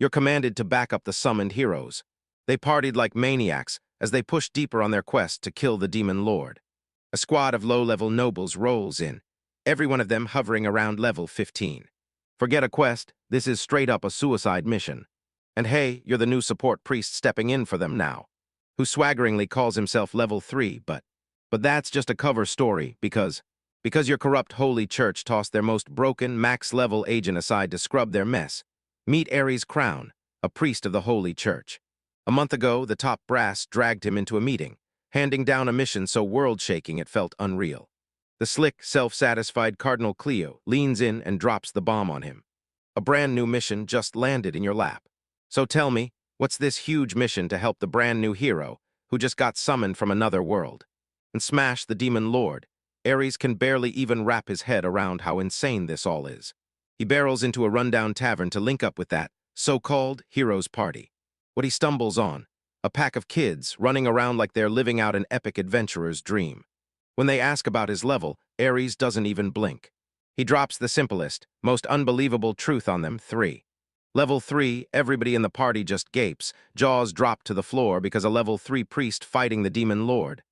You're commanded to back up the summoned heroes. They partied like maniacs as they pushed deeper on their quest to kill the demon lord. A squad of low-level nobles rolls in, every one of them hovering around level 15. Forget a quest, this is straight up a suicide mission. And hey, you're the new support priest stepping in for them now, who swaggeringly calls himself level 3, but that's just a cover story because your corrupt holy church tossed their most broken, max-level agent aside to scrub their mess. Meet Ares Crown, a priest of the holy church. A month ago, the top brass dragged him into a meeting, handing down a mission so world-shaking it felt unreal. The slick, self-satisfied Cardinal Cleo leans in and drops the bomb on him. A brand new mission just landed in your lap. So tell me, what's this huge mission to help the brand new hero who just got summoned from another world? And smash the demon lord, Ares can barely even wrap his head around how insane this all is. He barrels into a rundown tavern to link up with that so-called hero's party. What he stumbles on, a pack of kids running around like they're living out an epic adventurer's dream. When they ask about his level, Ares doesn't even blink. He drops the simplest, most unbelievable truth on them, 3. Level 3, everybody in the party just gapes, jaws drop to the floor because a level 3 priest fighting the demon lord.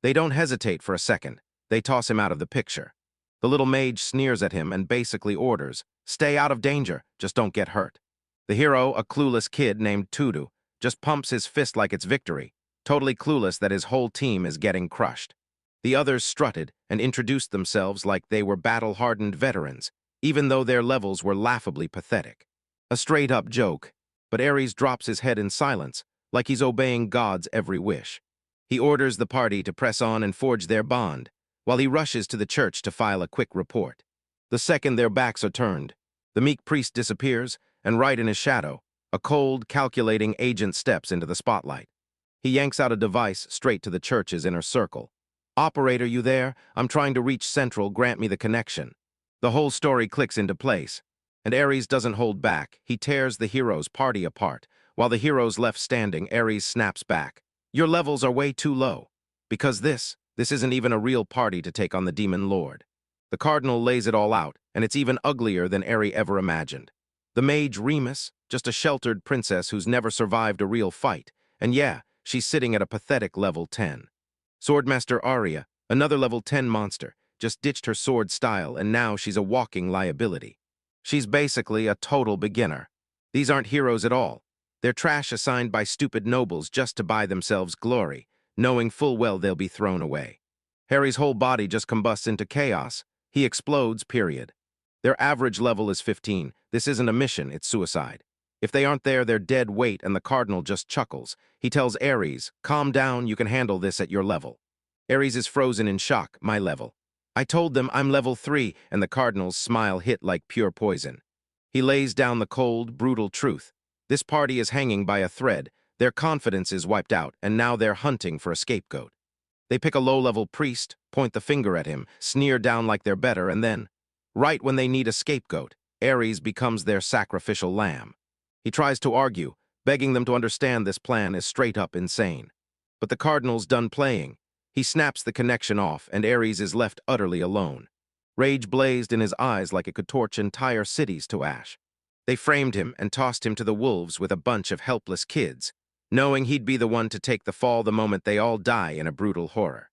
They don't hesitate for a second. They toss him out of the picture. The little mage sneers at him and basically orders, "Stay out of danger, just don't get hurt." The hero, a clueless kid named Tudu, just pumps his fist like it's victory, totally clueless that his whole team is getting crushed. The others strutted and introduced themselves like they were battle-hardened veterans, even though their levels were laughably pathetic. A straight-up joke, but Ares drops his head in silence, like he's obeying God's every wish. He orders the party to press on and forge their bond, while he rushes to the church to file a quick report. The second their backs are turned, the meek priest disappears, and right in his shadow, a cold, calculating agent steps into the spotlight. He yanks out a device straight to the church's inner circle. "Operator, you there? I'm trying to reach Central, grant me the connection." The whole story clicks into place, and Ares doesn't hold back. He tears the hero's party apart. While the hero's left standing, Ares snaps back. "Your levels are way too low, because this isn't even a real party to take on the demon lord." The cardinal lays it all out, and it's even uglier than Ares ever imagined. The mage Remus, just a sheltered princess who's never survived a real fight, and yeah, she's sitting at a pathetic level 10. Swordmaster Arya, another level 10 monster, just ditched her sword style and now she's a walking liability. She's basically a total beginner. These aren't heroes at all. They're trash assigned by stupid nobles just to buy themselves glory, knowing full well they'll be thrown away. Harry's whole body just combusts into chaos. He explodes, period. Their average level is 15. This isn't a mission, it's suicide. If they aren't there, they're dead weight, and the cardinal just chuckles. He tells Ares, "Calm down, you can handle this at your level." Ares is frozen in shock, "My level. I told them I'm level 3, and the cardinal's smile hit like pure poison. He lays down the cold, brutal truth. This party is hanging by a thread. Their confidence is wiped out, and now they're hunting for a scapegoat. They pick a low-level priest, point the finger at him, sneer down like they're better, and then, right when they need a scapegoat, Ares becomes their sacrificial lamb. He tries to argue, begging them to understand this plan is straight-up insane. But the cardinal's done playing. He snaps the connection off, and Ares is left utterly alone. Rage blazed in his eyes like it could torch entire cities to ash. They framed him and tossed him to the wolves with a bunch of helpless kids, knowing he'd be the one to take the fall the moment they all die in a brutal horror.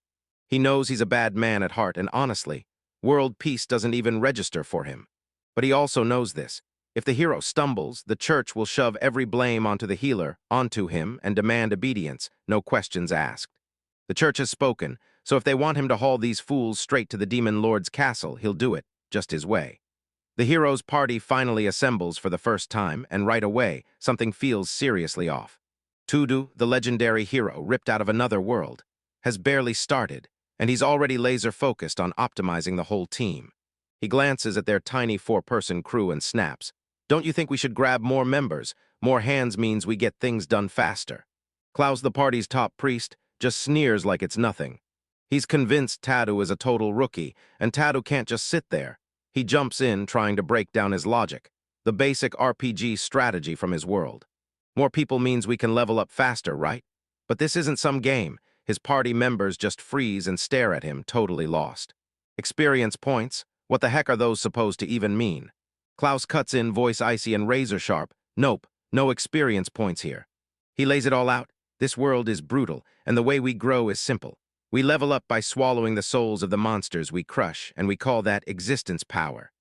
He knows he's a bad man at heart, and honestly, world peace doesn't even register for him. But he also knows this. If the hero stumbles, the church will shove every blame onto the healer, onto him, and demand obedience, no questions asked. The church has spoken, so if they want him to haul these fools straight to the demon lord's castle, he'll do it, just his way. The hero's party finally assembles for the first time, and right away, something feels seriously off. Tudu, the legendary hero ripped out of another world, has barely started, and he's already laser-focused on optimizing the whole team. He glances at their tiny 4-person crew and snaps, "Don't you think we should grab more members? More hands means we get things done faster." Klaus, the party's top priest, just sneers like it's nothing. He's convinced Tadu is a total rookie, and Tadu can't just sit there. He jumps in, trying to break down his logic, the basic RPG strategy from his world. More people means we can level up faster, right? But this isn't some game. His party members just freeze and stare at him, totally lost. Experience points? What the heck are those supposed to even mean? Klaus cuts in, voice icy and razor-sharp. "Nope, No experience points here. He lays it all out. This world is brutal, and the way we grow is simple. We level up by swallowing the souls of the monsters we crush, and we call that existence power.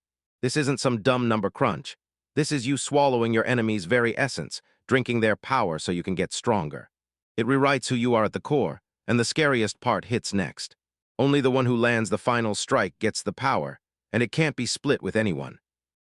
This isn't some dumb number crunch. This is you swallowing your enemy's very essence, drinking their power so you can get stronger. It rewrites who you are at the core, and the scariest part hits next. Only the one who lands the final strike gets the power, and it can't be split with anyone.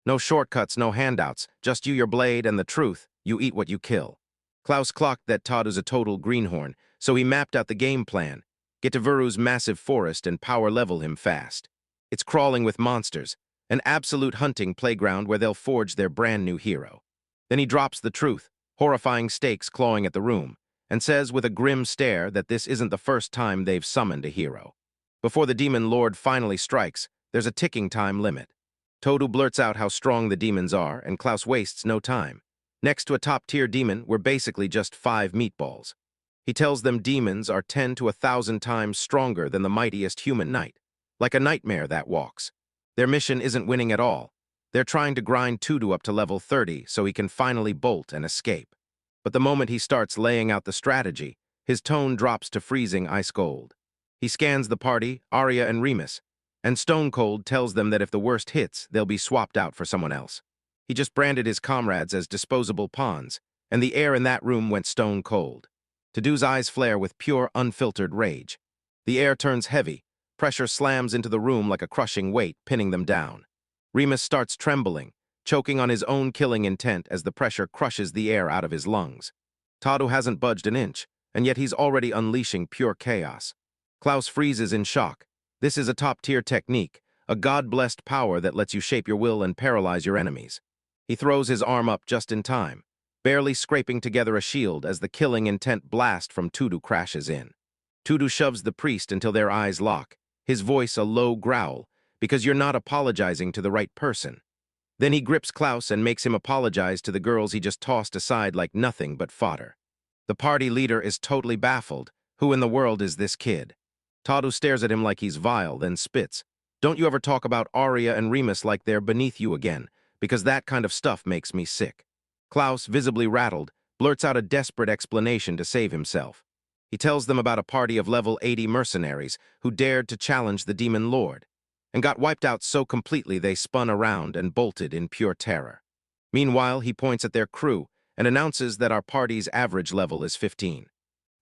No shortcuts, no handouts, just you, your blade, and the truth. You eat what you kill. Klaus clocked that Tadu's a total greenhorn, so he mapped out the game plan. Get to Vuru's massive forest and power level him fast. It's crawling with monsters, an absolute hunting playground where they'll forge their brand new hero. Then he drops the truth, horrifying stakes clawing at the room, and says with a grim stare that this isn't the first time they've summoned a hero. Before the demon lord finally strikes, there's a ticking time limit. Todo blurts out how strong the demons are, and Klaus wastes no time. Next to a top-tier demon, we're basically just 5 meatballs. He tells them demons are 10 to 1,000 times stronger than the mightiest human knight, like a nightmare that walks. Their mission isn't winning at all. They're trying to grind Todo up to level 30 so he can finally bolt and escape. But the moment he starts laying out the strategy, his tone drops to freezing ice cold. He scans the party, Arya and Remus, and stone cold tells them that if the worst hits, they'll be swapped out for someone else. He just branded his comrades as disposable pawns, and the air in that room went stone cold. Todo's eyes flare with pure, unfiltered rage. The air turns heavy. Pressure slams into the room like a crushing weight, pinning them down. Remus starts trembling, choking on his own killing intent as the pressure crushes the air out of his lungs. Todo hasn't budged an inch, and yet he's already unleashing pure chaos. Klaus freezes in shock. This is a top-tier technique, a god-blessed power that lets you shape your will and paralyze your enemies. He throws his arm up just in time, barely scraping together a shield as the killing intent blast from Todo crashes in. Todo shoves the priest until their eyes lock, his voice a low growl, because you're not apologizing to the right person. Then he grips Klaus and makes him apologize to the girls he just tossed aside like nothing but fodder. The party leader is totally baffled. Who in the world is this kid? Todo stares at him like he's vile, then spits. Don't you ever talk about Arya and Remus like they're beneath you again, because that kind of stuff makes me sick. Klaus, visibly rattled, blurts out a desperate explanation to save himself. He tells them about a party of level 80 mercenaries who dared to challenge the demon lord, and got wiped out so completely they spun around and bolted in pure terror. Meanwhile, he points at their crew and announces that our party's average level is 15.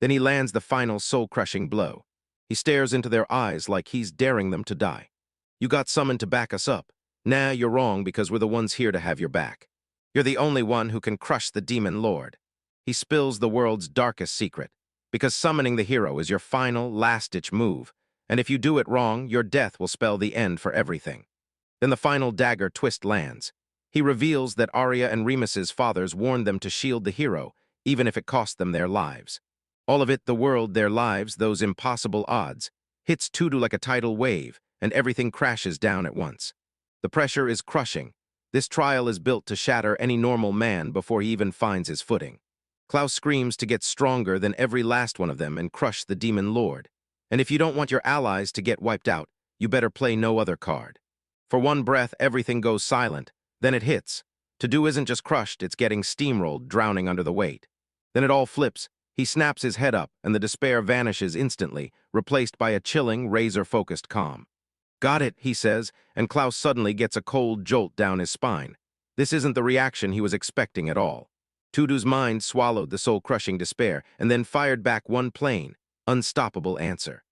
Then he lands the final soul-crushing blow. He stares into their eyes like he's daring them to die. You got summoned to back us up. Nah, you're wrong because we're the ones here to have your back. You're the only one who can crush the demon lord. He spills the world's darkest secret, because summoning the hero is your final, last-ditch move, and if you do it wrong, your death will spell the end for everything. Then the final dagger twist lands. He reveals that Arya and Remus's fathers warned them to shield the hero, even if it cost them their lives. All of it, the world, their lives, those impossible odds, hits Todo like a tidal wave, and everything crashes down at once. The pressure is crushing. This trial is built to shatter any normal man before he even finds his footing. Klaus screams to get stronger than every last one of them and crush the demon lord. And if you don't want your allies to get wiped out, you better play no other card. For one breath, everything goes silent. Then it hits. Todo isn't just crushed, it's getting steamrolled, drowning under the weight. Then it all flips. He snaps his head up, and the despair vanishes instantly, replaced by a chilling, razor-focused calm. Got it, he says, and Klaus suddenly gets a cold jolt down his spine. This isn't the reaction he was expecting at all. Todo's mind swallowed the soul-crushing despair and then fired back one plain, unstoppable answer.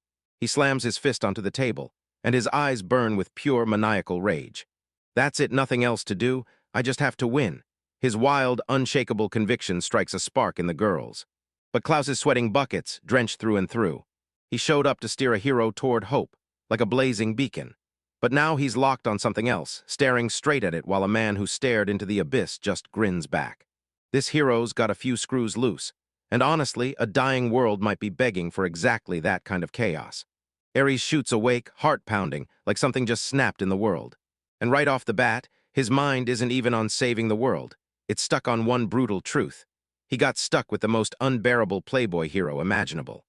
He slams his fist onto the table, and his eyes burn with pure maniacal rage. That's it, nothing else to do. I just have to win. His wild, unshakable conviction strikes a spark in the girls. But Klaus is sweating buckets, drenched through and through. He showed up to steer a hero toward hope, like a blazing beacon. But now he's locked on something else, staring straight at it while a man who stared into the abyss just grins back. This hero's got a few screws loose, and honestly, a dying world might be begging for exactly that kind of chaos. Ares shoots awake, heart-pounding, like something just snapped in the world. And right off the bat, his mind isn't even on saving the world. It's stuck on one brutal truth. He got stuck with the most unbearable playboy hero imaginable.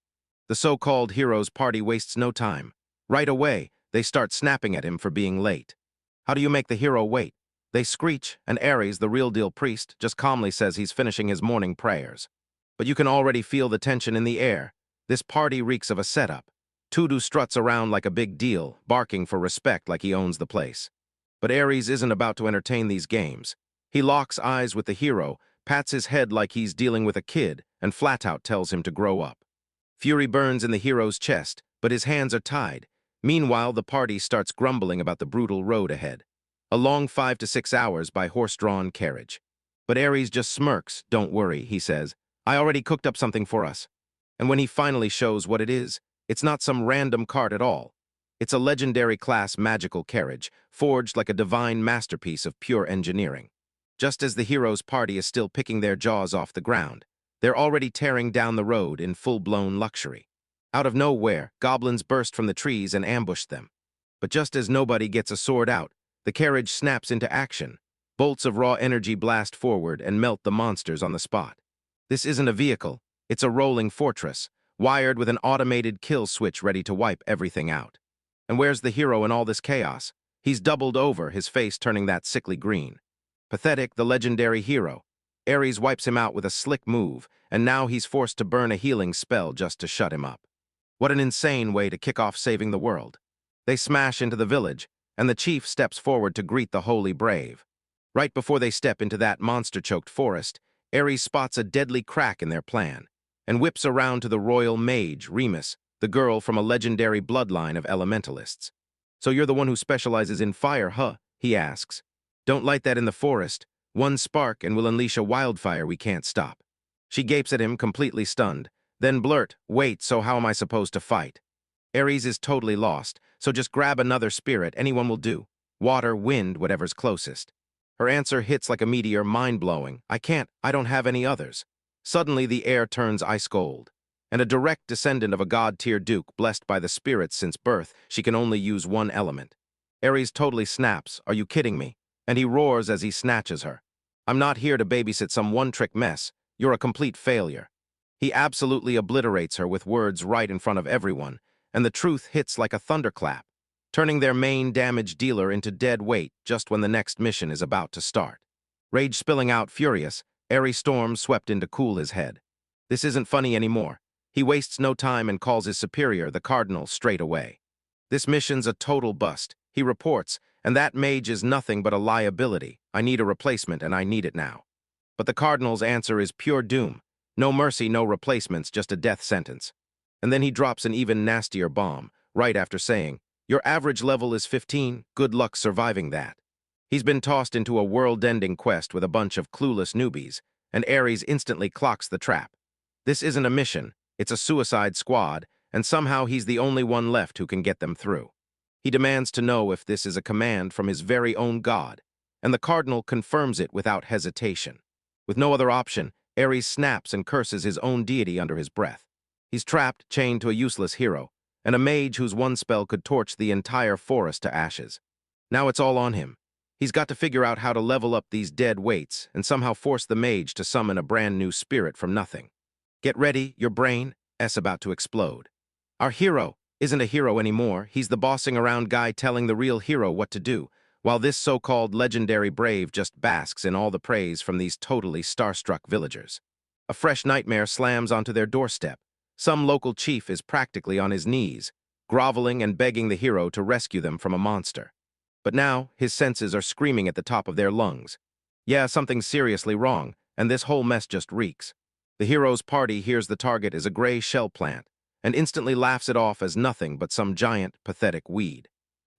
The so-called hero's party wastes no time. Right away, they start snapping at him for being late. How do you make the hero wait? They screech, and Ares, the real-deal priest, just calmly says he's finishing his morning prayers. But you can already feel the tension in the air. This party reeks of a setup. Tudu struts around like a big deal, barking for respect like he owns the place. But Ares isn't about to entertain these games. He locks eyes with the hero, pats his head like he's dealing with a kid, and flat out tells him to grow up. Fury burns in the hero's chest, but his hands are tied. Meanwhile, the party starts grumbling about the brutal road ahead. A long 5 to 6 hours by horse-drawn carriage. But Ares just smirks. "Don't worry," he says. "I already cooked up something for us." And when he finally shows what it is, it's not some random cart at all. It's a legendary class magical carriage, forged like a divine masterpiece of pure engineering. Just as the hero's party is still picking their jaws off the ground, they're already tearing down the road in full-blown luxury. Out of nowhere, goblins burst from the trees and ambush them. But just as nobody gets a sword out, the carriage snaps into action. Bolts of raw energy blast forward and melt the monsters on the spot. This isn't a vehicle, it's a rolling fortress, wired with an automated kill switch ready to wipe everything out. And where's the hero in all this chaos? He's doubled over, his face turning that sickly green. Pathetic, the legendary hero. Ares wipes him out with a slick move, and now he's forced to burn a healing spell just to shut him up. What an insane way to kick off saving the world. They smash into the village, and the chief steps forward to greet the holy brave. Right before they step into that monster-choked forest, Ares spots a deadly crack in their plan, and whips around to the royal mage, Remus, the girl from a legendary bloodline of elementalists. "So you're the one who specializes in fire, huh?" he asks. "Don't light that in the forest. One spark and we'll unleash a wildfire we can't stop." She gapes at him, completely stunned, then blurt, "Wait, so how am I supposed to fight?" Ares is totally lost, so just grab another spirit, anyone will do. Water, wind, whatever's closest. Her answer hits like a meteor, mind-blowing. I don't have any others." Suddenly the air turns ice cold. And a direct descendant of a god-tier duke, blessed by the spirits since birth, she can only use one element. Ares totally snaps, "Are you kidding me?" And he roars as he snatches her. "I'm not here to babysit some one-trick mess. You're a complete failure." He absolutely obliterates her with words right in front of everyone, and the truth hits like a thunderclap, turning their main damage dealer into dead weight just when the next mission is about to start. Rage spilling out, furious, Ares storms swept in to cool his head. This isn't funny anymore. He wastes no time and calls his superior, the cardinal, straight away. "This mission's a total bust," he reports, "and that mage is nothing but a liability. I need a replacement, and I need it now." But the cardinal's answer is pure doom. No mercy, no replacements, just a death sentence. And then he drops an even nastier bomb, right after saying, "Your average level is 15, good luck surviving that." He's been tossed into a world-ending quest with a bunch of clueless newbies, and Ares instantly clocks the trap. This isn't a mission, it's a suicide squad, and somehow he's the only one left who can get them through. He demands to know if this is a command from his very own god, and the cardinal confirms it without hesitation. With no other option, Ares snaps and curses his own deity under his breath. He's trapped, chained to a useless hero, and a mage whose one spell could torch the entire forest to ashes. Now it's all on him. He's got to figure out how to level up these dead weights and somehow force the mage to summon a brand new spirit from nothing. Get ready, your brain is about to explode. Our hero isn't a hero anymore. He's the bossing around guy telling the real hero what to do, while this so-called legendary brave just basks in all the praise from these totally starstruck villagers. A fresh nightmare slams onto their doorstep. Some local chief is practically on his knees, groveling and begging the hero to rescue them from a monster. But now, his senses are screaming at the top of their lungs. Yeah, something's seriously wrong, and this whole mess just reeks. The hero's party hears the target is a gray shell plant, and instantly laughs it off as nothing but some giant, pathetic weed.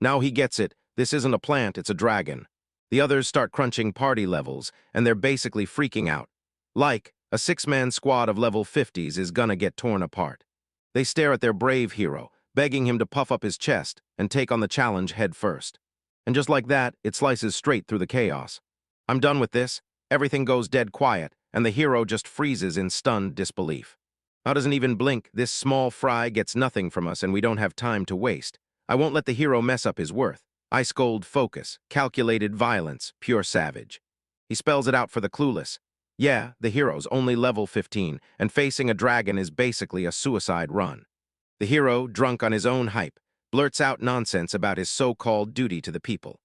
Now he gets it, this isn't a plant, it's a dragon. The others start crunching party levels, and they're basically freaking out. Like, a 6-man squad of level 50s is gonna get torn apart. They stare at their brave hero, begging him to puff up his chest and take on the challenge head first. And just like that, it slices straight through the chaos. "I'm done with this." Everything goes dead quiet, and the hero just freezes in stunned disbelief. Now doesn't even blink. This small fry gets nothing from us, and we don't have time to waste. I won't let the hero mess up his worth. Ice-cold focus, calculated violence, pure savage. He spells it out for the clueless. Yeah, the hero's only level 15, and facing a dragon is basically a suicide run. The hero, drunk on his own hype, blurts out nonsense about his so-called duty to the people.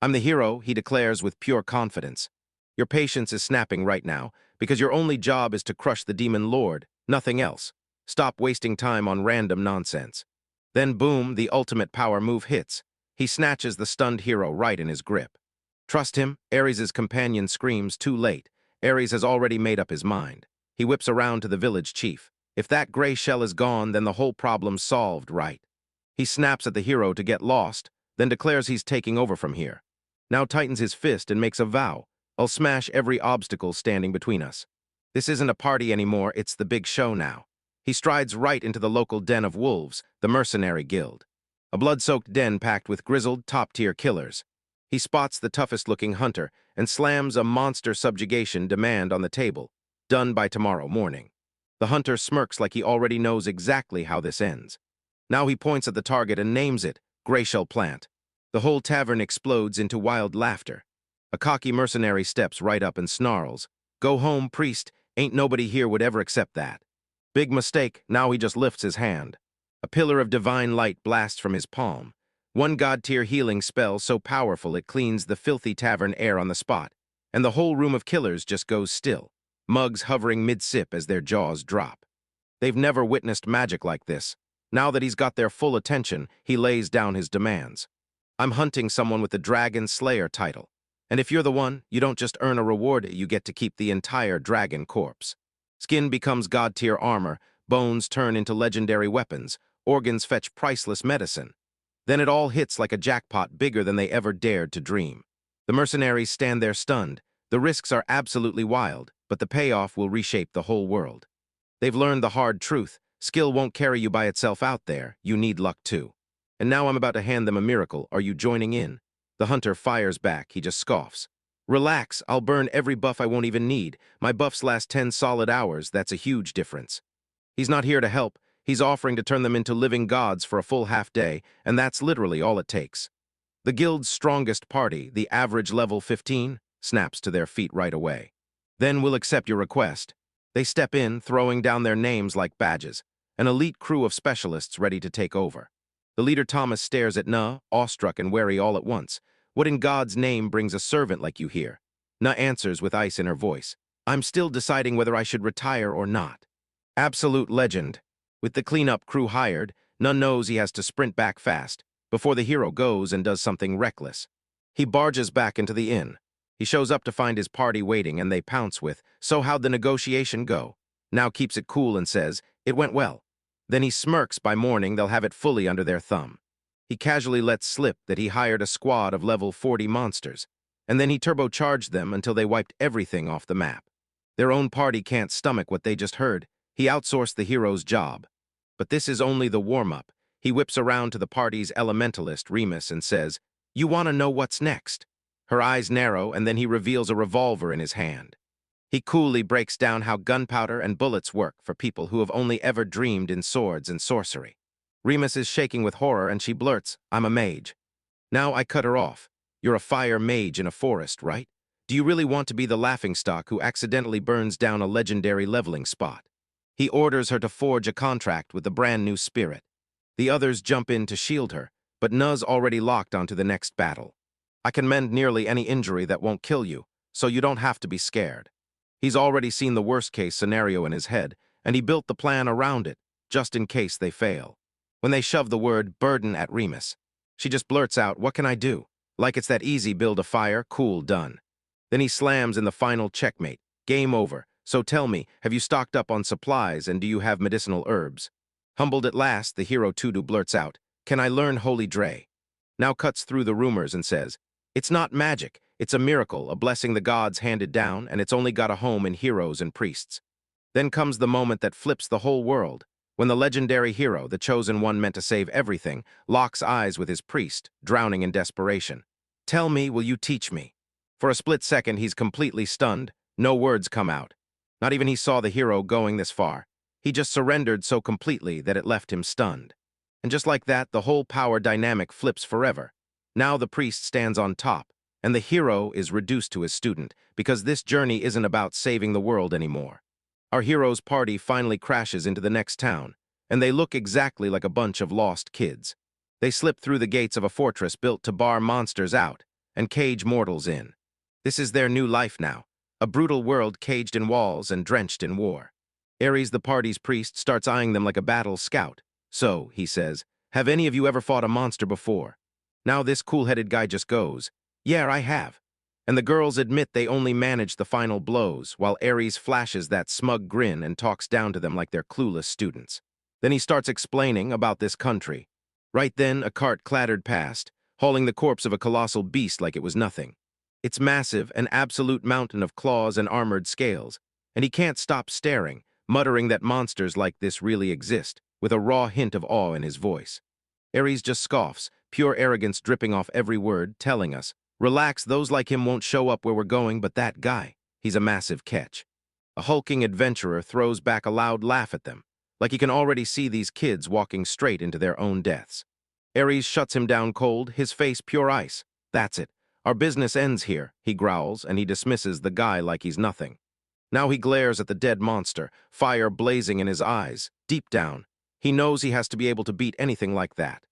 I'm the hero, he declares with pure confidence. Your patience is snapping right now, because your only job is to crush the demon lord, nothing else. Stop wasting time on random nonsense. Then boom, the ultimate power move hits. He snatches the stunned hero right in his grip. Trust him, Ares' companion screams too late. Ares has already made up his mind. He whips around to the village chief. If that gray shell is gone, then the whole problem's solved, right? He snaps at the hero to get lost, then declares he's taking over from here. Now tightens his fist and makes a vow. I'll smash every obstacle standing between us. This isn't a party anymore, it's the big show now. He strides right into the local den of wolves, the mercenary guild. A blood-soaked den packed with grizzled, top-tier killers. He spots the toughest-looking hunter and slams a monster subjugation demand on the table, done by tomorrow morning. The hunter smirks like he already knows exactly how this ends. Now he points at the target and names it, Grayshell Plant. The whole tavern explodes into wild laughter. A cocky mercenary steps right up and snarls, "Go home, priest, ain't nobody here would ever accept that." Big mistake, now he just lifts his hand. A pillar of divine light blasts from his palm. One god-tier healing spell so powerful it cleans the filthy tavern air on the spot, and the whole room of killers just goes still, mugs hovering mid-sip as their jaws drop. They've never witnessed magic like this. Now that he's got their full attention, he lays down his demands. I'm hunting someone with the Dragon Slayer title. And if you're the one, you don't just earn a reward, you get to keep the entire dragon corpse. Skin becomes god-tier armor, bones turn into legendary weapons, organs fetch priceless medicine. Then it all hits like a jackpot bigger than they ever dared to dream. The mercenaries stand there stunned. The risks are absolutely wild, but the payoff will reshape the whole world. They've learned the hard truth. Skill won't carry you by itself out there. You need luck too. And now I'm about to hand them a miracle. Are you joining in? The hunter fires back. He just scoffs. Relax, I'll burn every buff I won't even need. My buffs last 10 solid hours. That's a huge difference. He's not here to help. He's offering to turn them into living gods for a full half day, and that's literally all it takes. The guild's strongest party, the average level 15, snaps to their feet right away. Then we'll accept your request. They step in, throwing down their names like badges, an elite crew of specialists ready to take over. The leader Thomas stares at Na, awestruck and wary all at once. What in God's name brings a servant like you here? Na answers with ice in her voice. I'm still deciding whether I should retire or not. Absolute legend. With the cleanup crew hired, Na knows he has to sprint back fast, before the hero goes and does something reckless. He barges back into the inn. He shows up to find his party waiting and they pounce with, "So how'd the negotiation go?" Now keeps it cool and says, "It went well." Then he smirks by morning they'll have it fully under their thumb. He casually lets slip that he hired a squad of level 40 monsters, and then he turbocharged them until they wiped everything off the map. Their own party can't stomach what they just heard. He outsourced the hero's job. But this is only the warm-up. He whips around to the party's elementalist, Remus, and says, "You want to know what's next?" Her eyes narrow, and then he reveals a revolver in his hand. He coolly breaks down how gunpowder and bullets work for people who have only ever dreamed in swords and sorcery. Remus is shaking with horror, and she blurts, "I'm a mage." Now I cut her off. "You're a fire mage in a forest, right? Do you really want to be the laughingstock who accidentally burns down a legendary leveling spot?" He orders her to forge a contract with the brand new spirit. The others jump in to shield her, but Nuz already locked onto the next battle. "I can mend nearly any injury that won't kill you, so you don't have to be scared." He's already seen the worst-case scenario in his head, and he built the plan around it, just in case they fail. When they shove the word burden at Remus, she just blurts out, "What can I do?" Like it's that easy, build a fire, cool, done. Then he slams in the final checkmate, "Game over. So tell me, have you stocked up on supplies and do you have medicinal herbs?" Humbled at last, the hero Tudu blurts out, "Can I learn Holy Dre?" Now cuts through the rumors and says, "It's not magic. It's a miracle, a blessing the gods handed down, and it's only got a home in heroes and priests." Then comes the moment that flips the whole world, when the legendary hero, the chosen one meant to save everything, locks eyes with his priest, drowning in desperation. "Tell me, will you teach me?" For a split second, he's completely stunned. No words come out. Not even he saw the hero going this far. He just surrendered so completely that it left him stunned. And just like that, the whole power dynamic flips forever. Now the priest stands on top, and the hero is reduced to his student, because this journey isn't about saving the world anymore. Our hero's party finally crashes into the next town, and they look exactly like a bunch of lost kids. They slip through the gates of a fortress built to bar monsters out, and cage mortals in. This is their new life now, a brutal world caged in walls and drenched in war. Ares, the party's priest, starts eyeing them like a battle scout. So, he says, have any of you ever fought a monster before? Now this cool-headed guy just goes, yeah, I have. And the girls admit they only managed the final blows, while Ares flashes that smug grin and talks down to them like they're clueless students. Then he starts explaining about this country. Right then, a cart clattered past, hauling the corpse of a colossal beast like it was nothing. It's massive, an absolute mountain of claws and armored scales, and he can't stop staring, muttering that monsters like this really exist, with a raw hint of awe in his voice. Ares just scoffs, pure arrogance dripping off every word, telling us, relax, those like him won't show up where we're going, but that guy, he's a massive catch. A hulking adventurer throws back a loud laugh at them, like he can already see these kids walking straight into their own deaths. Ares shuts him down cold, his face pure ice. That's it. Our business ends here, he growls, and he dismisses the guy like he's nothing. Now he glares at the dead monster, fire blazing in his eyes. Deep down, he knows he has to be able to beat anything like that.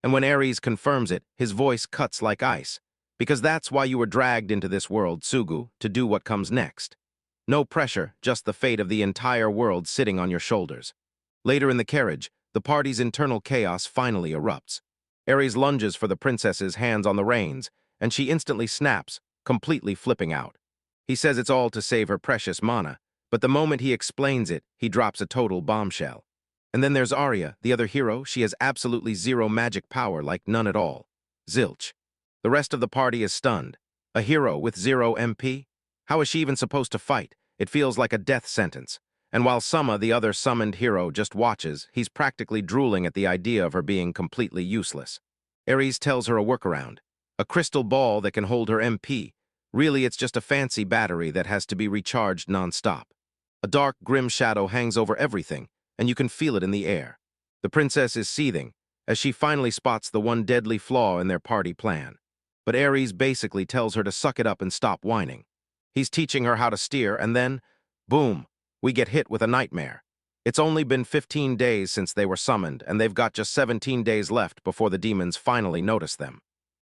And when Ares confirms it, his voice cuts like ice. Because that's why you were dragged into this world, Sugu, to do what comes next. No pressure, just the fate of the entire world sitting on your shoulders. Later in the carriage, the party's internal chaos finally erupts. Ares lunges for the princess's hands on the reins, and she instantly snaps, completely flipping out. He says it's all to save her precious mana, but the moment he explains it, he drops a total bombshell. And then there's Arya, the other hero. She has absolutely zero magic power, like none at all. Zilch. The rest of the party is stunned. A hero with 0 MP? How is she even supposed to fight? It feels like a death sentence. And while Summa, the other summoned hero, just watches, he's practically drooling at the idea of her being completely useless. Ares tells her a workaround. A crystal ball that can hold her MP. Really, it's just a fancy battery that has to be recharged non-stop. A dark, grim shadow hangs over everything, and you can feel it in the air. The princess is seething, as she finally spots the one deadly flaw in their party plan. But Ares basically tells her to suck it up and stop whining. He's teaching her how to steer, and then, boom, we get hit with a nightmare. It's only been 15 days since they were summoned, and they've got just 17 days left before the demons finally notice them.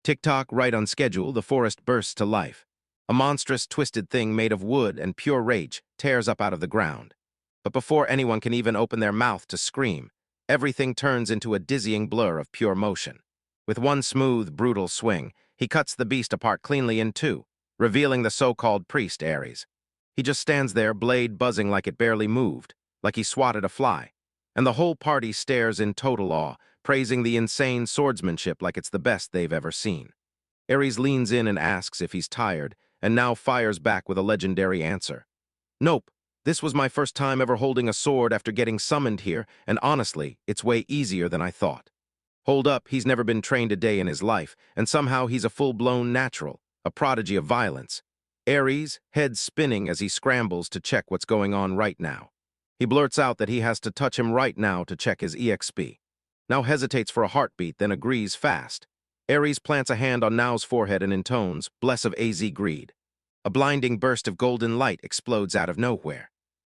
Tick-tock, right on schedule, the forest bursts to life. A monstrous, twisted thing made of wood and pure rage tears up out of the ground. But before anyone can even open their mouth to scream, everything turns into a dizzying blur of pure motion. With one smooth, brutal swing, he cuts the beast apart cleanly in two, revealing the so-called priest Ares. He just stands there, blade buzzing like it barely moved, like he swatted a fly. And the whole party stares in total awe, praising the insane swordsmanship like it's the best they've ever seen. Ares leans in and asks if he's tired, and now fires back with a legendary answer. Nope, this was my first time ever holding a sword after getting summoned here, and honestly, it's way easier than I thought. Hold up, he's never been trained a day in his life, and somehow he's a full-blown natural, a prodigy of violence. Ares, head spinning as he scrambles to check what's going on right now. He blurts out that he has to touch him right now to check his EXP. Now hesitates for a heartbeat, then agrees fast. Ares plants a hand on Now's forehead and intones, "Bless of AZ greed." A blinding burst of golden light explodes out of nowhere.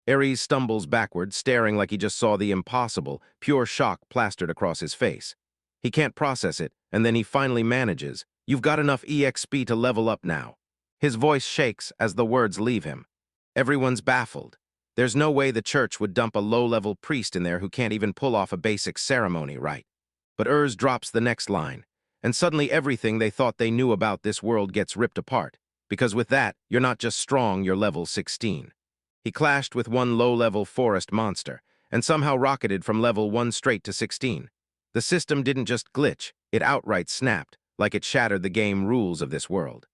Ares stumbles backward, staring like he just saw the impossible, pure shock plastered across his face. He can't process it, and then he finally manages. You've got enough EXP to level up now. His voice shakes as the words leave him. Everyone's baffled. There's no way the church would dump a low-level priest in there who can't even pull off a basic ceremony right. But Urs drops the next line, and suddenly everything they thought they knew about this world gets ripped apart, because with that, you're not just strong, you're level 16. He clashed with one low-level forest monster, and somehow rocketed from level 1 straight to 16. The system didn't just glitch, it outright snapped, like it shattered the game rules of this world.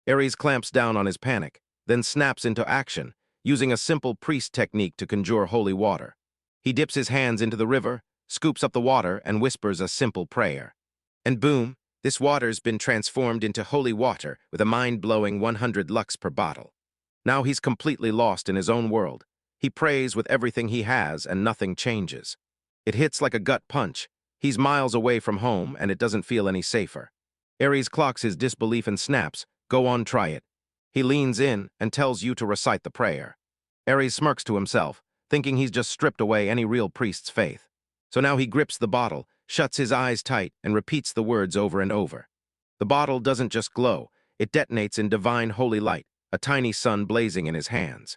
Ares clamps down on his panic, then snaps into action, using a simple priest technique to conjure holy water. He dips his hands into the river, scoops up the water, and whispers a simple prayer. And boom, this water's been transformed into holy water with a mind-blowing 100 lux per bottle. Now he's completely lost in his own world. He prays with everything he has, and nothing changes. It hits like a gut punch. He's miles away from home, and it doesn't feel any safer. Ares clocks his disbelief and snaps, "Go on, try it." He leans in and tells you to recite the prayer. Ares smirks to himself, thinking he's just stripped away any real priest's faith. So now he grips the bottle, shuts his eyes tight, and repeats the words over and over. The bottle doesn't just glow, It detonates in divine holy light, a tiny sun blazing in his hands.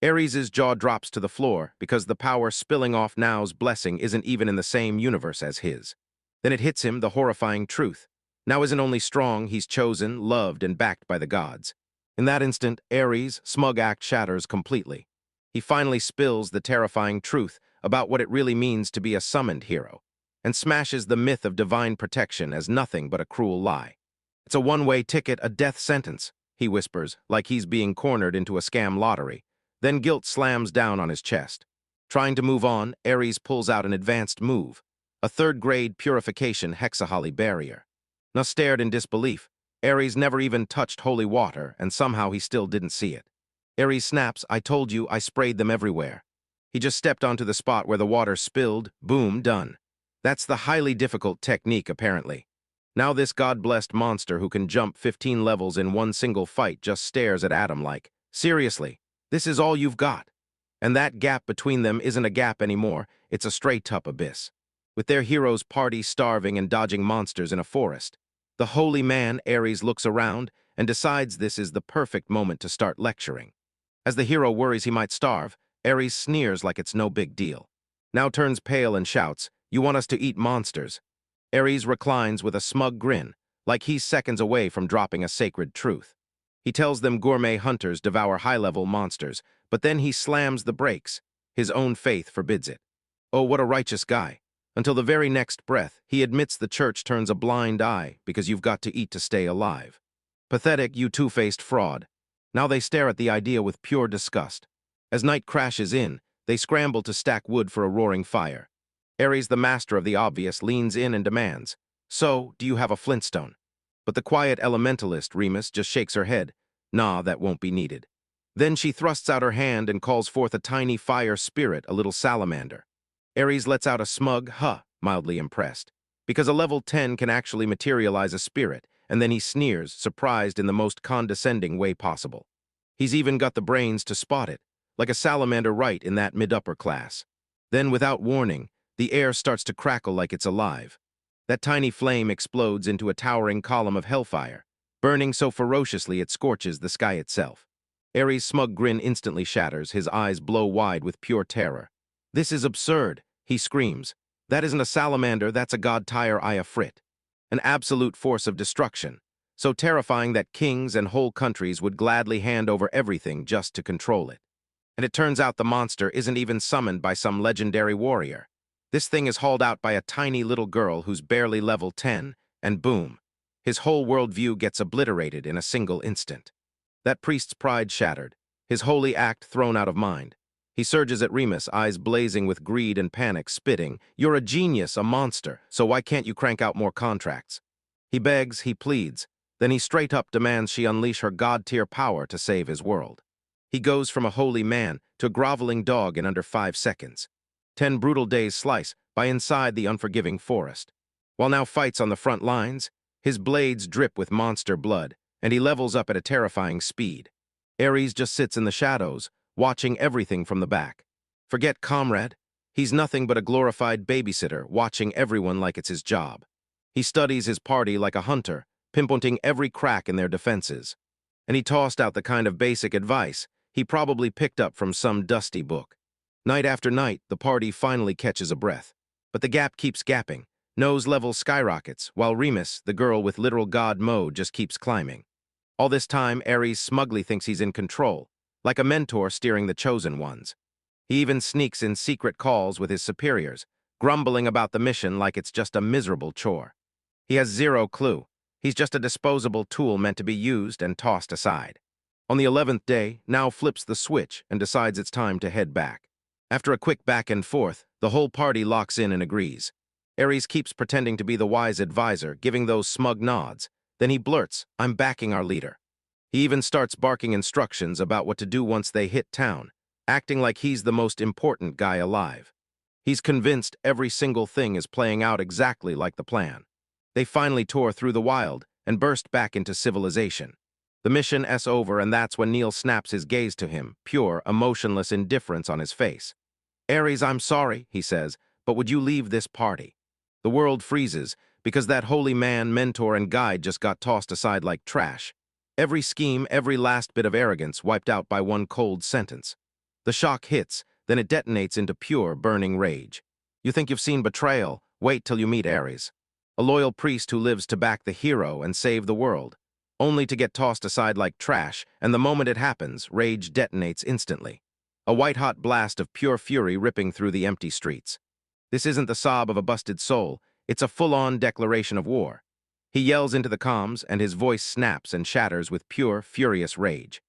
Ares' jaw drops to the floor because the power spilling off now's blessing isn't even in the same universe as his. Then it hits him the horrifying truth. Now isn't only strong, he's chosen, loved, and backed by the gods. In that instant, Ares' smug act shatters completely. He finally spills the terrifying truth about what it really means to be a summoned hero, and smashes the myth of divine protection as nothing but a cruel lie. It's a one-way ticket, a death sentence, he whispers, like he's being cornered into a scam lottery. Then guilt slams down on his chest. Trying to move on, Ares pulls out an advanced move, a third-grade purification hexaholly barrier. Now stared in disbelief. Ares never even touched holy water, and somehow he still didn't see it. Ares snaps, I told you, I sprayed them everywhere. He just stepped onto the spot where the water spilled, boom, done. That's the highly difficult technique, apparently. Now this god-blessed monster who can jump 15 levels in one single fight just stares at Adam like, seriously, this is all you've got? And that gap between them isn't a gap anymore, it's a straight-up abyss. With their hero's party starving and dodging monsters in a forest, the holy man, Ares, looks around and decides this is the perfect moment to start lecturing. As the hero worries he might starve, Ares sneers like it's no big deal. Now turns pale and shouts, you want us to eat monsters? Ares reclines with a smug grin, like he's seconds away from dropping a sacred truth. He tells them gourmet hunters devour high-level monsters, but then he slams the brakes. His own faith forbids it. Oh, what a righteous guy. Until the very next breath, he admits the church turns a blind eye because you've got to eat to stay alive. Pathetic, you two-faced fraud. Now they stare at the idea with pure disgust. As night crashes in, they scramble to stack wood for a roaring fire. Ares, the master of the obvious, leans in and demands, so, do you have a flintstone? But the quiet elementalist, Remus, just shakes her head. Nah, that won't be needed. Then she thrusts out her hand and calls forth a tiny fire spirit, a little salamander. Ares lets out a smug huh, mildly impressed, because a level 10 can actually materialize a spirit, and then he sneers, surprised in the most condescending way possible. He's even got the brains to spot it, like a salamander right in that mid-upper class. Then, without warning, the air starts to crackle like it's alive. That tiny flame explodes into a towering column of hellfire, burning so ferociously it scorches the sky itself. Ares' smug grin instantly shatters, his eyes blow wide with pure terror. This is absurd, he screams. That isn't a salamander, that's a god-tire Iafrit. An absolute force of destruction, so terrifying that kings and whole countries would gladly hand over everything just to control it. And it turns out the monster isn't even summoned by some legendary warrior. This thing is hauled out by a tiny little girl who's barely level 10, and boom, his whole worldview gets obliterated in a single instant. That priest's pride shattered, his holy act thrown out of mind. He surges at Remus, eyes blazing with greed and panic, spitting, you're a genius, a monster, so why can't you crank out more contracts? He begs, he pleads, then he straight up demands she unleash her god-tier power to save his world. He goes from a holy man to a groveling dog in under 5 seconds. 10 brutal days slice by inside the unforgiving forest. While now fights on the front lines, his blades drip with monster blood, and he levels up at a terrifying speed. Ares just sits in the shadows, watching everything from the back. Forget comrade. He's nothing but a glorified babysitter, watching everyone like it's his job. He studies his party like a hunter, pinpointing every crack in their defenses. And he tossed out the kind of basic advice he probably picked up from some dusty book. Night after night, the party finally catches a breath. But the gap keeps gapping. Nose level skyrockets, while Remus, the girl with literal god mode, just keeps climbing. All this time, Ares smugly thinks he's in control, like a mentor steering the chosen ones. He even sneaks in secret calls with his superiors, grumbling about the mission like it's just a miserable chore. He has zero clue. He's just a disposable tool meant to be used and tossed aside. On the 11th day, now flips the switch and decides it's time to head back. After a quick back and forth, the whole party locks in and agrees. Ares keeps pretending to be the wise advisor, giving those smug nods. Then he blurts, I'm backing our leader. He even starts barking instructions about what to do once they hit town, acting like he's the most important guy alive. He's convinced every single thing is playing out exactly like the plan. They finally tore through the wild and burst back into civilization. The mission is over, and that's when Neil snaps his gaze to him, pure, emotionless indifference on his face. Ares, I'm sorry, he says, but would you leave this party? The world freezes because that holy man, mentor, and guide just got tossed aside like trash. Every scheme, every last bit of arrogance wiped out by one cold sentence. The shock hits, then it detonates into pure, burning rage. You think you've seen betrayal? Wait till you meet Ares. A loyal priest who lives to back the hero and save the world, only to get tossed aside like trash, and the moment it happens, rage detonates instantly. A white-hot blast of pure fury ripping through the empty streets. This isn't the sob of a busted soul, it's a full-on declaration of war. He yells into the comms, and his voice snaps and shatters with pure, furious rage.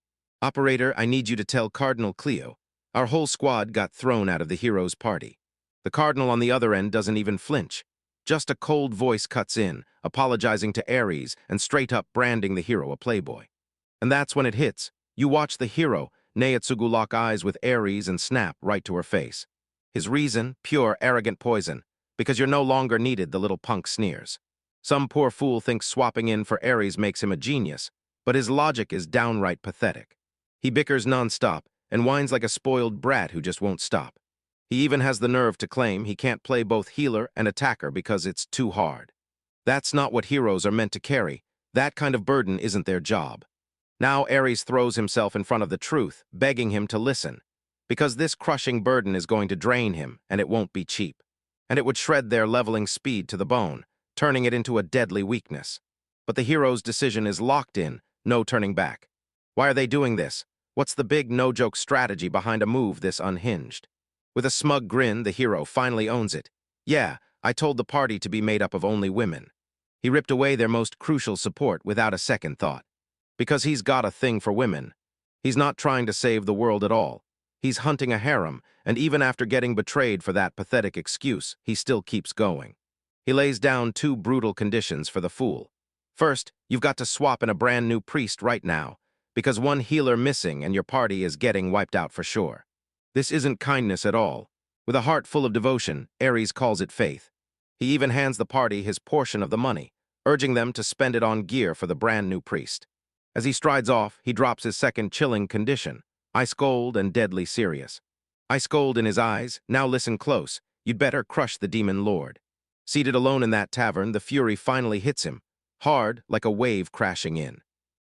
Operator, I need you to tell Cardinal Cleo. Our whole squad got thrown out of the hero's party. The Cardinal on the other end doesn't even flinch. Just a cold voice cuts in, apologizing to Ares and straight up branding the hero a playboy. And that's when it hits. You watch the hero, Neatsugu, lock eyes with Ares and snap right to her face. His reason, pure, arrogant poison. Because you're no longer needed, the little punk sneers. Some poor fool thinks swapping in for Ares makes him a genius, but his logic is downright pathetic. He bickers nonstop and whines like a spoiled brat who just won't stop. He even has the nerve to claim he can't play both healer and attacker because it's too hard. That's not what heroes are meant to carry. That kind of burden isn't their job. Now Ares throws himself in front of the truth, begging him to listen, because this crushing burden is going to drain him, and it won't be cheap. And it would shred their leveling speed to the bone, turning it into a deadly weakness. But the hero's decision is locked in, no turning back. Why are they doing this? What's the big no-joke strategy behind a move this unhinged? With a smug grin, the hero finally owns it. Yeah, I told the party to be made up of only women. He ripped away their most crucial support without a second thought. Because he's got a thing for women. He's not trying to save the world at all. He's hunting a harem, and even after getting betrayed for that pathetic excuse, he still keeps going. He lays down two brutal conditions for the fool. First, you've got to swap in a brand new priest right now, because one healer missing and your party is getting wiped out for sure. This isn't kindness at all. With a heart full of devotion, Ares calls it faith. He even hands the party his portion of the money, urging them to spend it on gear for the brand new priest. As he strides off, he drops his second chilling condition, ice cold and deadly serious. Ice cold in his eyes, now listen close, you'd better crush the demon lord. Seated alone in that tavern, the fury finally hits him, hard like a wave crashing in.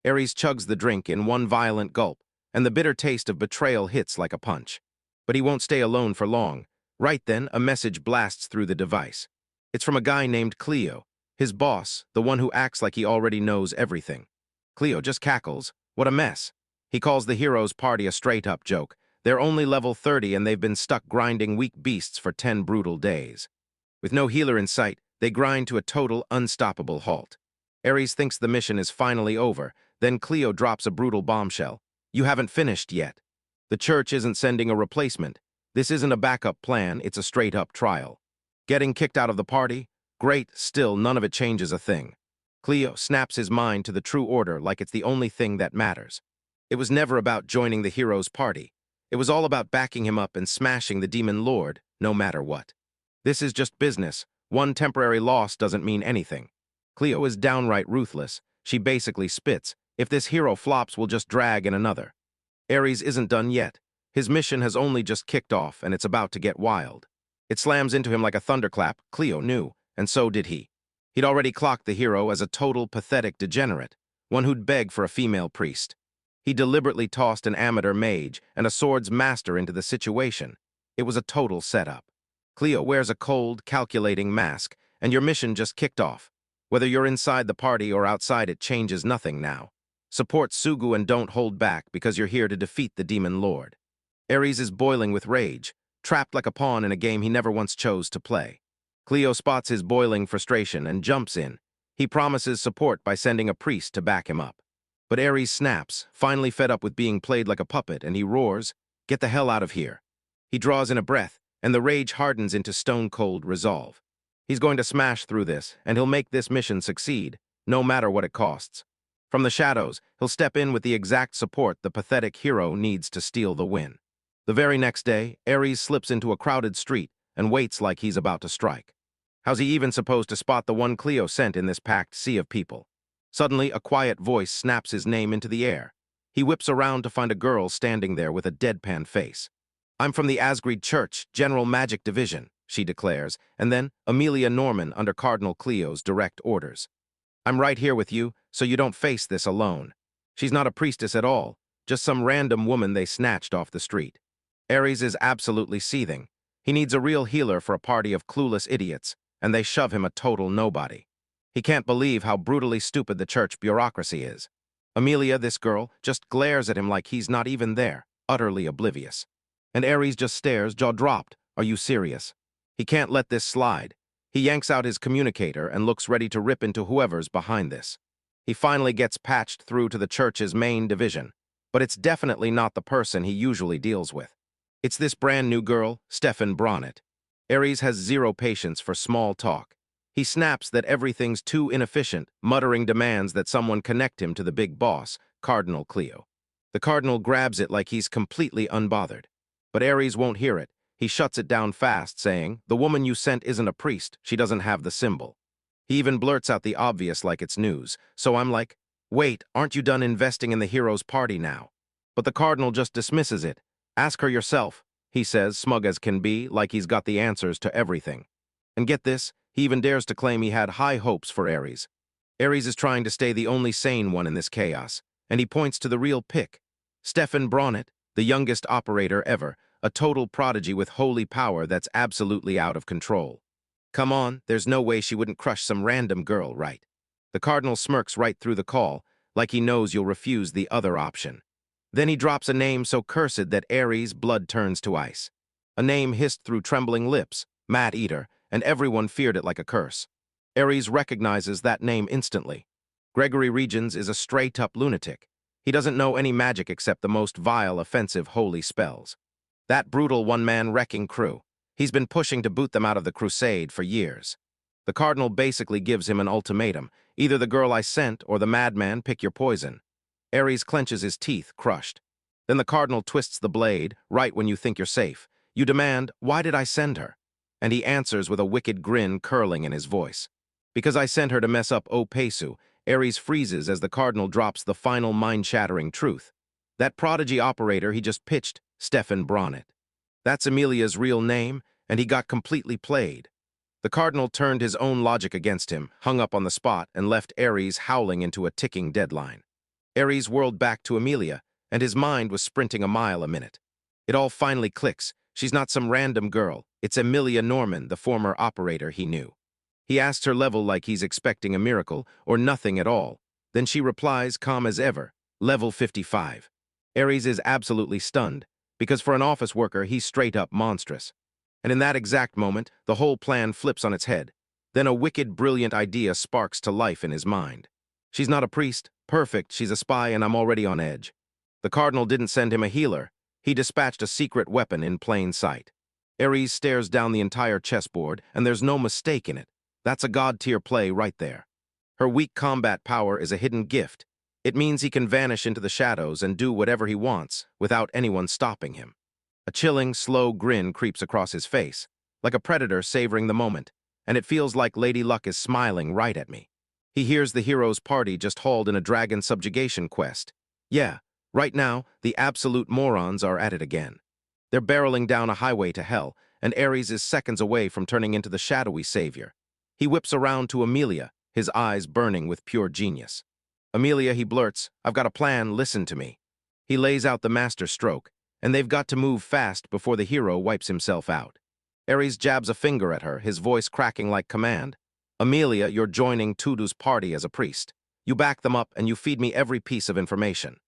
Ares chugs the drink in one violent gulp, and the bitter taste of betrayal hits like a punch. But he won't stay alone for long. Right then, a message blasts through the device. It's from a guy named Cleo, his boss, the one who acts like he already knows everything. Cleo just cackles. What a mess. He calls the hero's party a straight-up joke. They're only level 30 and they've been stuck grinding weak beasts for 10 brutal days. With no healer in sight, they grind to a total, unstoppable halt. Ares thinks the mission is finally over, then Cleo drops a brutal bombshell. You haven't finished yet. The church isn't sending a replacement. This isn't a backup plan, it's a straight-up trial. Getting kicked out of the party? Great, still none of it changes a thing. Cleo snaps his mind to the true order like it's the only thing that matters. It was never about joining the hero's party. It was all about backing him up and smashing the demon lord, no matter what. This is just business. One temporary loss doesn't mean anything. Cleo is downright ruthless. She basically spits. If this hero flops, we'll just drag in another. Ares isn't done yet. His mission has only just kicked off, and it's about to get wild. It slams into him like a thunderclap. Cleo knew, and so did he. He'd already clocked the hero as a total, pathetic degenerate, one who'd beg for a female priest. He deliberately tossed an amateur mage and a sword's master into the situation. It was a total setup. Cleo wears a cold, calculating mask, and your mission just kicked off. Whether you're inside the party or outside, it changes nothing now. Support Sugu and don't hold back because you're here to defeat the demon lord. Ares is boiling with rage, trapped like a pawn in a game he never once chose to play. Cleo spots his boiling frustration and jumps in. He promises support by sending a priest to back him up. But Ares snaps, finally fed up with being played like a puppet, and he roars, "Get the hell out of here." He draws in a breath, and the rage hardens into stone-cold resolve. He's going to smash through this, and he'll make this mission succeed, no matter what it costs. From the shadows, he'll step in with the exact support the pathetic hero needs to steal the win. The very next day, Ares slips into a crowded street and waits like he's about to strike. How's he even supposed to spot the one Cleo sent in this packed sea of people? Suddenly, a quiet voice snaps his name into the air. He whips around to find a girl standing there with a deadpan face. "I'm from the Asgreed Church, General Magic Division," she declares, and then Amelia Norman under Cardinal Cleo's direct orders. "I'm right here with you, so you don't face this alone." She's not a priestess at all, just some random woman they snatched off the street. Ares is absolutely seething. He needs a real healer for a party of clueless idiots, and they shove him a total nobody. He can't believe how brutally stupid the church bureaucracy is. Amelia, this girl, just glares at him like he's not even there, utterly oblivious. And Ares just stares, jaw dropped. Are you serious? He can't let this slide. He yanks out his communicator and looks ready to rip into whoever's behind this. He finally gets patched through to the church's main division, but it's definitely not the person he usually deals with. It's this brand new girl, Stefan Bronnet. Ares has zero patience for small talk. He snaps that everything's too inefficient, muttering demands that someone connect him to the big boss, Cardinal Cleo. The Cardinal grabs it like he's completely unbothered. But Ares won't hear it. He shuts it down fast, saying, "The woman you sent isn't a priest. She doesn't have the symbol." He even blurts out the obvious like it's news. So I'm like, wait, aren't you done investing in the hero's party now? But the Cardinal just dismisses it. Ask her yourself, he says, smug as can be, like he's got the answers to everything. And get this, he even dares to claim he had high hopes for Ares. Ares is trying to stay the only sane one in this chaos, and he points to the real pick. Stefan Bronnet, the youngest operator ever, a total prodigy with holy power that's absolutely out of control. Come on, there's no way she wouldn't crush some random girl, right? The Cardinal smirks right through the call, like he knows you'll refuse the other option. Then he drops a name so cursed that Ares' blood turns to ice. A name hissed through trembling lips, Mad Eater, and everyone feared it like a curse. Ares recognizes that name instantly. Gregory Regens is a straight-up lunatic. He doesn't know any magic except the most vile, offensive, holy spells. That brutal one-man wrecking crew. He's been pushing to boot them out of the crusade for years. The Cardinal basically gives him an ultimatum. Either the girl I sent or the madman, pick your poison. Ares clenches his teeth, crushed. Then the Cardinal twists the blade, right when you think you're safe. You demand, why did I send her? And he answers with a wicked grin curling in his voice. Because I sent her to mess up Opesu. Ares freezes as the Cardinal drops the final mind-shattering truth. That prodigy operator he just pitched, Stefan Bronnet. That's Amelia's real name, and he got completely played. The Cardinal turned his own logic against him, hung up on the spot, and left Ares howling into a ticking deadline. Ares whirled back to Amelia, and his mind was sprinting a mile a minute. It all finally clicks. She's not some random girl. It's Amelia Norman, the former operator he knew. He asks her level like he's expecting a miracle, or nothing at all. Then she replies, calm as ever, level 55. Ares is absolutely stunned, because for an office worker, he's straight up monstrous. And in that exact moment, the whole plan flips on its head. Then a wicked, brilliant idea sparks to life in his mind. She's not a priest, perfect, she's a spy, and I'm already on edge. The Cardinal didn't send him a healer. He dispatched a secret weapon in plain sight. Ares stares down the entire chessboard, and there's no mistake in it. That's a god-tier play right there. Her weak combat power is a hidden gift. It means he can vanish into the shadows and do whatever he wants without anyone stopping him. A chilling, slow grin creeps across his face, like a predator savoring the moment, and it feels like Lady Luck is smiling right at me. He hears the hero's party just hauled in a dragon subjugation quest. Yeah, right now, the absolute morons are at it again. They're barreling down a highway to hell, and Ares is seconds away from turning into the shadowy savior. He whips around to Amelia, his eyes burning with pure genius. Amelia, he blurts, I've got a plan, listen to me. He lays out the master stroke, and they've got to move fast before the hero wipes himself out. Ares jabs a finger at her, his voice cracking like command. Amelia, you're joining Tudu's party as a priest. You back them up and you feed me every piece of information.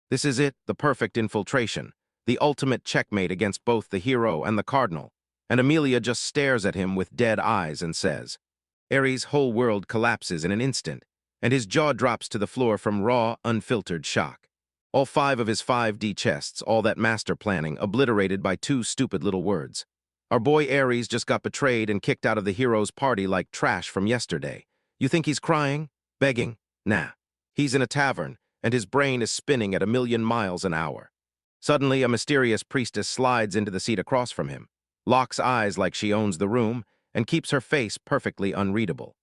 This is it, the perfect infiltration, the ultimate checkmate against both the hero and the Cardinal. And Amelia just stares at him with dead eyes and says, Ares' whole world collapses in an instant, and his jaw drops to the floor from raw, unfiltered shock. All 5 of his 5D chests, all that master planning, obliterated by 2 stupid little words. Our boy Ares just got betrayed and kicked out of the hero's party like trash from yesterday. You think he's crying? Begging? Nah. He's in a tavern, and his brain is spinning at 1,000,000 miles an hour. Suddenly, a mysterious priestess slides into the seat across from him, locks eyes like she owns the room, and keeps her face perfectly unreadable.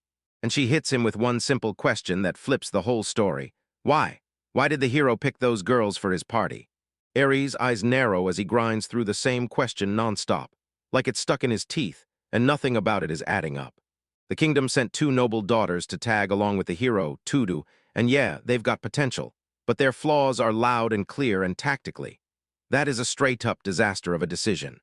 And she hits him with one simple question that flips the whole story. Why? Why did the hero pick those girls for his party? Ares' eyes narrow as he grinds through the same question nonstop, like it's stuck in his teeth, and nothing about it is adding up. The kingdom sent 2 noble daughters to tag along with the hero, Tudu, and yeah, they've got potential. but their flaws are loud and clear and tactically. That is a straight-up disaster of a decision.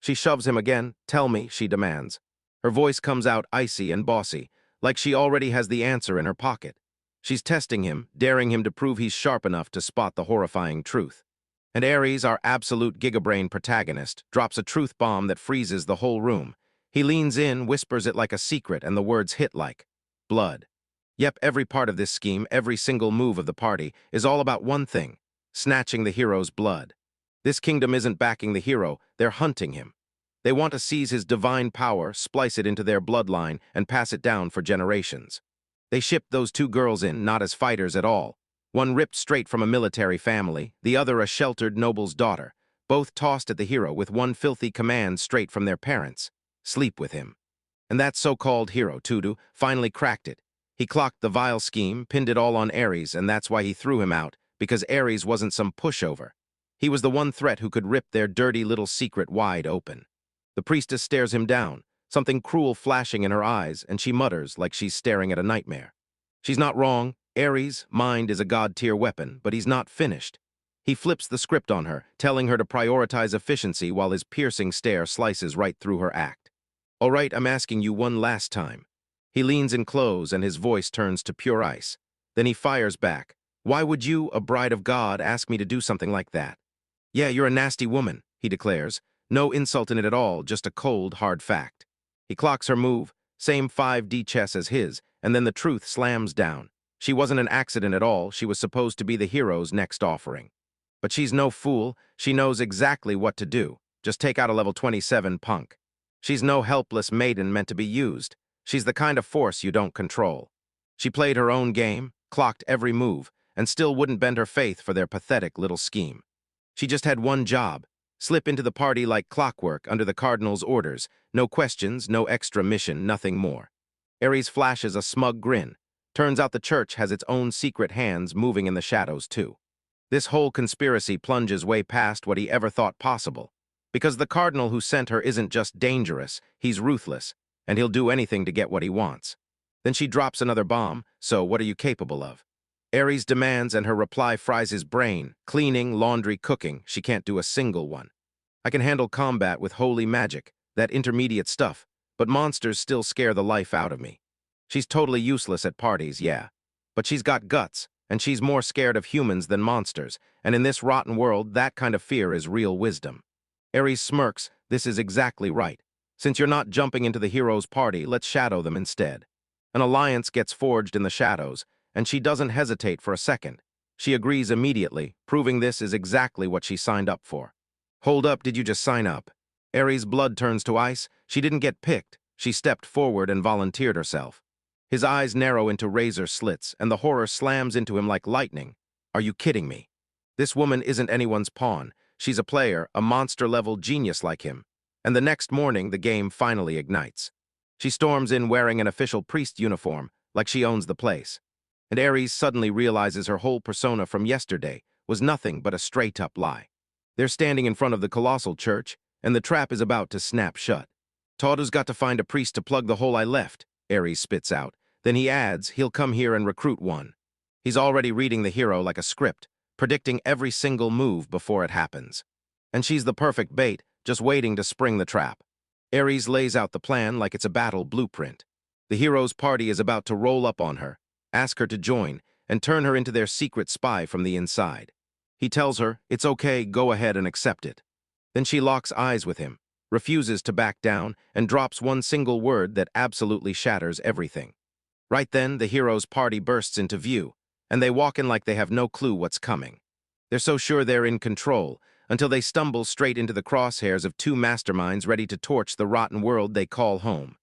She shoves him again. "Tell me," she demands. Her voice comes out icy and bossy, like she already has the answer in her pocket. She's testing him, daring him to prove he's sharp enough to spot the horrifying truth. And Ares, our absolute gigabrain protagonist, drops a truth bomb that freezes the whole room. He leans in, whispers it like a secret, and the words hit like blood. Yep, every part of this scheme, every single move of the party, is all about one thing: snatching the hero's blood. This kingdom isn't backing the hero, they're hunting him. They want to seize his divine power, splice it into their bloodline, and pass it down for generations. They shipped those two girls in, not as fighters at all. One ripped straight from a military family, the other a sheltered noble's daughter, both tossed at the hero with one filthy command straight from their parents: sleep with him. And that so-called hero, Tudu, finally cracked it. He clocked the vile scheme, pinned it all on Ares, and that's why he threw him out, because Ares wasn't some pushover. He was the one threat who could rip their dirty little secret wide open. The priestess stares him down, something cruel flashing in her eyes, and she mutters like she's staring at a nightmare. She's not wrong. Ares' mind is a god-tier weapon, but he's not finished. He flips the script on her, telling her to prioritize efficiency while his piercing stare slices right through her act. "All right, I'm asking you one last time." He leans in close and his voice turns to pure ice. Then he fires back. "Why would you, a bride of God, ask me to do something like that?" "Yeah, you're a nasty woman," he declares. No insult in it at all, just a cold, hard fact. He clocks her move, same 5D chess as his, and then the truth slams down. She wasn't an accident at all, she was supposed to be the hero's next offering. But she's no fool, she knows exactly what to do. Just take out a level 27 punk. She's no helpless maiden meant to be used. She's the kind of force you don't control. She played her own game, clocked every move, and still wouldn't bend her faith for their pathetic little scheme. She just had one job: slip into the party like clockwork under the cardinal's orders. No questions, no extra mission, nothing more. Ares flashes a smug grin. Turns out the church has its own secret hands moving in the shadows too. This whole conspiracy plunges way past what he ever thought possible. Because the cardinal who sent her isn't just dangerous, he's ruthless, and he'll do anything to get what he wants. Then she drops another bomb. "So what are you capable of?" Ares demands, and her reply fries his brain. "Cleaning, laundry, cooking. She can't do a single one. I can handle combat with holy magic, that intermediate stuff, but monsters still scare the life out of me. She's totally useless at parties, yeah. But she's got guts, and she's more scared of humans than monsters, and in this rotten world, that kind of fear is real wisdom." Ares smirks. "This is exactly right. Since you're not jumping into the hero's party, let's shadow them instead." An alliance gets forged in the shadows, and she doesn't hesitate for a second. She agrees immediately, proving this is exactly what she signed up for. "Hold up, did you just sign up?" Ares' blood turns to ice. She didn't get picked. She stepped forward and volunteered herself. His eyes narrow into razor slits, and the horror slams into him like lightning. "Are you kidding me? This woman isn't anyone's pawn. She's a player, a monster-level genius like him." And the next morning, the game finally ignites. She storms in wearing an official priest uniform, like she owns the place. And Ares suddenly realizes her whole persona from yesterday was nothing but a straight-up lie. They're standing in front of the colossal church, and the trap is about to snap shut. "Todu's got to find a priest to plug the hole I left," Ares spits out. Then he adds, "He'll come here and recruit one." He's already reading the hero like a script, predicting every single move before it happens. And she's the perfect bait, just waiting to spring the trap. Ares lays out the plan like it's a battle blueprint. The hero's party is about to roll up on her, ask her to join, and turn her into their secret spy from the inside. He tells her, "It's okay, go ahead and accept it." Then she locks eyes with him, refuses to back down, and drops one single word that absolutely shatters everything. Right then, the hero's party bursts into view, and they walk in like they have no clue what's coming. They're so sure they're in control, until they stumble straight into the crosshairs of two masterminds ready to torch the rotten world they call home.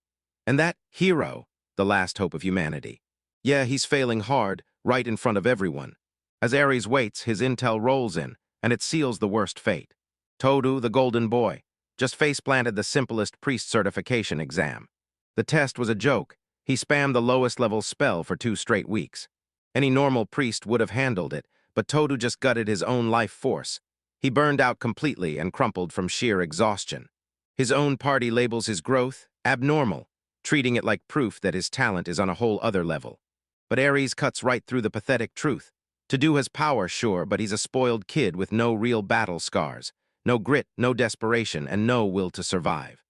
And that hero, the last hope of humanity. Yeah, he's failing hard, right in front of everyone. As Ares waits, his intel rolls in, and it seals the worst fate. Todu, the golden boy, just face-planted the simplest priest certification exam. The test was a joke. He spammed the lowest level spell for 2 straight weeks. Any normal priest would have handled it, but Todu just gutted his own life force. He burned out completely and crumpled from sheer exhaustion. His own party labels his growth abnormal, treating it like proof that his talent is on a whole other level. But Ares cuts right through the pathetic truth. To-do has power, sure, but he's a spoiled kid with no real battle scars, no grit, no desperation, and no will to survive.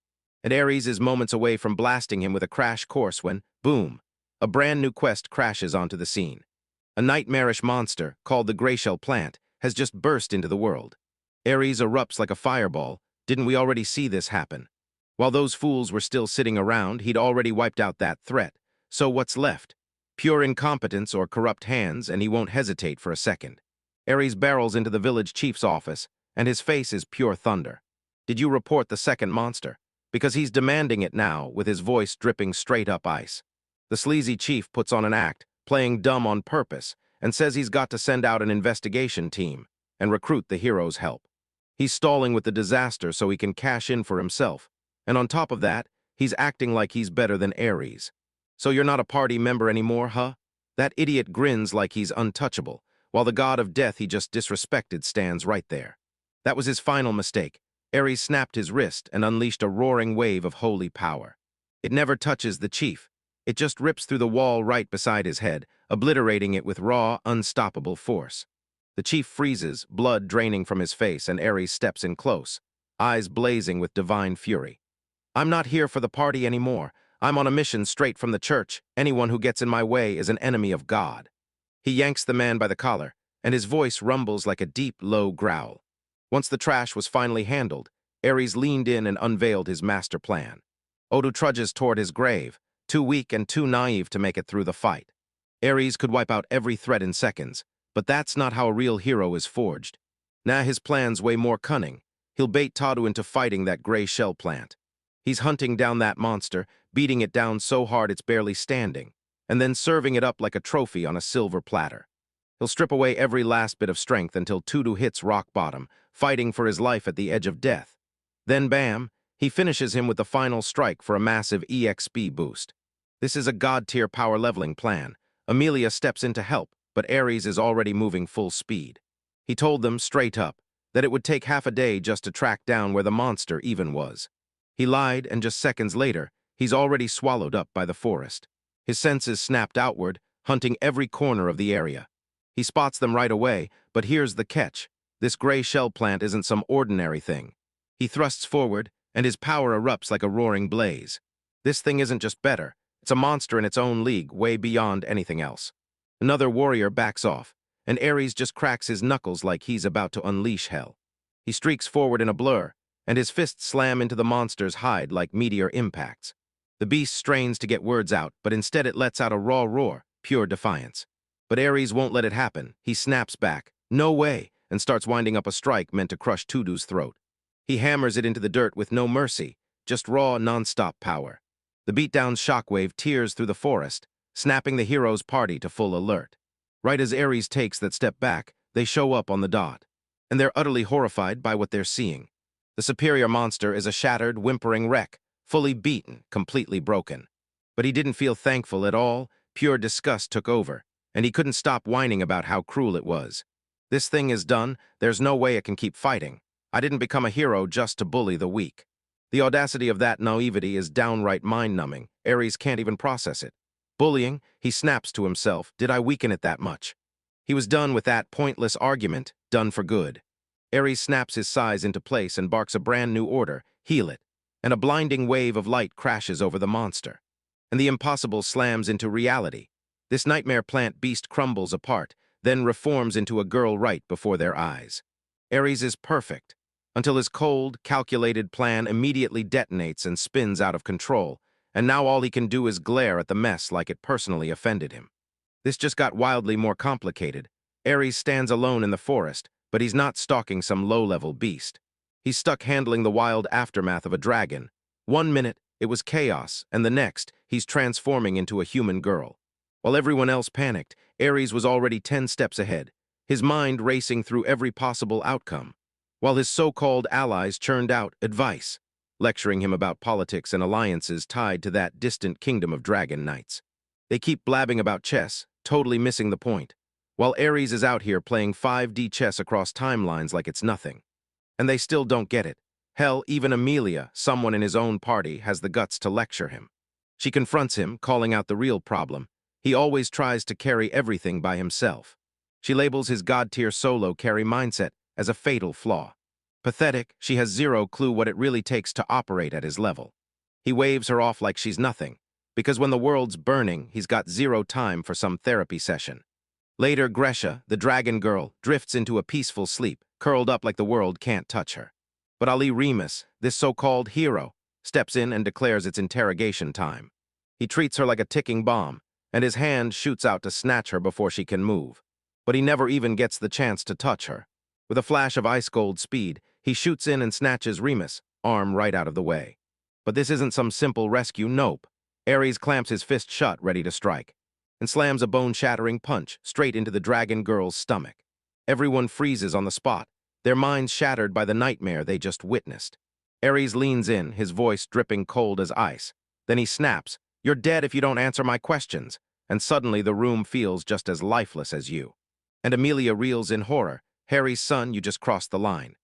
And Ares is moments away from blasting him with a crash course when, boom, a brand new quest crashes onto the scene. A nightmarish monster, called the Grayshell plant, has just burst into the world. Ares erupts like a fireball. Didn't we already see this happen? While those fools were still sitting around, he'd already wiped out that threat. So what's left? Pure incompetence or corrupt hands, and he won't hesitate for a second. Ares barrels into the village chief's office, and his face is pure thunder. Did you report the second monster? Because he's demanding it now, with his voice dripping straight up ice. The sleazy chief puts on an act, playing dumb on purpose, and says he's got to send out an investigation team and recruit the hero's help. He's stalling with the disaster so he can cash in for himself, and on top of that, he's acting like he's better than Ares. So you're not a party member anymore, huh? That idiot grins like he's untouchable, while the god of death he just disrespected stands right there. That was his final mistake. Ares snapped his wrist and unleashed a roaring wave of holy power. It never touches the chief. It just rips through the wall right beside his head, obliterating it with raw, unstoppable force. The chief freezes, blood draining from his face, and Ares steps in close, eyes blazing with divine fury. I'm not here for the party anymore. I'm on a mission straight from the church. Anyone who gets in my way is an enemy of God. He yanks the man by the collar, and his voice rumbles like a deep, low growl. Once the trash was finally handled, Ares leaned in and unveiled his master plan. Odu trudges toward his grave, too weak and too naive to make it through the fight. Ares could wipe out every threat in seconds, but that's not how a real hero is forged. Now his plan's way more cunning. He'll bait Tadu into fighting that gray shell plant. He's hunting down that monster, beating it down so hard it's barely standing, and then serving it up like a trophy on a silver platter. He'll strip away every last bit of strength until Tudu hits rock bottom, fighting for his life at the edge of death. Then bam, he finishes him with the final strike for a massive EXP boost. This is a god-tier power leveling plan. Amelia steps in to help, but Ares is already moving full speed. He told them straight up that it would take half a day just to track down where the monster even was. He lied, and just seconds later, he's already swallowed up by the forest. His senses snapped outward, hunting every corner of the area. He spots them right away, but here's the catch. This gray shell plant isn't some ordinary thing. He thrusts forward, and his power erupts like a roaring blaze. This thing isn't just better. It's a monster in its own league, way beyond anything else. Another warrior backs off, and Ares just cracks his knuckles like he's about to unleash hell. He streaks forward in a blur, and his fists slam into the monster's hide like meteor impacts. The beast strains to get words out, but instead it lets out a raw roar, pure defiance. But Ares won't let it happen. He snaps back, "No way," and starts winding up a strike meant to crush Tudu's throat. He hammers it into the dirt with no mercy, just raw, non-stop power. The beatdown's shockwave tears through the forest, snapping the hero's party to full alert. Right as Ares takes that step back, they show up on the dot, and they're utterly horrified by what they're seeing. The superior monster is a shattered, whimpering wreck, fully beaten, completely broken. But he didn't feel thankful at all. Pure disgust took over, and he couldn't stop whining about how cruel it was. This thing is done. There's no way it can keep fighting. I didn't become a hero just to bully the weak. The audacity of that naivety is downright mind-numbing. Ares can't even process it. Bullying, he snaps to himself, did I weaken it that much? He was done with that pointless argument, done for good. Ares snaps his size into place and barks a brand new order, heal it, and a blinding wave of light crashes over the monster. And the impossible slams into reality. This nightmare plant beast crumbles apart, then reforms into a girl right before their eyes. Ares is perfect, until his cold, calculated plan immediately detonates and spins out of control, and now all he can do is glare at the mess like it personally offended him. This just got wildly more complicated. Ares stands alone in the forest, but he's not stalking some low-level beast. He's stuck handling the wild aftermath of a dragon. 1 minute, it was chaos, and the next, he's transforming into a human girl. While everyone else panicked, Ares was already 10 steps ahead, his mind racing through every possible outcome, while his so-called allies churned out advice, lecturing him about politics and alliances tied to that distant kingdom of dragon knights. They keep blabbing about chess, totally missing the point, while Ares is out here playing 5D chess across timelines like it's nothing. And they still don't get it. Hell, even Amelia, someone in his own party, has the guts to lecture him. She confronts him, calling out the real problem. He always tries to carry everything by himself. She labels his god-tier solo carry mindset as a fatal flaw. Pathetic, she has zero clue what it really takes to operate at his level. He waves her off like she's nothing, because when the world's burning, he's got zero time for some therapy session. Later, Gresha, the dragon girl, drifts into a peaceful sleep, curled up like the world can't touch her. But Ali Remus, this so-called hero, steps in and declares it's interrogation time. He treats her like a ticking bomb, and his hand shoots out to snatch her before she can move. But he never even gets the chance to touch her. With a flash of ice-cold speed, he shoots in and snatches Remus, arm right out of the way. But this isn't some simple rescue, nope. Ares clamps his fist shut, ready to strike, and slams a bone-shattering punch straight into the dragon girl's stomach. Everyone freezes on the spot, their minds shattered by the nightmare they just witnessed. Ares leans in, his voice dripping cold as ice. Then he snaps, "You're dead if you don't answer my questions," and suddenly the room feels just as lifeless as you. And Amelia reels in horror. "Harry's son, you just crossed the line."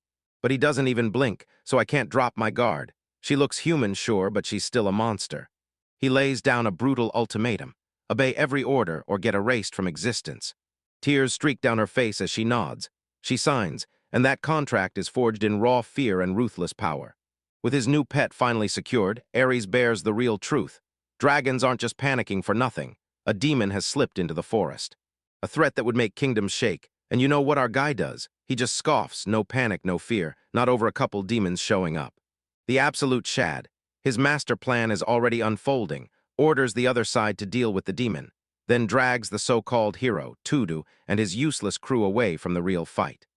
But he doesn't even blink, so I can't drop my guard. She looks human, sure, but she's still a monster. He lays down a brutal ultimatum: obey every order or get erased from existence. Tears streak down her face as she nods. She signs, and that contract is forged in raw fear and ruthless power. With his new pet finally secured, Ares bears the real truth. Dragons aren't just panicking for nothing. A demon has slipped into the forest. A threat that would make kingdoms shake. And you know what our guy does? He just scoffs, no panic, no fear, not over a couple demons showing up. The absolute Shad. His master plan is already unfolding, orders the other side to deal with the demon, then drags the so-called hero, Tudu, and his useless crew away from the real fight.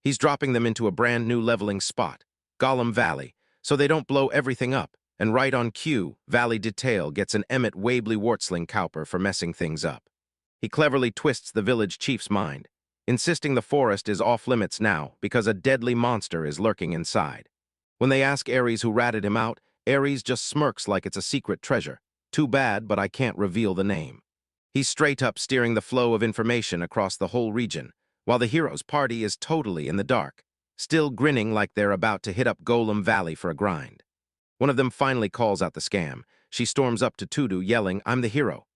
He's dropping them into a brand new leveling spot, Gollum Valley, so they don't blow everything up, and right on cue, Valley Detail gets an Emmett Wabley Wartsling Cowper for messing things up. He cleverly twists the village chief's mind, insisting the forest is off-limits now because a deadly monster is lurking inside. When they ask Ares who ratted him out, Ares just smirks like it's a secret treasure. Too bad, but I can't reveal the name. He's straight up steering the flow of information across the whole region, while the hero's party is totally in the dark, still grinning like they're about to hit up Golem Valley for a grind. One of them finally calls out the scam. She storms up to Tudu yelling, "I'm the hero."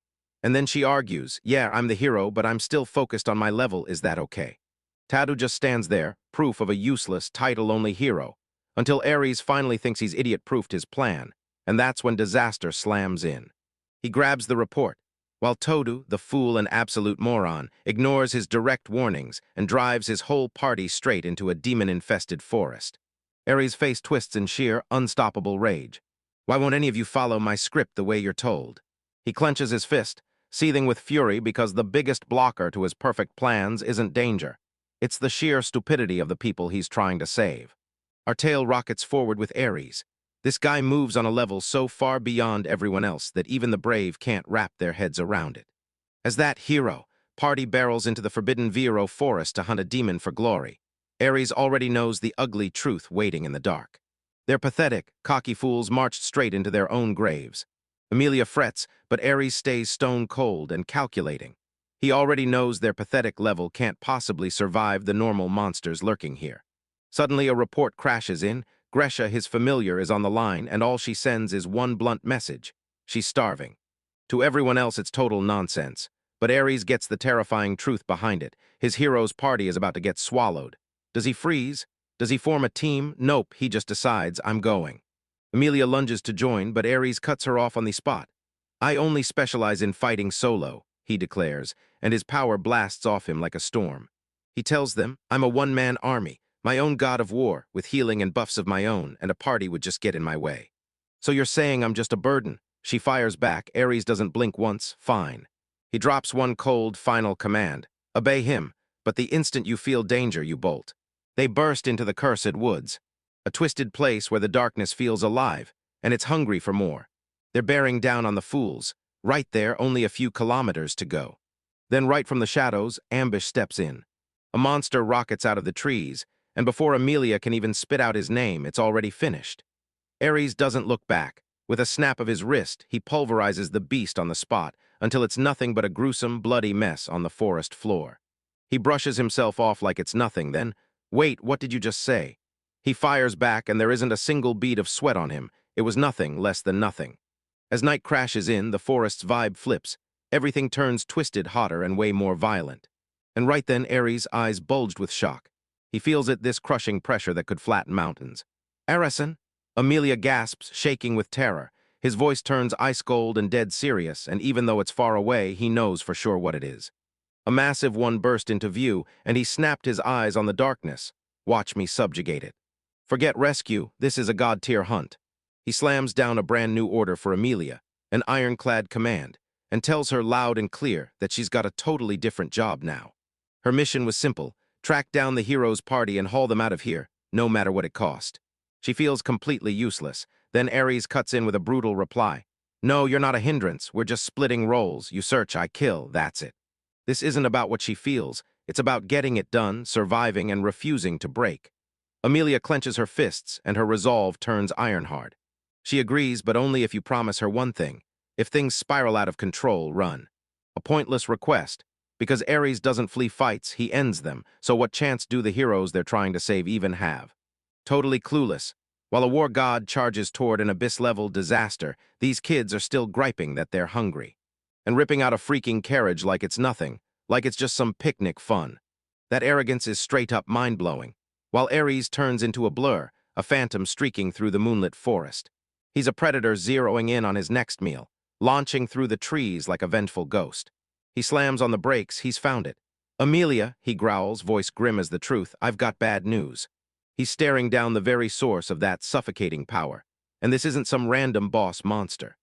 And then she argues, "Yeah, I'm the hero, but I'm still focused on my level, is that okay?" Tadu just stands there, proof of a useless, title-only hero, until Ares finally thinks he's idiot-proofed his plan, and that's when disaster slams in. He grabs the report, while Todu, the fool and absolute moron, ignores his direct warnings and drives his whole party straight into a demon-infested forest. Ares' face twists in sheer, unstoppable rage. "Why won't any of you follow my script the way you're told?" He clenches his fist, seething with fury because the biggest blocker to his perfect plans isn't danger. It's the sheer stupidity of the people he's trying to save. Our tale rockets forward with Ares. This guy moves on a level so far beyond everyone else that even the brave can't wrap their heads around it. As that hero, party barrels into the forbidden Vero forest to hunt a demon for glory. Ares already knows the ugly truth waiting in the dark. Their pathetic, cocky fools marched straight into their own graves. Amelia frets, but Ares stays stone cold and calculating. He already knows their pathetic level can't possibly survive the normal monsters lurking here. Suddenly a report crashes in. Gresha, his familiar, is on the line, and all she sends is one blunt message: she's starving. To everyone else it's total nonsense, but Ares gets the terrifying truth behind it. His hero's party is about to get swallowed. Does he freeze? Does he form a team? Nope, he just decides, "I'm going." Amelia lunges to join, but Ares cuts her off on the spot. "I only specialize in fighting solo," he declares, and his power blasts off him like a storm. He tells them, "I'm a one-man army, my own god of war, with healing and buffs of my own, and a party would just get in my way." "So you're saying I'm just a burden?" She fires back. Ares doesn't blink once. Fine. He drops one cold, final command: obey him, but the instant you feel danger, you bolt. They burst into the cursed woods, a twisted place where the darkness feels alive, and it's hungry for more. They're bearing down on the fools, right there, only a few kilometers to go. Then right from the shadows, ambush steps in. A monster rockets out of the trees, and before Amelia can even spit out his name, it's already finished. Ares doesn't look back. With a snap of his wrist, he pulverizes the beast on the spot until it's nothing but a gruesome, bloody mess on the forest floor. He brushes himself off like it's nothing, then, "Wait, what did you just say?" He fires back, and there isn't a single bead of sweat on him. It was nothing less than nothing. As night crashes in, the forest's vibe flips. Everything turns twisted, hotter, and way more violent. And right then, Ares' eyes bulged with shock. He feels it, this crushing pressure that could flatten mountains. Arison? Amelia gasps, shaking with terror. His voice turns ice cold and dead serious, and even though it's far away, he knows for sure what it is. A massive one burst into view, and he snapped his eyes on the darkness. Watch me subjugate it. Forget rescue, this is a god-tier hunt. He slams down a brand new order for Amelia, an ironclad command, and tells her loud and clear that she's got a totally different job now. Her mission was simple: track down the heroes' party and haul them out of here, no matter what it cost. She feels completely useless. Then Ares cuts in with a brutal reply. No, you're not a hindrance. We're just splitting roles. You search, I kill. That's it. This isn't about what she feels. It's about getting it done, surviving, and refusing to break. Amelia clenches her fists, and her resolve turns iron-hard. She agrees, but only if you promise her one thing. If things spiral out of control, run. A pointless request. Because Ares doesn't flee fights, he ends them, so what chance do the heroes they're trying to save even have? Totally clueless. While a war god charges toward an abyss-level disaster, these kids are still griping that they're hungry. And ripping out a freaking carriage like it's nothing, like it's just some picnic fun. That arrogance is straight-up mind-blowing. While Ares turns into a blur, a phantom streaking through the moonlit forest. He's a predator zeroing in on his next meal, launching through the trees like a vengeful ghost. He slams on the brakes, he's found it. Amelia, he growls, voice grim as the truth, I've got bad news. He's staring down the very source of that suffocating power. And this isn't some random boss monster.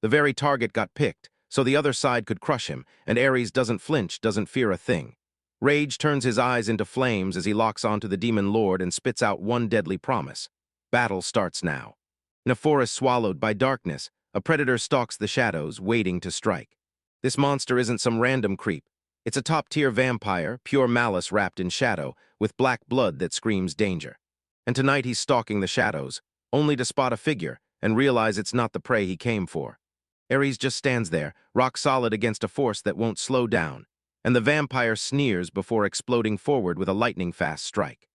The very target got picked, so the other side could crush him, and Ares doesn't flinch, doesn't fear a thing. Rage turns his eyes into flames as he locks onto the demon lord and spits out one deadly promise. Battle starts now. In a forest swallowed by darkness, a predator stalks the shadows, waiting to strike. This monster isn't some random creep. It's a top-tier vampire, pure malice wrapped in shadow, with black blood that screams danger. And tonight he's stalking the shadows, only to spot a figure and realize it's not the prey he came for. Ares just stands there, rock solid against a force that won't slow down, and the vampire sneers before exploding forward with a lightning-fast strike.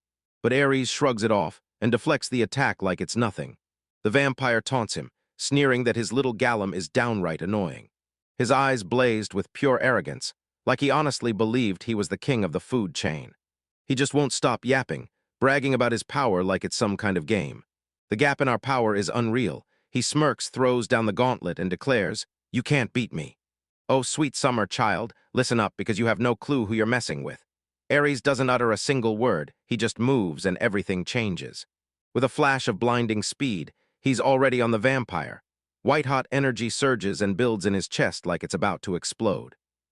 But Ares shrugs it off and deflects the attack like it's nothing. The vampire taunts him, sneering that his little Gallum is downright annoying. His eyes blazed with pure arrogance, like he honestly believed he was the king of the food chain. He just won't stop yapping, bragging about his power like it's some kind of game. The gap in our power is unreal. He smirks, throws down the gauntlet, and declares, You can't beat me. Oh, sweet summer child, listen up because you have no clue who you're messing with. Ares doesn't utter a single word, he just moves and everything changes. With a flash of blinding speed, he's already on the vampire. White-hot energy surges and builds in his chest like it's about to explode.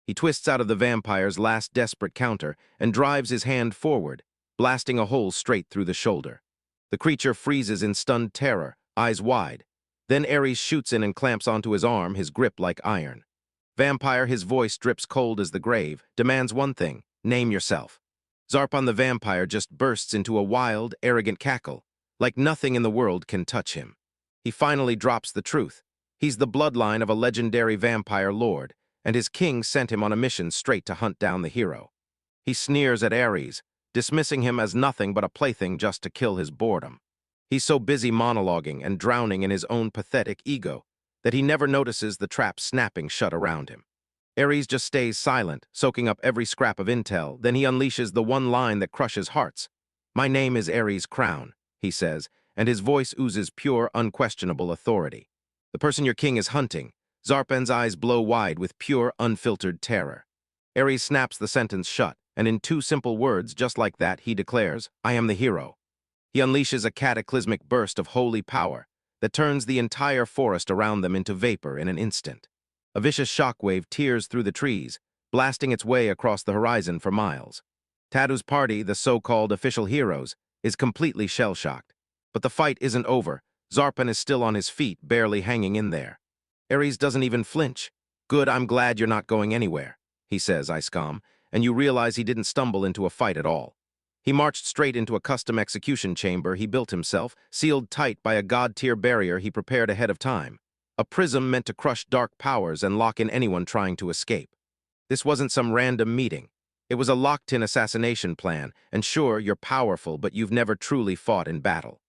He twists out of the vampire's last desperate counter and drives his hand forward, blasting a hole straight through the shoulder. The creature freezes in stunned terror, eyes wide. Then Ares shoots in and clamps onto his arm, his grip like iron. Vampire, his voice drips cold as the grave, demands one thing: name yourself. Zarpan the vampire just bursts into a wild, arrogant cackle, like nothing in the world can touch him. He finally drops the truth. He's the bloodline of a legendary vampire lord, and his king sent him on a mission straight to hunt down the hero. He sneers at Ares, dismissing him as nothing but a plaything just to kill his boredom. He's so busy monologuing and drowning in his own pathetic ego that he never notices the trap snapping shut around him. Ares just stays silent, soaking up every scrap of intel, then he unleashes the one line that crushes hearts. My name is Ares Crown, he says, and his voice oozes pure, unquestionable authority. The person your king is hunting. Zarpan's eyes blow wide with pure, unfiltered terror. Ares snaps the sentence shut, and in 2 simple words, just like that, he declares, I am the hero. He unleashes a cataclysmic burst of holy power that turns the entire forest around them into vapor in an instant. A vicious shockwave tears through the trees, blasting its way across the horizon for miles. Tadu's party, the so-called official heroes, is completely shell-shocked. But the fight isn't over. Zarpan is still on his feet, barely hanging in there. Ares doesn't even flinch. Good, I'm glad you're not going anywhere, he says, ice calm, and you realize he didn't stumble into a fight at all. He marched straight into a custom execution chamber he built himself, sealed tight by a god-tier barrier he prepared ahead of time. A prism meant to crush dark powers and lock in anyone trying to escape. This wasn't some random meeting. It was a locked-in assassination plan, and sure, you're powerful, but you've never truly fought in battle.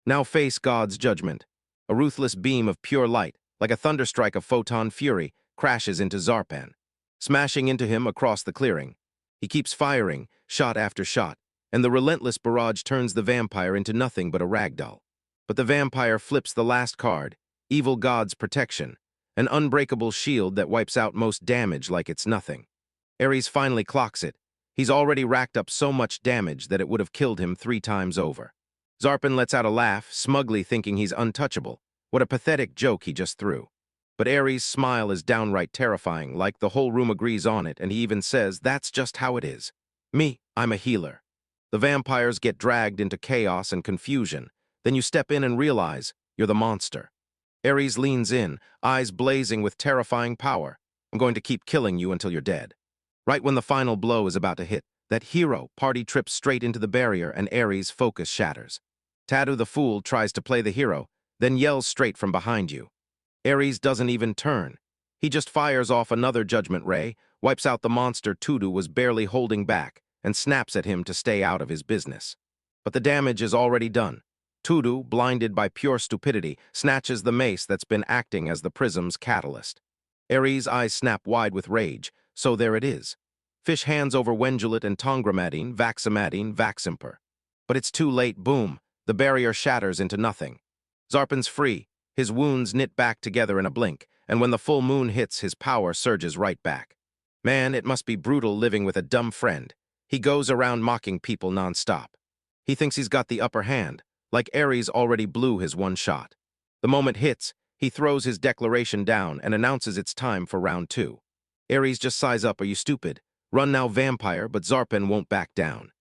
Now face God's judgment. A ruthless beam of pure light, like a thunderstrike of photon fury, crashes into Zarpan, smashing into him across the clearing. He keeps firing, shot after shot, and the relentless barrage turns the vampire into nothing but a ragdoll. But the vampire flips the last card, Evil God's Protection, an unbreakable shield that wipes out most damage like it's nothing. Ares finally clocks it. He's already racked up so much damage that it would have killed him 3 times over. Zarpin lets out a laugh, smugly thinking he's untouchable. What a pathetic joke he just threw. But Ares' smile is downright terrifying, like the whole room agrees on it, and he even says, "That's just how it is. Me, I'm a healer." The vampires get dragged into chaos and confusion. Then you step in and realize you're the monster. Ares leans in, eyes blazing with terrifying power. "I'm going to keep killing you until you're dead." Right when the final blow is about to hit, that hero party trips straight into the barrier and Ares' focus shatters. Tadu the fool tries to play the hero, then yells straight from behind you. Ares doesn't even turn. He just fires off another judgment ray, wipes out the monster Tudu was barely holding back, and snaps at him to stay out of his business. But the damage is already done. Tudu, blinded by pure stupidity, snatches the mace that's been acting as the prism's catalyst. Ares' eyes snap wide with rage, so there it is. Fish hands over Wenjulet and Tongramadine, Vaximadine, Vaximper. But it's too late, boom. The barrier shatters into nothing. Zarpin's free. His wounds knit back together in a blink, and when the full moon hits, his power surges right back. Man, it must be brutal living with a dumb friend. He goes around mocking people non-stop. He thinks he's got the upper hand, like Ares already blew his one shot. The moment hits, he throws his declaration down and announces it's time for round 2. Ares just sighs up, "Are you stupid? Run now, vampire," but Zarpin won't back down.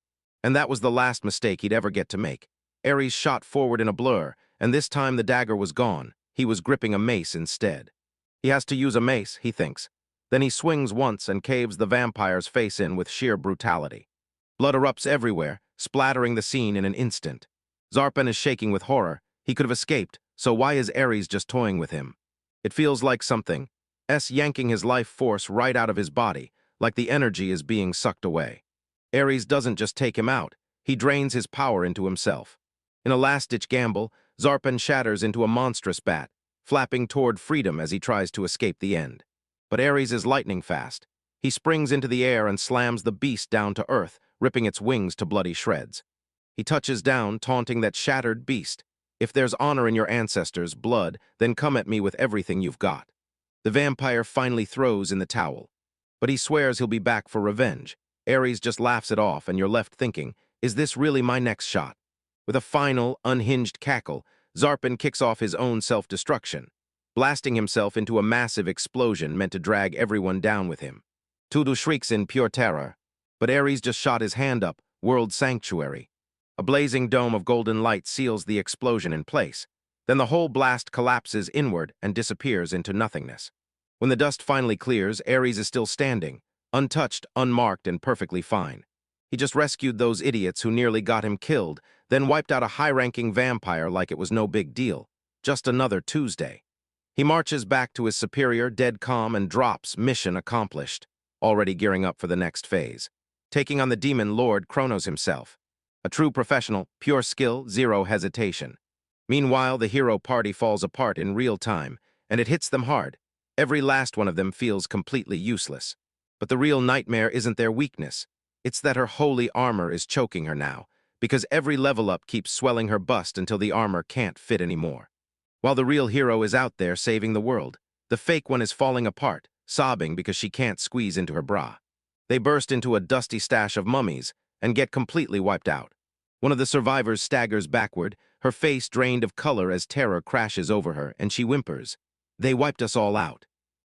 And that was the last mistake he'd ever get to make. Ares shot forward in a blur, and this time the dagger was gone. He was gripping a mace instead. He has to use a mace, he thinks. Then he swings once and caves the vampire's face in with sheer brutality. Blood erupts everywhere, splattering the scene in an instant. Zarpin is shaking with horror. He could have escaped, so why is Ares just toying with him? It feels like something yanking his life force right out of his body, like the energy is being sucked away. Ares doesn't just take him out, he drains his power into himself. In a last-ditch gamble, Zarpin shatters into a monstrous bat, flapping toward freedom as he tries to escape the end. But Ares is lightning fast. He springs into the air and slams the beast down to earth, ripping its wings to bloody shreds. He touches down, taunting that shattered beast. "If there's honor in your ancestors' blood, then come at me with everything you've got." The vampire finally throws in the towel. But he swears he'll be back for revenge. Ares just laughs it off, and you're left thinking, is this really my next shot? With a final, unhinged cackle, Zarpin kicks off his own self-destruction, blasting himself into a massive explosion meant to drag everyone down with him. Tudu shrieks in pure terror, but Ares just shot his hand up, World Sanctuary. A blazing dome of golden light seals the explosion in place. Then the whole blast collapses inward and disappears into nothingness. When the dust finally clears, Ares is still standing, untouched, unmarked, and perfectly fine. He just rescued those idiots who nearly got him killed, then wiped out a high-ranking vampire like it was no big deal. Just another Tuesday. He marches back to his superior, dead calm, and drops "Mission accomplished," already gearing up for the next phase. Taking on the demon lord Kronos himself. A true professional, pure skill, zero hesitation. Meanwhile, the hero party falls apart in real time, and it hits them hard. Every last one of them feels completely useless. But the real nightmare isn't their weakness. It's that her holy armor is choking her now, because every level up keeps swelling her bust until the armor can't fit anymore. While the real hero is out there saving the world, the fake one is falling apart, sobbing because she can't squeeze into her bra. They burst into a dusty stash of mummies and get completely wiped out. One of the survivors staggers backward, her face drained of color as terror crashes over her, and she whimpers. "They wiped us all out."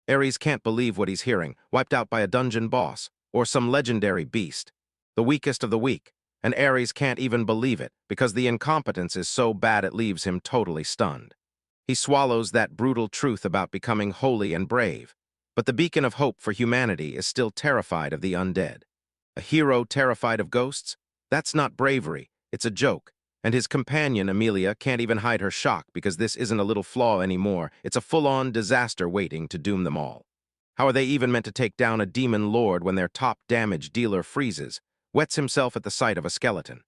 Ares can't believe what he's hearing, wiped out by a dungeon boss, or some legendary beast. The weakest of the weak, and Ares can't even believe it, because the incompetence is so bad it leaves him totally stunned. He swallows that brutal truth about becoming holy and brave, but the beacon of hope for humanity is still terrified of the undead. A hero terrified of ghosts? That's not bravery, it's a joke. And his companion, Amelia, can't even hide her shock because this isn't a little flaw anymore. It's a full-on disaster waiting to doom them all. How are they even meant to take down a demon lord when their top damage dealer freezes, wets himself at the sight of a skeleton?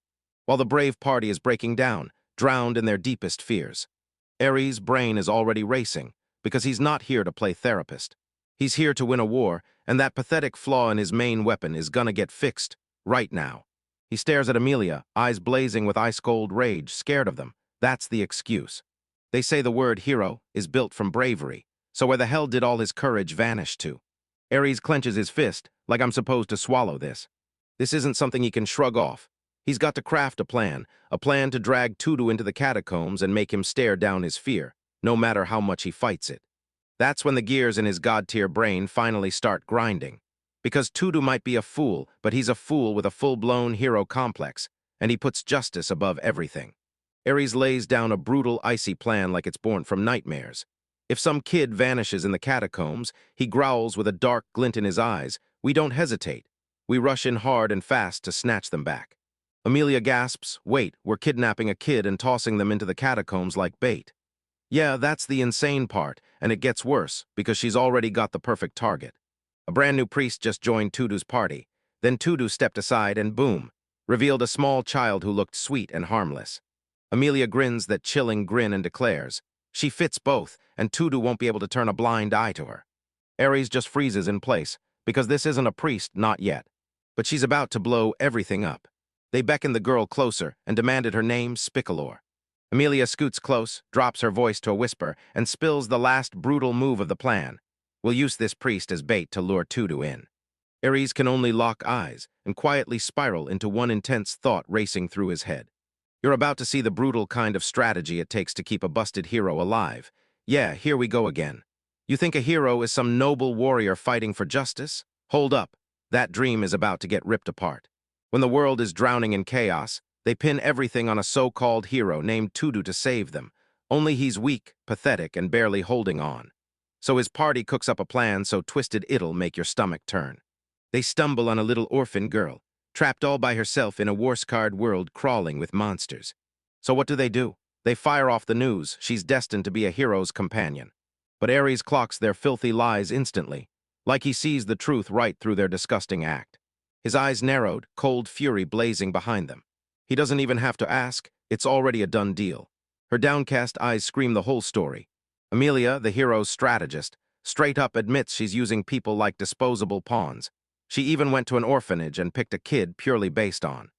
While the brave party is breaking down, drowned in their deepest fears. Ares' brain is already racing because he's not here to play therapist. He's here to win a war, and that pathetic flaw in his main weapon is gonna get fixed, right now. He stares at Amelia, eyes blazing with ice-cold rage, scared of them. That's the excuse. They say the word hero is built from bravery, so where the hell did all his courage vanish to? Ares clenches his fist, like I'm supposed to swallow this. This isn't something he can shrug off. He's got to craft a plan to drag Tudu into the catacombs and make him stare down his fear, no matter how much he fights it. That's when the gears in his god-tier brain finally start grinding. Because Tudu might be a fool, but he's a fool with a full-blown hero complex, and he puts justice above everything. Ares lays down a brutal, icy plan like it's born from nightmares. If some kid vanishes in the catacombs, he growls with a dark glint in his eyes. We don't hesitate. We rush in hard and fast to snatch them back. Amelia gasps, wait, we're kidnapping a kid and tossing them into the catacombs like bait. Yeah, that's the insane part, and it gets worse, because she's already got the perfect target. A brand new priest just joined Tudu's party. Then Tudu stepped aside and boom, revealed a small child who looked sweet and harmless. Amelia grins that chilling grin and declares, she fits both, and Tudu won't be able to turn a blind eye to her. Ares just freezes in place, because this isn't a priest, not yet. But she's about to blow everything up. They beckoned the girl closer and demanded her name, Spicalor. Amelia scoots close, drops her voice to a whisper, and spills the last brutal move of the plan. We'll use this priest as bait to lure Tudu in. Ares can only lock eyes and quietly spiral into one intense thought racing through his head. You're about to see the brutal kind of strategy it takes to keep a busted hero alive. Yeah, here we go again. You think a hero is some noble warrior fighting for justice? Hold up. That dream is about to get ripped apart. When the world is drowning in chaos, they pin everything on a so-called hero named Tudu to save them. Only he's weak, pathetic, and barely holding on. So his party cooks up a plan so twisted it'll make your stomach turn. They stumble on a little orphan girl, trapped all by herself in a war-scarred world crawling with monsters. So what do? They fire off the news she's destined to be a hero's companion. But Ares clocks their filthy lies instantly, like he sees the truth right through their disgusting act. His eyes narrowed, cold fury blazing behind them. He doesn't even have to ask, it's already a done deal. Her downcast eyes scream the whole story. Amelia, the hero's strategist, straight up admits she's using people like disposable pawns. She even went to an orphanage and picked a kid purely based on.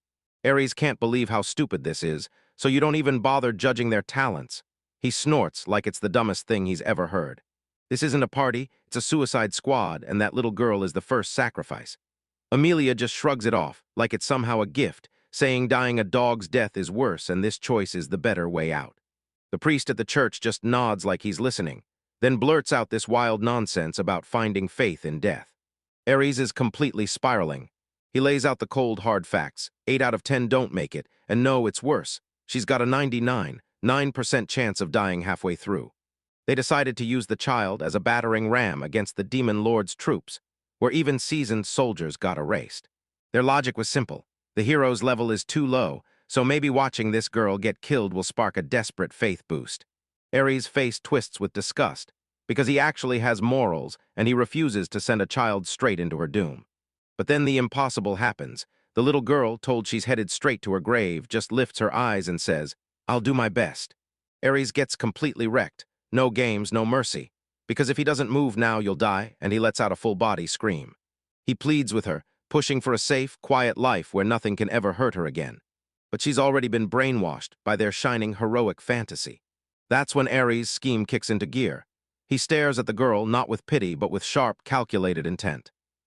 Ares can't believe how stupid this is, so you don't even bother judging their talents. He snorts like it's the dumbest thing he's ever heard. This isn't a party, it's a suicide squad, and that little girl is the first sacrifice. Amelia just shrugs it off, like it's somehow a gift, saying dying a dog's death is worse and this choice is the better way out. The priest at the church just nods like he's listening, then blurts out this wild nonsense about finding faith in death. Ares is completely spiraling. He lays out the cold, hard facts. 8 out of 10 don't make it, and no, it's worse. She's got a 99.9% chance of dying halfway through. They decided to use the child as a battering ram against the demon lord's troops, where even seasoned soldiers got erased. Their logic was simple. The hero's level is too low, so maybe watching this girl get killed will spark a desperate faith boost. Ares' face twists with disgust, because he actually has morals and he refuses to send a child straight into her doom. But then the impossible happens. The little girl, told she's headed straight to her grave, just lifts her eyes and says, I'll do my best. Ares gets completely wrecked. No games, no mercy. Because if he doesn't move now, you'll die, and he lets out a full-body scream. He pleads with her, pushing for a safe, quiet life where nothing can ever hurt her again. But she's already been brainwashed by their shining heroic fantasy. That's when Ares' scheme kicks into gear. He stares at the girl not with pity but with sharp, calculated intent.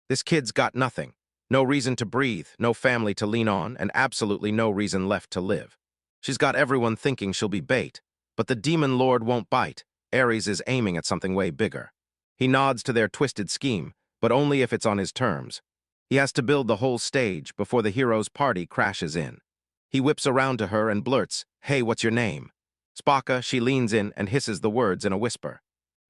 This kid's got nothing. No reason to breathe, no family to lean on, and absolutely no reason left to live. She's got everyone thinking she'll be bait, but the demon lord won't bite. Ares is aiming at something way bigger. He nods to their twisted scheme, but only if it's on his terms. He has to build the whole stage before the hero's party crashes in. He whips around to her and blurts, Hey, what's your name? Spaka, she leans in and hisses the words in a whisper.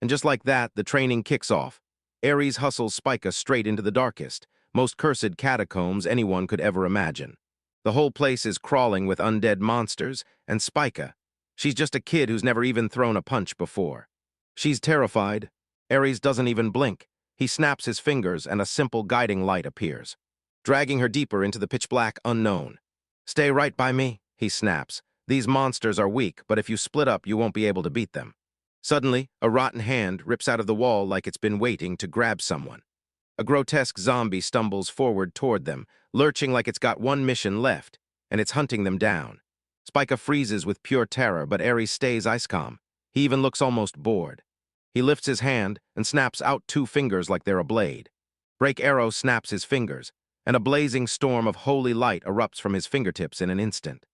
And just like that, the training kicks off. Ares hustles Spika straight into the darkest, most cursed catacombs anyone could ever imagine. The whole place is crawling with undead monsters, and Spika, she's just a kid who's never even thrown a punch before. She's terrified. Ares doesn't even blink. He snaps his fingers and a simple guiding light appears, dragging her deeper into the pitch-black unknown. Stay right by me, he snaps. These monsters are weak, but if you split up, you won't be able to beat them. Suddenly, a rotten hand rips out of the wall like it's been waiting to grab someone. A grotesque zombie stumbles forward toward them, lurching like it's got one mission left, and it's hunting them down. Spica freezes with pure terror, but Ares stays ice calm. He even looks almost bored. He lifts his hand and snaps out two fingers like they're a blade. Break Arrow snaps his fingers, and a blazing storm of holy light erupts from his fingertips in an instant.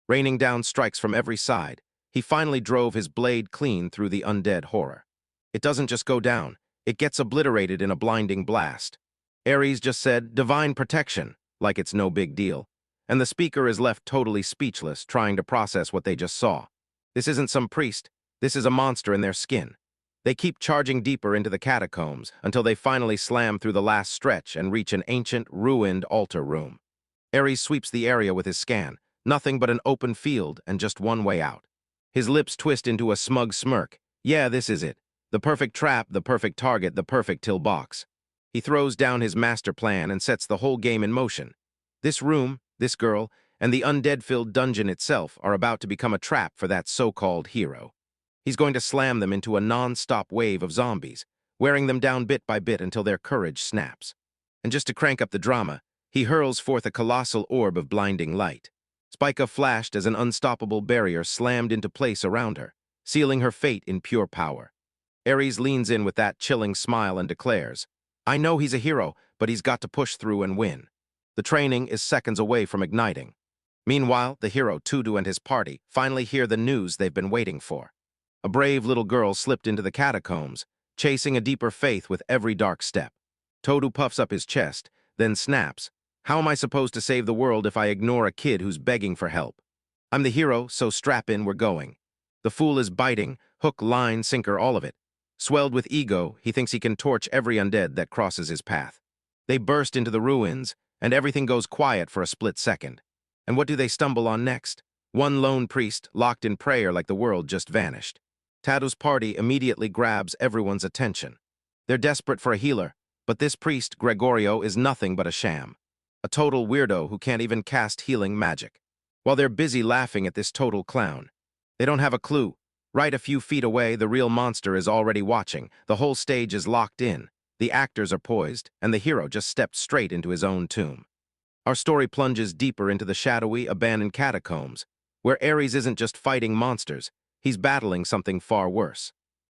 Raining down strikes from every side, he finally drove his blade clean through the undead horror. It doesn't just go down, it gets obliterated in a blinding blast. Ares just said, "Divine protection," like it's no big deal, and the speaker is left totally speechless, trying to process what they just saw. This isn't some priest, this is a monster in their skin. They keep charging deeper into the catacombs until they finally slam through the last stretch and reach an ancient, ruined altar room. Ares sweeps the area with his scan, nothing but an open field and just one way out. His lips twist into a smug smirk. Yeah, this is it. The perfect trap, the perfect target, the perfect till box. He throws down his master plan and sets the whole game in motion. This room, this girl, and the undead-filled dungeon itself are about to become a trap for that so-called hero. He's going to slam them into a non-stop wave of zombies, wearing them down bit by bit until their courage snaps. And just to crank up the drama, he hurls forth a colossal orb of blinding light. Spica flashed as an unstoppable barrier slammed into place around her, sealing her fate in pure power. Ares leans in with that chilling smile and declares, "I know he's a hero, but he's got to push through and win." The training is seconds away from igniting. Meanwhile, the hero, Tudu, and his party finally hear the news they've been waiting for. A brave little girl slipped into the catacombs, chasing a deeper faith with every dark step. Tudu puffs up his chest, then snaps, "How am I supposed to save the world if I ignore a kid who's begging for help? I'm the hero, so strap in, we're going." The fool is biting, hook, line, sinker, all of it. Swelled with ego, he thinks he can torch every undead that crosses his path. They burst into the ruins, and everything goes quiet for a split second. And what do they stumble on next? One lone priest, locked in prayer like the world just vanished. Tadu's party immediately grabs everyone's attention. They're desperate for a healer, but this priest, Gregorio, is nothing but a sham. A total weirdo who can't even cast healing magic. While they're busy laughing at this total clown, they don't have a clue. Right a few feet away, the real monster is already watching. The whole stage is locked in. The actors are poised, and the hero just stepped straight into his own tomb. Our story plunges deeper into the shadowy, abandoned catacombs, where Ares isn't just fighting monsters, he's battling something far worse.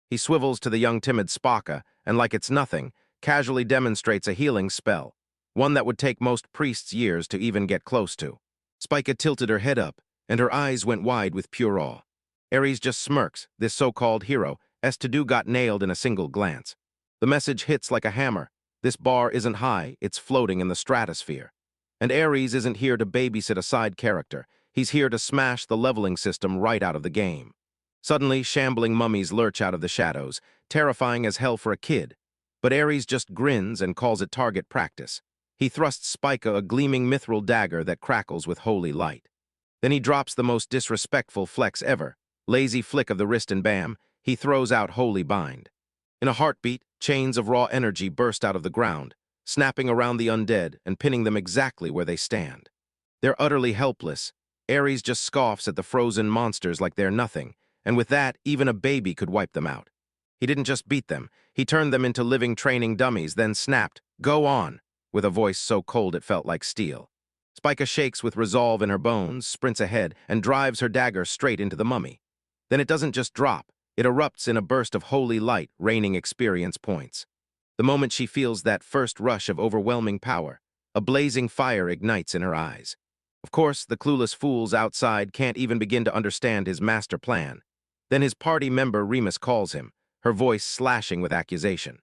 He swivels to the young timid Spica, and like it's nothing, casually demonstrates a healing spell, one that would take most priests years to even get close to. Spica tilted her head up, and her eyes went wide with pure awe. Ares just smirks, this so-called hero, as Tudu got nailed in a single glance. The message hits like a hammer. This bar isn't high, it's floating in the stratosphere. And Ares isn't here to babysit a side character. He's here to smash the leveling system right out of the game. Suddenly, shambling mummies lurch out of the shadows, terrifying as hell for a kid. But Ares just grins and calls it target practice. He thrusts Spica a gleaming mithril dagger that crackles with holy light. Then he drops the most disrespectful flex ever. Lazy flick of the wrist and bam, he throws out Holy Bind. In a heartbeat, chains of raw energy burst out of the ground, snapping around the undead and pinning them exactly where they stand. They're utterly helpless. Ares just scoffs at the frozen monsters like they're nothing, and with that, even a baby could wipe them out. He didn't just beat them, he turned them into living training dummies, then snapped, "Go on," with a voice so cold it felt like steel. Spica shakes with resolve in her bones, sprints ahead, and drives her dagger straight into the mummy. Then it doesn't just drop, it erupts in a burst of holy light, raining experience points. The moment she feels that first rush of overwhelming power, a blazing fire ignites in her eyes. Of course, the clueless fools outside can't even begin to understand his master plan. Then his party member Remus calls him, her voice slashing with accusation.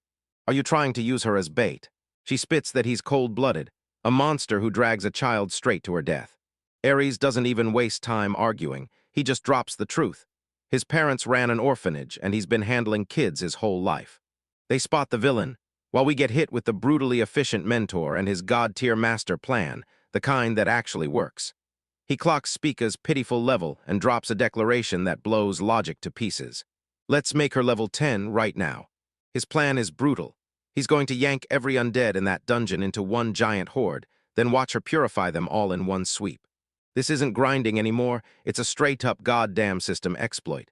"Are you trying to use her as bait?" She spits that he's cold-blooded, a monster who drags a child straight to her death. Ares doesn't even waste time arguing, he just drops the truth. His parents ran an orphanage, and he's been handling kids his whole life. They spot the villain, while we get hit with the brutally efficient mentor and his god-tier master plan, the kind that actually works. He clocks Spica's pitiful level and drops a declaration that blows logic to pieces. Let's make her level 10 right now. His plan is brutal. He's going to yank every undead in that dungeon into one giant horde, then watch her purify them all in one sweep. This isn't grinding anymore, it's a straight-up goddamn system exploit.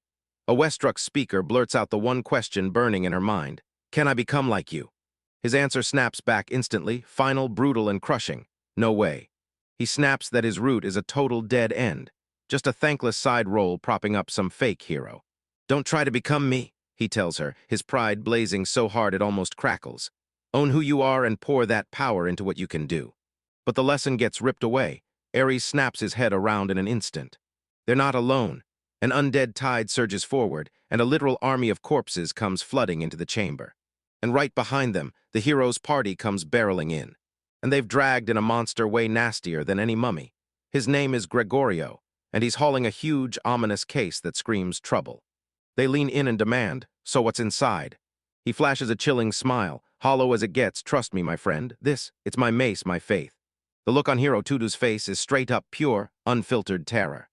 A Westrock speaker blurts out the one question burning in her mind. Can I become like you? His answer snaps back instantly, final, brutal, and crushing. No way. He snaps that his route is a total dead end. Just a thankless side role propping up some fake hero. Don't try to become me, he tells her, his pride blazing so hard it almost crackles. Own who you are and pour that power into what you can do. But the lesson gets ripped away. Ares snaps his head around in an instant. They're not alone. An undead tide surges forward, and a literal army of corpses comes flooding into the chamber. And right behind them, the hero's party comes barreling in. And they've dragged in a monster way nastier than any mummy. His name is Gregorio, and he's hauling a huge, ominous case that screams trouble. They lean in and demand, so what's inside? He flashes a chilling smile, hollow as it gets. Trust me, my friend, it's my mace, my faith. The look on Hero Tudu's face is straight up pure, unfiltered terror.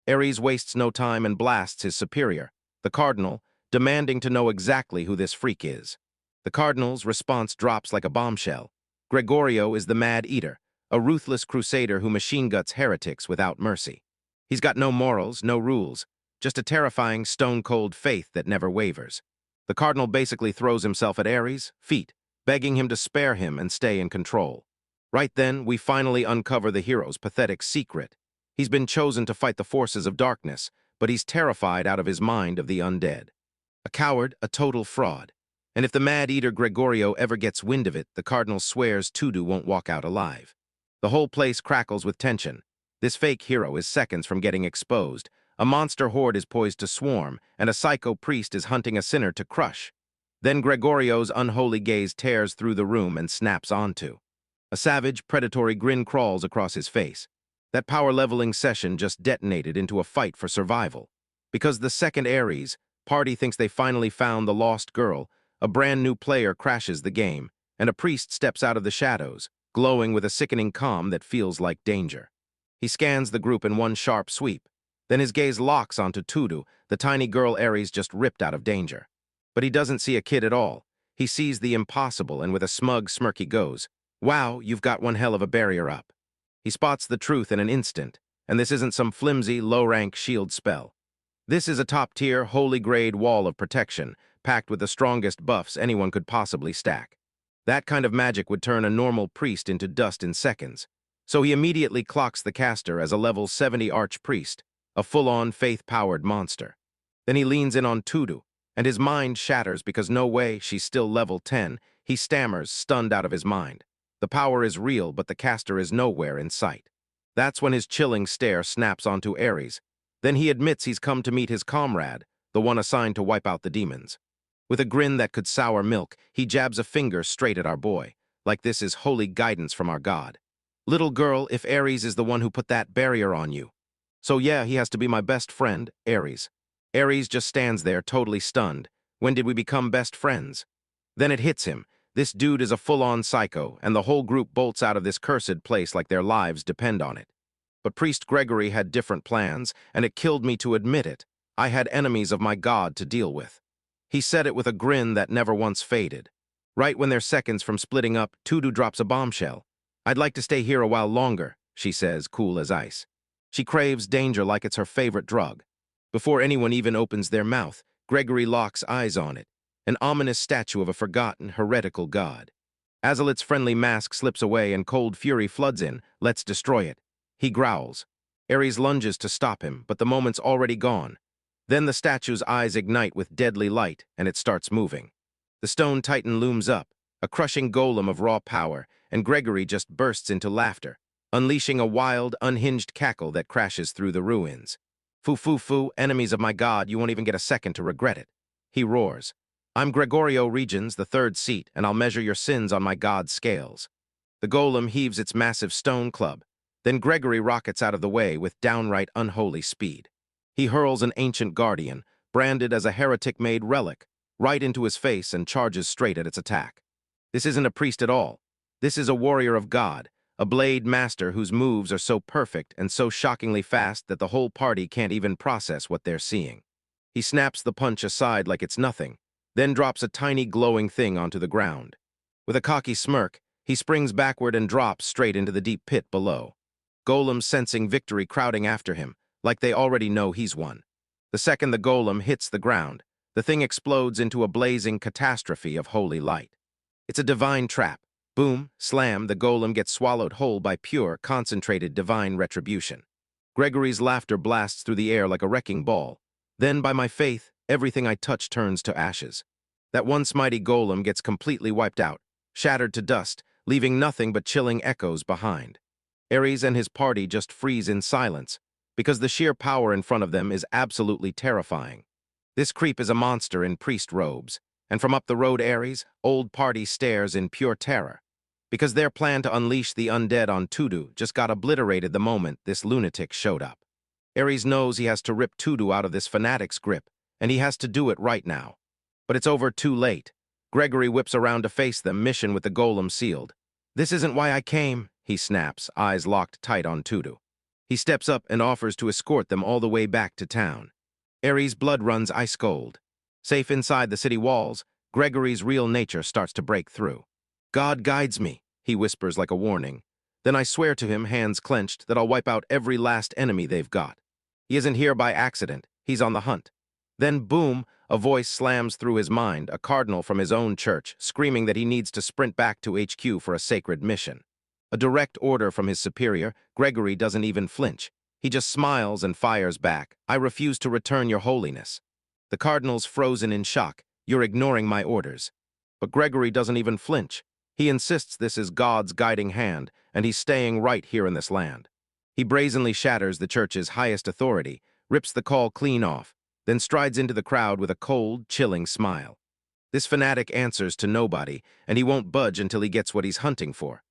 Ares wastes no time and blasts his superior, the Cardinal, demanding to know exactly who this freak is. The Cardinal's response drops like a bombshell. Gregorio is the Mad Eater, a ruthless crusader who machine-guts heretics without mercy. He's got no morals, no rules, just a terrifying, stone-cold faith that never wavers. The Cardinal basically throws himself at Ares' feet, begging him to spare him and stay in control. Right then, we finally uncover the hero's pathetic secret. He's been chosen to fight the forces of darkness, but he's terrified out of his mind of the undead. A coward, a total fraud. And if the Mad Eater Gregorio ever gets wind of it, the Cardinal swears Tudu won't walk out alive. The whole place crackles with tension. This fake hero is seconds from getting exposed. A monster horde is poised to swarm, and a psycho priest is hunting a sinner to crush. Then Gregorio's unholy gaze tears through the room and snaps onto. A savage, predatory grin crawls across his face. That power-leveling session just detonated into a fight for survival. Because the second Ares party thinks they finally found the lost girl, a brand-new player crashes the game, and a priest steps out of the shadows, glowing with a sickening calm that feels like danger. He scans the group in one sharp sweep. Then his gaze locks onto Tudu, the tiny girl Ares just ripped out of danger. But he doesn't see a kid at all. He sees the impossible, and with a smug smirk he goes, "Wow, you've got one hell of a barrier up." He spots the truth in an instant, and this isn't some flimsy, low-rank shield spell. This is a top-tier, holy-grade wall of protection, packed with the strongest buffs anyone could possibly stack. That kind of magic would turn a normal priest into dust in seconds. So he immediately clocks the caster as a level 70 archpriest, a full-on, faith-powered monster. Then he leans in on Tudu, and his mind shatters because no way, she's still level 10. He stammers, stunned out of his mind. The power is real, but the caster is nowhere in sight. That's when his chilling stare snaps onto Ares. Then he admits he's come to meet his comrade, the one assigned to wipe out the demons. With a grin that could sour milk, he jabs a finger straight at our boy, like this is holy guidance from our god. Little girl, if Ares is the one who put that barrier on you. So yeah, he has to be my best friend, Ares. Ares just stands there, totally stunned. When did we become best friends? Then it hits him. This dude is a full-on psycho, and the whole group bolts out of this cursed place like their lives depend on it. But Priest Gregory had different plans, and it killed me to admit it. I had enemies of my god to deal with. He said it with a grin that never once faded. Right when they're seconds from splitting up, Tudu drops a bombshell. "I'd like to stay here a while longer," she says, cool as ice. She craves danger like it's her favorite drug. Before anyone even opens their mouth, Gregory locks eyes on it, an ominous statue of a forgotten, heretical god. Azalit's friendly mask slips away and cold fury floods in. "Let's destroy it." He growls. Ares lunges to stop him, but the moment's already gone. Then the statue's eyes ignite with deadly light, and it starts moving. The stone titan looms up, a crushing golem of raw power, and Gregory just bursts into laughter, unleashing a wild, unhinged cackle that crashes through the ruins. "Foo, enemies of my god, you won't even get a second to regret it." He roars. "I'm Gregorio Regions, the third seat, and I'll measure your sins on my god's scales." The golem heaves its massive stone club. Then Gregory rockets out of the way with downright unholy speed. He hurls an ancient guardian, branded as a heretic-made relic, right into his face and charges straight at its attack. This isn't a priest at all. This is a warrior of God, a blade master whose moves are so perfect and so shockingly fast that the whole party can't even process what they're seeing. He snaps the punch aside like it's nothing, then drops a tiny glowing thing onto the ground. With a cocky smirk, he springs backward and drops straight into the deep pit below. Golems sensing victory crowding after him, like they already know he's won. The second the golem hits the ground, the thing explodes into a blazing catastrophe of holy light. It's a divine trap. Boom, slam, the golem gets swallowed whole by pure, concentrated divine retribution. Gregory's laughter blasts through the air like a wrecking ball. Then, by my faith, everything I touch turns to ashes. That once mighty golem gets completely wiped out, shattered to dust, leaving nothing but chilling echoes behind. Ares and his party just freeze in silence, because the sheer power in front of them is absolutely terrifying. This creep is a monster in priest robes, and from up the road Ares, old party stares in pure terror, because their plan to unleash the undead on Tudu just got obliterated the moment this lunatic showed up. Ares knows he has to rip Tudu out of this fanatic's grip, and he has to do it right now. But it's over too late. Gregory whips around to face them, mission with the golem sealed. "This isn't why I came," he snaps, eyes locked tight on Tudu. He steps up and offers to escort them all the way back to town. Ares' blood runs ice cold. Safe inside the city walls, Gregory's real nature starts to break through. "God guides me," he whispers like a warning. Then I swear to him, hands clenched, that I'll wipe out every last enemy they've got. He isn't here by accident. He's on the hunt. Then, boom, a voice slams through his mind, a cardinal from his own church, screaming that he needs to sprint back to HQ for a sacred mission. A direct order from his superior, Gregory doesn't even flinch. He just smiles and fires back. "I refuse to return, Your Holiness." The cardinal's frozen in shock. "You're ignoring my orders." But Gregory doesn't even flinch. He insists this is God's guiding hand, and he's staying right here in this land. He brazenly shatters the church's highest authority, rips the call clean off, then strides into the crowd with a cold, chilling smile. This fanatic answers to nobody, and he won't budge until he gets what he's hunting for.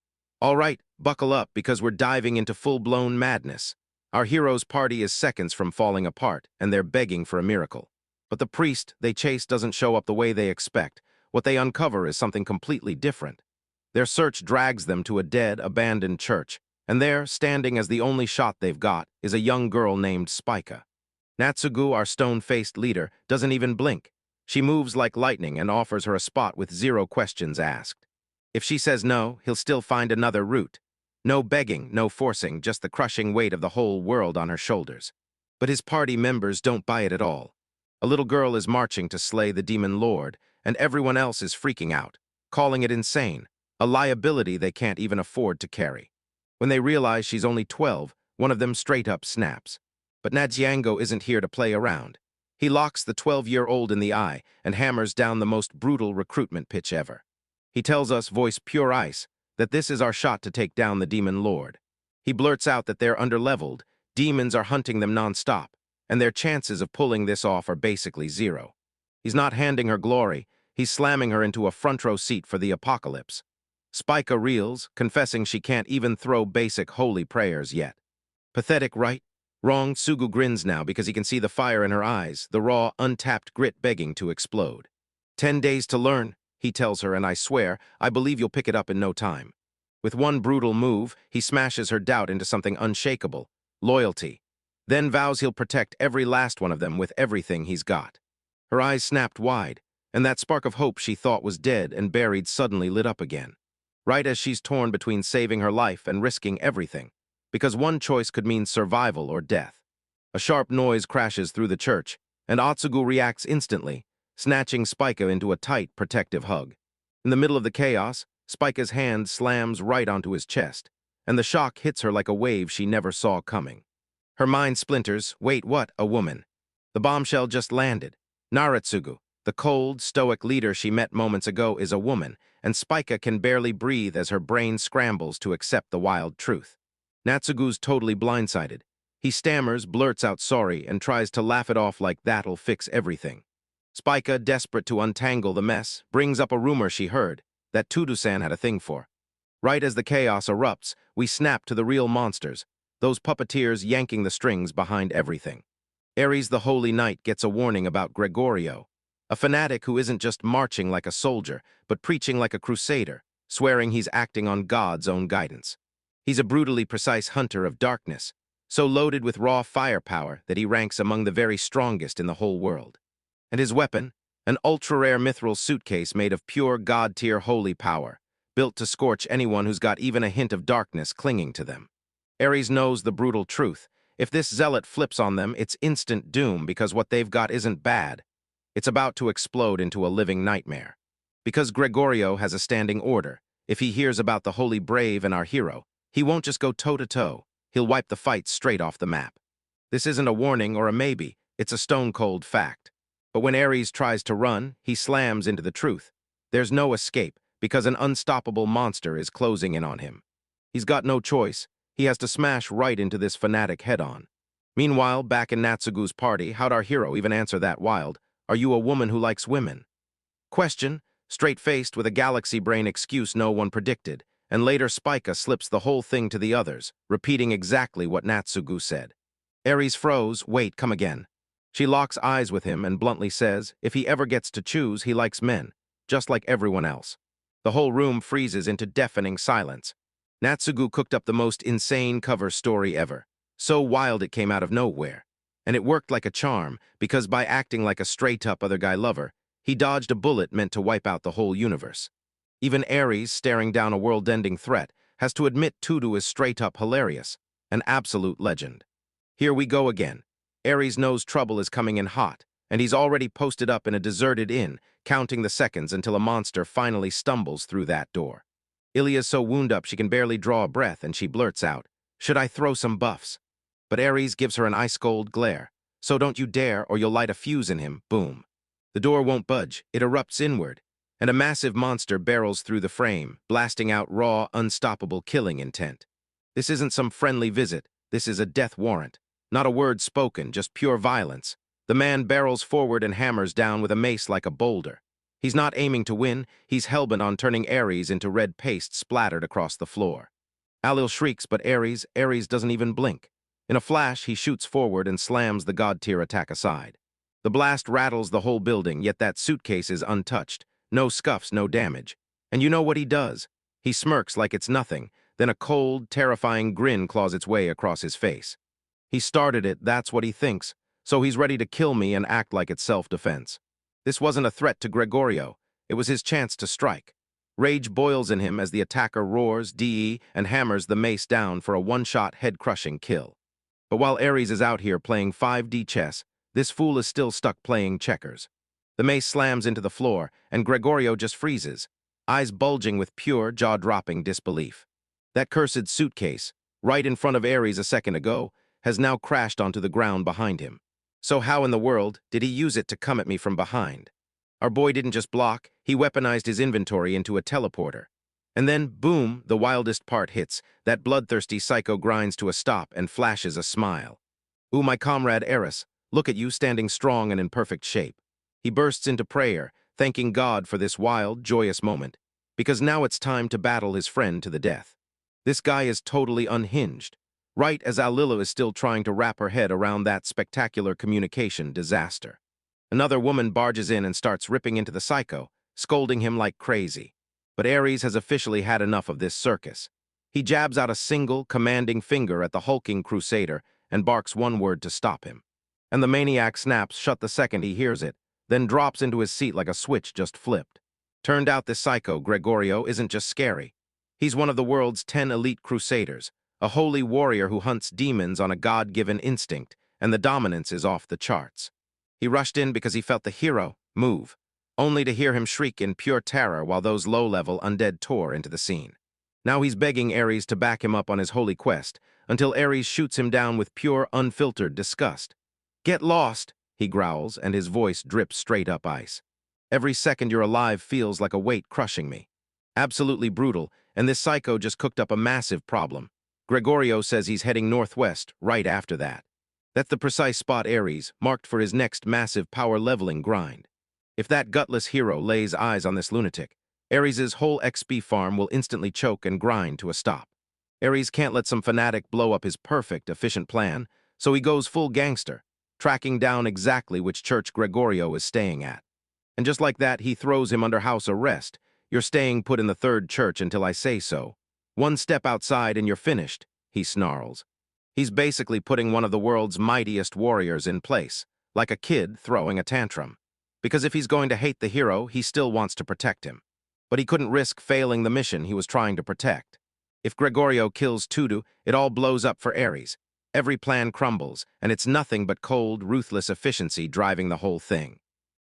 All right, buckle up, because we're diving into full-blown madness. Our hero's party is seconds from falling apart, and they're begging for a miracle. But the priest they chase doesn't show up the way they expect. What they uncover is something completely different. Their search drags them to a dead, abandoned church, and there, standing as the only shot they've got, is a young girl named Spica. Natsugu, our stone-faced leader, doesn't even blink. She moves like lightning and offers her a spot with 0 questions asked. If she says no, he'll still find another route. No begging, no forcing, just the crushing weight of the whole world on her shoulders. But his party members don't buy it at all. A little girl is marching to slay the demon lord, and everyone else is freaking out, calling it insane, a liability they can't even afford to carry. When they realize she's only 12, one of them straight up snaps. But Nadziango isn't here to play around. He locks the 12-year-old in the eye and hammers down the most brutal recruitment pitch ever. He tells us, voice pure ice, that this is our shot to take down the demon lord. He blurts out that they're underleveled, demons are hunting them non-stop, and their chances of pulling this off are basically 0. He's not handing her glory, he's slamming her into a front-row seat for the apocalypse. Spica reels, confessing she can't even throw basic holy prayers yet. Pathetic, right? Wrong. Sugu grins now because he can see the fire in her eyes, the raw, untapped grit begging to explode. 10 days to learn, he tells her, and I swear, I believe you'll pick it up in no time. With one brutal move, he smashes her doubt into something unshakable, loyalty. Then vows he'll protect every last one of them with everything he's got. Her eyes snapped wide, and that spark of hope she thought was dead and buried suddenly lit up again. Right as she's torn between saving her life and risking everything, because one choice could mean survival or death. A sharp noise crashes through the church, and Atsugu reacts instantly, snatching Spica into a tight, protective hug. In the middle of the chaos, Spica's hand slams right onto his chest, and the shock hits her like a wave she never saw coming. Her mind splinters. Wait, what? A woman. The bombshell just landed. Naratsugu, the cold, stoic leader she met moments ago, is a woman, and Spica can barely breathe as her brain scrambles to accept the wild truth. Natsugu's totally blindsided. He stammers, blurts out sorry, and tries to laugh it off like that'll fix everything. Spica, desperate to untangle the mess, brings up a rumor she heard, that Tudu-san had a thing for. Right as the chaos erupts, we snap to the real monsters, those puppeteers yanking the strings behind everything. Ares the Holy Knight gets a warning about Gregorio, a fanatic who isn't just marching like a soldier, but preaching like a crusader, swearing he's acting on God's own guidance. He's a brutally precise hunter of darkness, so loaded with raw firepower that he ranks among the very strongest in the whole world. And his weapon, an ultra-rare mithril suitcase made of pure god-tier holy power, built to scorch anyone who's got even a hint of darkness clinging to them. Ares knows the brutal truth. If this zealot flips on them, it's instant doom because what they've got isn't bad. It's about to explode into a living nightmare. Because Gregorio has a standing order. If he hears about the Holy Brave and our hero, he won't just go toe-to-toe. He'll wipe the fight straight off the map. This isn't a warning or a maybe, it's a stone-cold fact. But when Ares tries to run, he slams into the truth. There's no escape, because an unstoppable monster is closing in on him. He's got no choice. He has to smash right into this fanatic head-on. Meanwhile, back in Natsugu's party, how'd our hero even answer that wild, "Are you a woman who likes women?" question, straight-faced with a galaxy brain excuse no one predicted, and later Spica slips the whole thing to the others, repeating exactly what Natsugu said. Ares froze, "Wait, come again." She locks eyes with him and bluntly says, if he ever gets to choose, he likes men, just like everyone else. The whole room freezes into deafening silence. Natsugu cooked up the most insane cover story ever. So wild it came out of nowhere. And it worked like a charm, because by acting like a straight-up other guy lover, he dodged a bullet meant to wipe out the whole universe. Even Ares, staring down a world-ending threat, has to admit Tudu is straight-up hilarious, an absolute legend. Here we go again. Ares knows trouble is coming in hot, and he's already posted up in a deserted inn, counting the seconds until a monster finally stumbles through that door. Ilya's so wound up she can barely draw a breath, and she blurts out, "Should I throw some buffs?" But Ares gives her an ice-cold glare. "So don't you dare, or you'll light a fuse in him." Boom. The door won't budge, it erupts inward, and a massive monster barrels through the frame, blasting out raw, unstoppable killing intent. This isn't some friendly visit, this is a death warrant. Not a word spoken, just pure violence. The man barrels forward and hammers down with a mace like a boulder. He's not aiming to win, he's hellbent on turning Ares into red paste splattered across the floor. Alil shrieks, but Ares doesn't even blink. In a flash, he shoots forward and slams the god-tier attack aside. The blast rattles the whole building, yet that suitcase is untouched. No scuffs, no damage. And you know what he does? He smirks like it's nothing, then a cold, terrifying grin claws its way across his face. He started it, that's what he thinks, so he's ready to kill me and act like it's self-defense. This wasn't a threat to Gregorio, it was his chance to strike. Rage boils in him as the attacker roars, DE, and hammers the mace down for a one-shot, head-crushing kill. But while Ares is out here playing 5D chess, this fool is still stuck playing checkers. The mace slams into the floor, and Gregorio just freezes, eyes bulging with pure, jaw-dropping disbelief. That cursed suitcase, right in front of Ares a second ago, has now crashed onto the ground behind him. So how in the world did he use it to come at me from behind? Our boy didn't just block, he weaponized his inventory into a teleporter. And then, boom, the wildest part hits. That bloodthirsty psycho grinds to a stop and flashes a smile. "Ooh, my comrade Eris, look at you standing strong and in perfect shape." He bursts into prayer, thanking God for this wild, joyous moment, because now it's time to battle his friend to the death. This guy is totally unhinged. Right as Alila is still trying to wrap her head around that spectacular communication disaster. Another woman barges in and starts ripping into the psycho, scolding him like crazy. But Ares has officially had enough of this circus. He jabs out a single, commanding finger at the hulking crusader and barks one word to stop him. And the maniac snaps shut the second he hears it, then drops into his seat like a switch just flipped. Turned out this psycho, Gregorio, isn't just scary. He's one of the world's 10 elite crusaders, a holy warrior who hunts demons on a God-given instinct, and the dominance is off the charts. He rushed in because he felt the hero move, only to hear him shriek in pure terror while those low-level undead tore into the scene. Now he's begging Ares to back him up on his holy quest, until Ares shoots him down with pure, unfiltered disgust. "Get lost," he growls, and his voice drips straight up ice. "Every second you're alive feels like a weight crushing me." Absolutely brutal, and this psycho just cooked up a massive problem. Gregorio says he's heading northwest right after that. That's the precise spot Ares marked for his next massive power-leveling grind. If that gutless hero lays eyes on this lunatic, Ares' whole XP farm will instantly choke and grind to a stop. Ares can't let some fanatic blow up his perfect, efficient plan, so he goes full gangster, tracking down exactly which church Gregorio is staying at. And just like that, he throws him under house arrest. "You're staying put in the third church until I say so. One step outside and you're finished," he snarls. He's basically putting one of the world's mightiest warriors in place, like a kid throwing a tantrum. Because if he's going to hate the hero, he still wants to protect him. But he couldn't risk failing the mission he was trying to protect. If Gregorio kills Tudu, it all blows up for Ares. Every plan crumbles, and it's nothing but cold, ruthless efficiency driving the whole thing.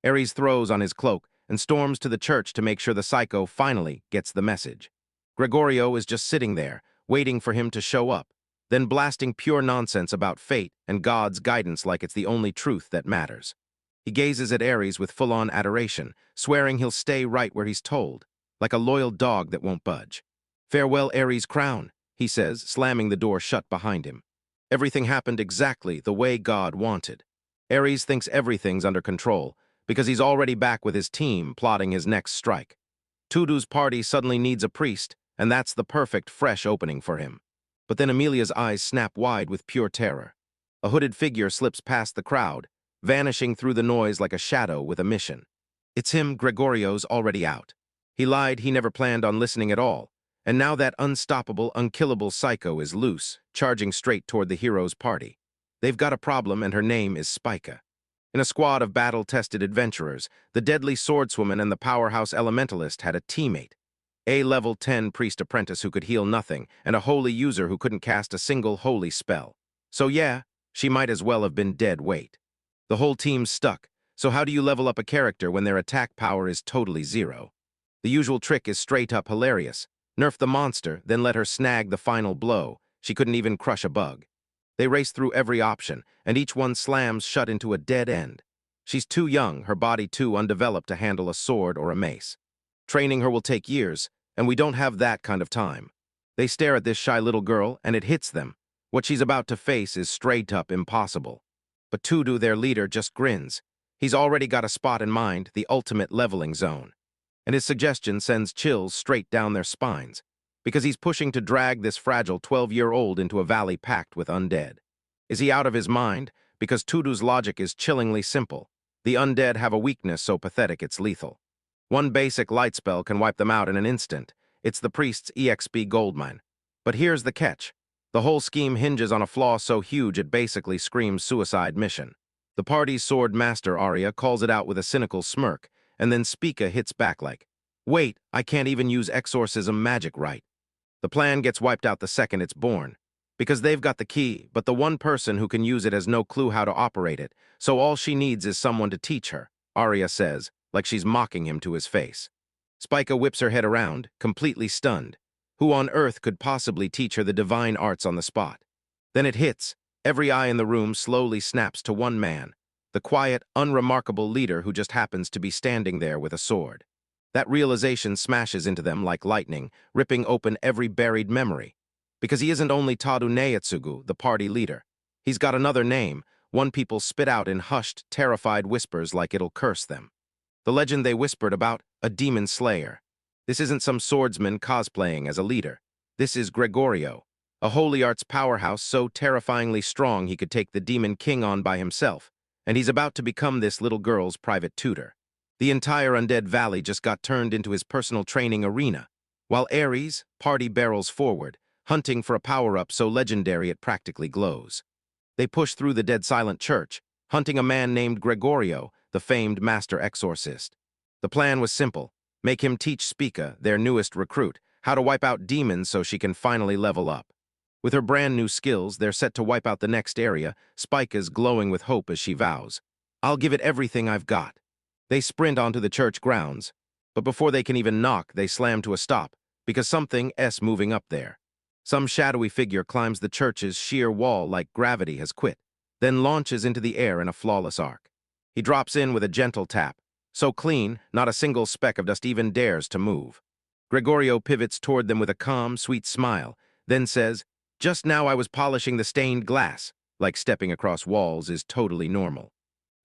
Ares throws on his cloak and storms to the church to make sure the psycho finally gets the message. Gregorio is just sitting there, waiting for him to show up, then blasting pure nonsense about fate and God's guidance like it's the only truth that matters. He gazes at Ares with full-on adoration, swearing he'll stay right where he's told, like a loyal dog that won't budge. "Farewell, Ares' crown," he says, slamming the door shut behind him. Everything happened exactly the way God wanted. Ares thinks everything's under control, because he's already back with his team plotting his next strike. Tudu's party suddenly needs a priest, and that's the perfect, fresh opening for him. But then Amelia's eyes snap wide with pure terror. A hooded figure slips past the crowd, vanishing through the noise like a shadow with a mission. It's him. Gregorio's already out. He lied he never planned on listening at all, and now that unstoppable, unkillable psycho is loose, charging straight toward the hero's party. They've got a problem, and her name is Spica. In a squad of battle-tested adventurers, the deadly swordswoman and the powerhouse elementalist had a teammate. A level 10 priest apprentice who could heal nothing, and a holy user who couldn't cast a single holy spell. So yeah, she might as well have been dead weight. The whole team's stuck, so how do you level up a character when their attack power is totally zero? The usual trick is straight-up hilarious. Nerf the monster, then let her snag the final blow. She couldn't even crush a bug. They race through every option, and each one slams shut into a dead end. She's too young, her body too undeveloped to handle a sword or a mace. Training her will take years, and we don't have that kind of time. They stare at this shy little girl, and it hits them. What she's about to face is straight-up impossible. But Tudu, their leader, just grins. He's already got a spot in mind, the ultimate leveling zone. And his suggestion sends chills straight down their spines, because he's pushing to drag this fragile 12-year-old into a valley packed with undead. Is he out of his mind? Because Tudu's logic is chillingly simple. The undead have a weakness so pathetic it's lethal. One basic light spell can wipe them out in an instant. It's the priest's EXP goldmine. But here's the catch. The whole scheme hinges on a flaw so huge it basically screams suicide mission. The party's sword master, Arya, calls it out with a cynical smirk, and then Spica hits back like, "Wait, I can't even use exorcism magic right." The plan gets wiped out the second it's born. Because they've got the key, but the one person who can use it has no clue how to operate it, so all she needs is someone to teach her, Arya says, like she's mocking him to his face. Spica whips her head around, completely stunned. Who on earth could possibly teach her the divine arts on the spot? Then it hits. Every eye in the room slowly snaps to one man, the quiet, unremarkable leader who just happens to be standing there with a sword. That realization smashes into them like lightning, ripping open every buried memory. Because he isn't only Tadu Neitsugu, the party leader. He's got another name, one people spit out in hushed, terrified whispers like it'll curse them. The legend they whispered about, a demon slayer. This isn't some swordsman cosplaying as a leader. This is Gregorio, a holy arts powerhouse so terrifyingly strong he could take the demon king on by himself, and he's about to become this little girl's private tutor. The entire Undead Valley just got turned into his personal training arena, while Ares, party barrels forward, hunting for a power-up so legendary it practically glows. They push through the dead silent church, hunting a man named Gregorio, the famed master exorcist. The plan was simple. Make him teach Spica, their newest recruit, how to wipe out demons so she can finally level up. With her brand new skills, they're set to wipe out the next area. Spica's glowing with hope as she vows, "I'll give it everything I've got." They sprint onto the church grounds, but before they can even knock, they slam to a stop, because something's moving up there. Some shadowy figure climbs the church's sheer wall like gravity has quit, then launches into the air in a flawless arc. He drops in with a gentle tap, so clean, not a single speck of dust even dares to move. Gregorio pivots toward them with a calm, sweet smile, then says, "Just now I was polishing the stained glass," like stepping across walls is totally normal.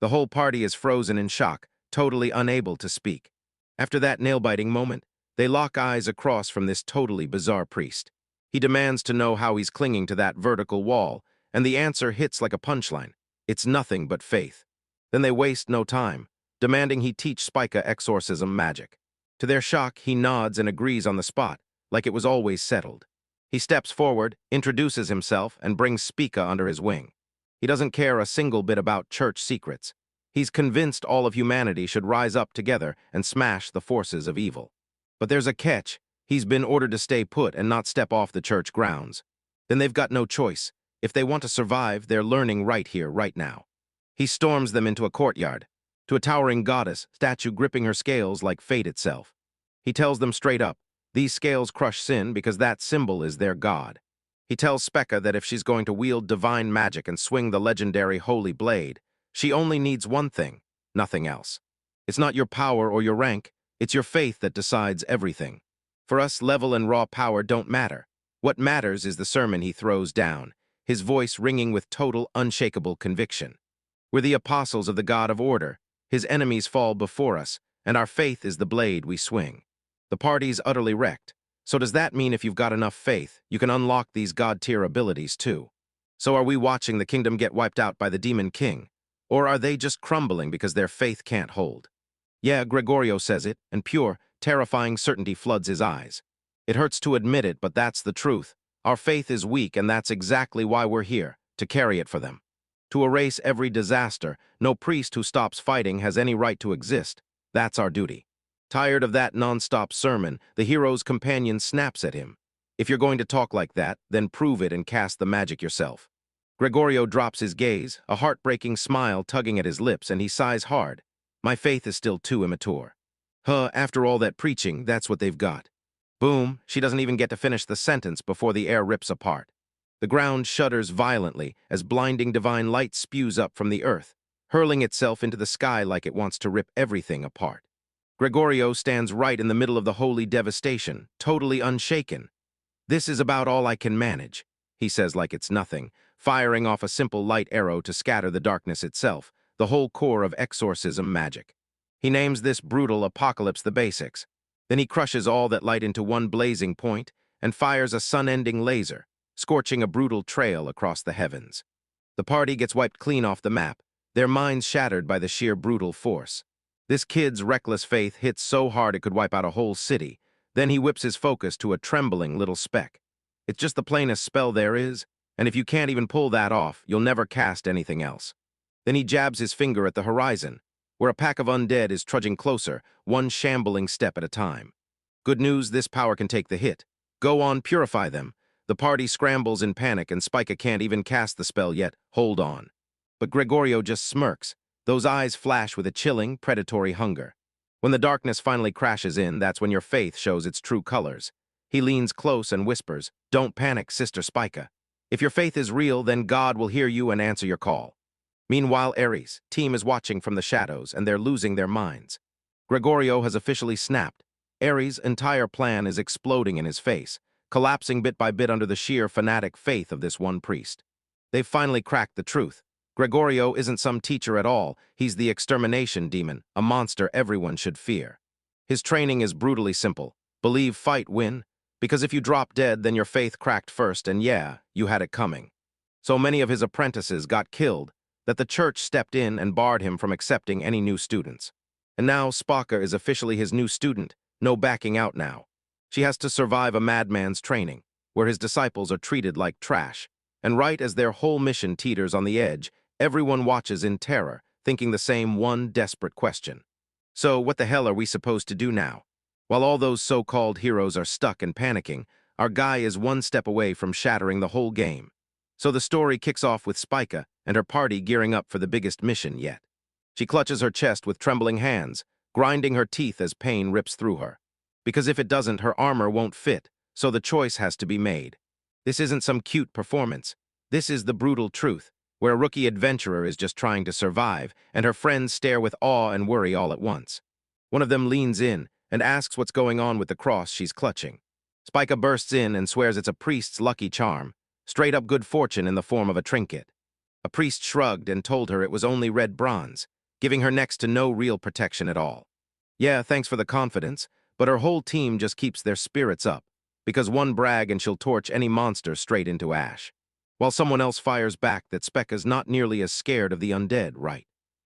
The whole party is frozen in shock, totally unable to speak. After that nail-biting moment, they lock eyes across from this totally bizarre priest. He demands to know how he's clinging to that vertical wall, and the answer hits like a punchline. It's nothing but faith. Then they waste no time, demanding he teach Spica exorcism magic. To their shock, he nods and agrees on the spot, like it was always settled. He steps forward, introduces himself, and brings Spica under his wing. He doesn't care a single bit about church secrets. He's convinced all of humanity should rise up together and smash the forces of evil. But there's a catch. He's been ordered to stay put and not step off the church grounds. Then they've got no choice. If they want to survive, they're learning right here, right now. He storms them into a courtyard, to a towering goddess statue gripping her scales like fate itself. He tells them straight up, these scales crush sin because that symbol is their god. He tells Spekka that if she's going to wield divine magic and swing the legendary holy blade, she only needs one thing, nothing else. It's not your power or your rank, it's your faith that decides everything. For us, level and raw power don't matter. What matters is the sermon he throws down, his voice ringing with total, unshakable conviction. We're the apostles of the God of order. His enemies fall before us, and our faith is the blade we swing. The party's utterly wrecked. So does that mean if you've got enough faith, you can unlock these god-tier abilities too? So are we watching the kingdom get wiped out by the Demon King? Or are they just crumbling because their faith can't hold? Yeah, Gregorio says it, and pure, terrifying certainty floods his eyes. It hurts to admit it, but that's the truth. Our faith is weak, and that's exactly why we're here, to carry it for them. To erase every disaster, no priest who stops fighting has any right to exist. That's our duty. Tired of that non-stop sermon, the hero's companion snaps at him. If you're going to talk like that, then prove it and cast the magic yourself. Gregorio drops his gaze, a heartbreaking smile tugging at his lips, and he sighs hard. My faith is still too immature. After all that preaching, that's what they've got. Boom, she doesn't even get to finish the sentence before the air rips apart. The ground shudders violently as blinding divine light spews up from the earth, hurling itself into the sky like it wants to rip everything apart. Gregorio stands right in the middle of the holy devastation, totally unshaken. This is about all I can manage, he says like it's nothing, firing off a simple light arrow to scatter the darkness itself, the whole core of exorcism magic. He names this brutal apocalypse the basics. Then he crushes all that light into one blazing point and fires a sun-ending laser, scorching a brutal trail across the heavens. The party gets wiped clean off the map, their minds shattered by the sheer brutal force. This kid's reckless faith hits so hard it could wipe out a whole city. Then he whips his focus to a trembling little speck. It's just the plainest spell there is, and if you can't even pull that off, you'll never cast anything else. Then he jabs his finger at the horizon, where a pack of undead is trudging closer, one shambling step at a time. Good news, this power can take the hit. Go on, purify them. The party scrambles in panic and Spekka can't even cast the spell yet. Hold on. But Gregorio just smirks. Those eyes flash with a chilling, predatory hunger. When the darkness finally crashes in, that's when your faith shows its true colors. He leans close and whispers, "Don't panic, Sister Spekka. If your faith is real, then God will hear you and answer your call." Meanwhile, Ares' team is watching from the shadows, and they're losing their minds. Gregorio has officially snapped. Ares' entire plan is exploding in his face, collapsing bit by bit under the sheer fanatic faith of this one priest. They've finally cracked the truth. Gregorio isn't some teacher at all, he's the extermination demon, a monster everyone should fear. His training is brutally simple. Believe, fight, win. Because if you drop dead, then your faith cracked first, and yeah, you had it coming. So many of his apprentices got killed that the church stepped in and barred him from accepting any new students. And now Spekka is officially his new student, no backing out now. She has to survive a madman's training, where his disciples are treated like trash. And right as their whole mission teeters on the edge, everyone watches in terror, thinking the same one desperate question. So what the hell are we supposed to do now? While all those so-called heroes are stuck and panicking, our guy is one step away from shattering the whole game. So the story kicks off with Spekka and her party gearing up for the biggest mission yet. She clutches her chest with trembling hands, grinding her teeth as pain rips through her. Because if it doesn't, her armor won't fit, so the choice has to be made. This isn't some cute performance. This is the brutal truth, where a rookie adventurer is just trying to survive, and her friends stare with awe and worry all at once. One of them leans in and asks what's going on with the cross she's clutching. Spekka bursts in and swears it's a priest's lucky charm, straight-up good fortune in the form of a trinket. A priest shrugged and told her it was only red bronze, giving her next to no real protection at all. Yeah, thanks for the confidence, but her whole team just keeps their spirits up, because one brag and she'll torch any monster straight into ash. While someone else fires back that Spekka's not nearly as scared of the undead, right?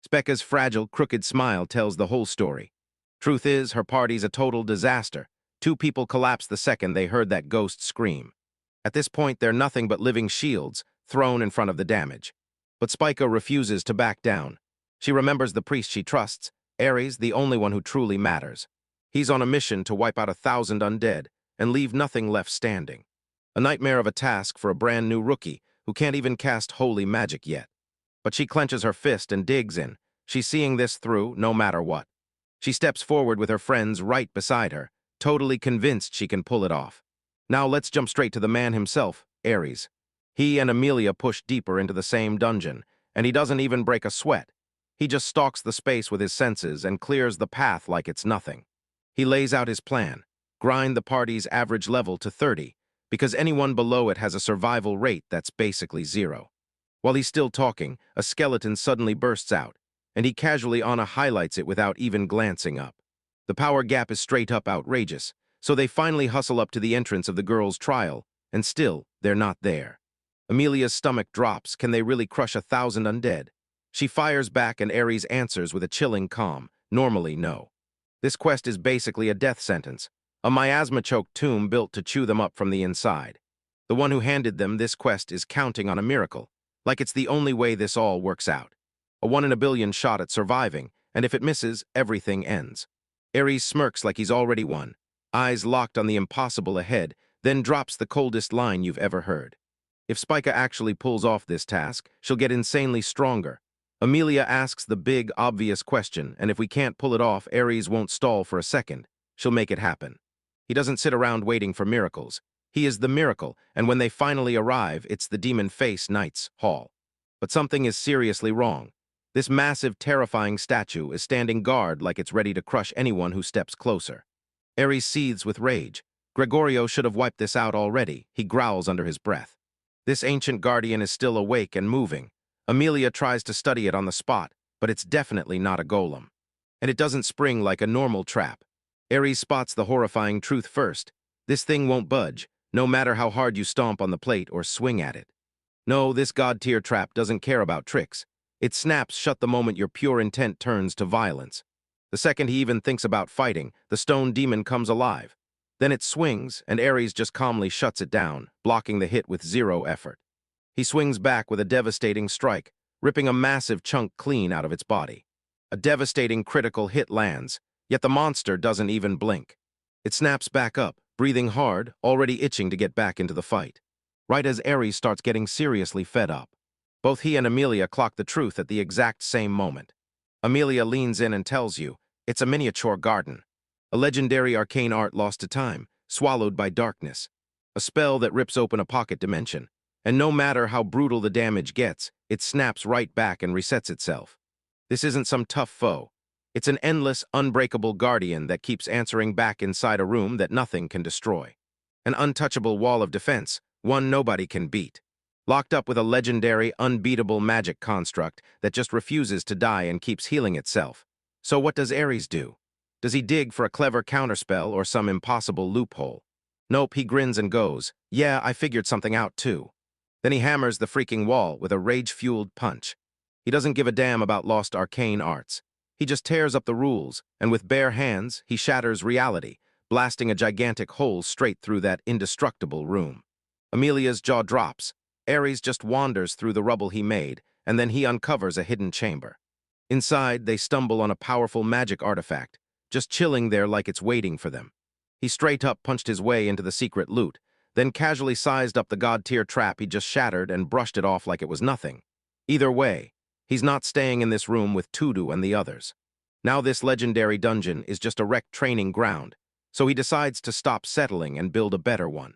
Spekka's fragile, crooked smile tells the whole story. Truth is, her party's a total disaster. 2 people collapsed the second they heard that ghost scream. At this point, they're nothing but living shields, thrown in front of the damage. But Spekka refuses to back down. She remembers the priest she trusts, Ares, the only one who truly matters. He's on a mission to wipe out 1,000 undead and leave nothing left standing. A nightmare of a task for a brand new rookie who can't even cast holy magic yet. But she clenches her fist and digs in. She's seeing this through, no matter what. She steps forward with her friends right beside her, totally convinced she can pull it off. Now let's jump straight to the man himself, Ares. He and Amelia push deeper into the same dungeon, and he doesn't even break a sweat. He just stalks the space with his senses and clears the path like it's nothing. He lays out his plan: grind the party's average level to 30, because anyone below it has a survival rate that's basically 0. While he's still talking, a skeleton suddenly bursts out, and he casually highlights it without even glancing up. The power gap is straight up outrageous, so they finally hustle up to the entrance of the girl's trial, and still, they're not there. Amelia's stomach drops. Can they really crush 1,000 undead? She fires back, and Ares answers with a chilling calm. Normally, no. This quest is basically a death sentence, a miasma-choked tomb built to chew them up from the inside. The one who handed them this quest is counting on a miracle, like it's the only way this all works out. A 1 in a billion shot at surviving, and if it misses, everything ends. Ares smirks like he's already won, eyes locked on the impossible ahead, then drops the coldest line you've ever heard. If Spica actually pulls off this task, she'll get insanely stronger. Amelia asks the big, obvious question, and if we can't pull it off, Ares won't stall for a second. She'll make it happen. He doesn't sit around waiting for miracles. He is the miracle, and when they finally arrive, it's the Demon Face Knight's Hall. But something is seriously wrong. This massive, terrifying statue is standing guard like it's ready to crush anyone who steps closer. Ares seethes with rage. Gregorio should have wiped this out already, he growls under his breath. This ancient guardian is still awake and moving. Amelia tries to study it on the spot, but it's definitely not a golem. And it doesn't spring like a normal trap. Ares spots the horrifying truth first. This thing won't budge, no matter how hard you stomp on the plate or swing at it. No, this god-tier trap doesn't care about tricks. It snaps shut the moment your pure intent turns to violence. The second he even thinks about fighting, the stone demon comes alive. Then it swings, and Ares just calmly shuts it down, blocking the hit with 0 effort. He swings back with a devastating strike, ripping a massive chunk clean out of its body. A devastating critical hit lands, yet the monster doesn't even blink. It snaps back up, breathing hard, already itching to get back into the fight. Right as Ares starts getting seriously fed up. Both he and Amelia clock the truth at the exact same moment. Amelia leans in and tells you, it's a miniature garden. A legendary arcane art lost to time, swallowed by darkness. A spell that rips open a pocket dimension. And no matter how brutal the damage gets, it snaps right back and resets itself. This isn't some tough foe. It's an endless, unbreakable guardian that keeps answering back inside a room that nothing can destroy. An untouchable wall of defense, one nobody can beat. Locked up with a legendary, unbeatable magic construct that just refuses to die and keeps healing itself. So what does Ares do? Does he dig for a clever counterspell or some impossible loophole? Nope, he grins and goes, yeah, I figured something out too. Then he hammers the freaking wall with a rage-fueled punch. He doesn't give a damn about lost arcane arts. He just tears up the rules, and with bare hands, he shatters reality, blasting a gigantic hole straight through that indestructible room. Amelia's jaw drops. Ares just wanders through the rubble he made, and then he uncovers a hidden chamber. Inside, they stumble on a powerful magic artifact, just chilling there like it's waiting for them. He straight up punched his way into the secret loot, then casually sized up the god-tier trap he just shattered and brushed it off like it was nothing. Either way, he's not staying in this room with Tudu and the others. Now this legendary dungeon is just a wrecked training ground, so he decides to stop settling and build a better one.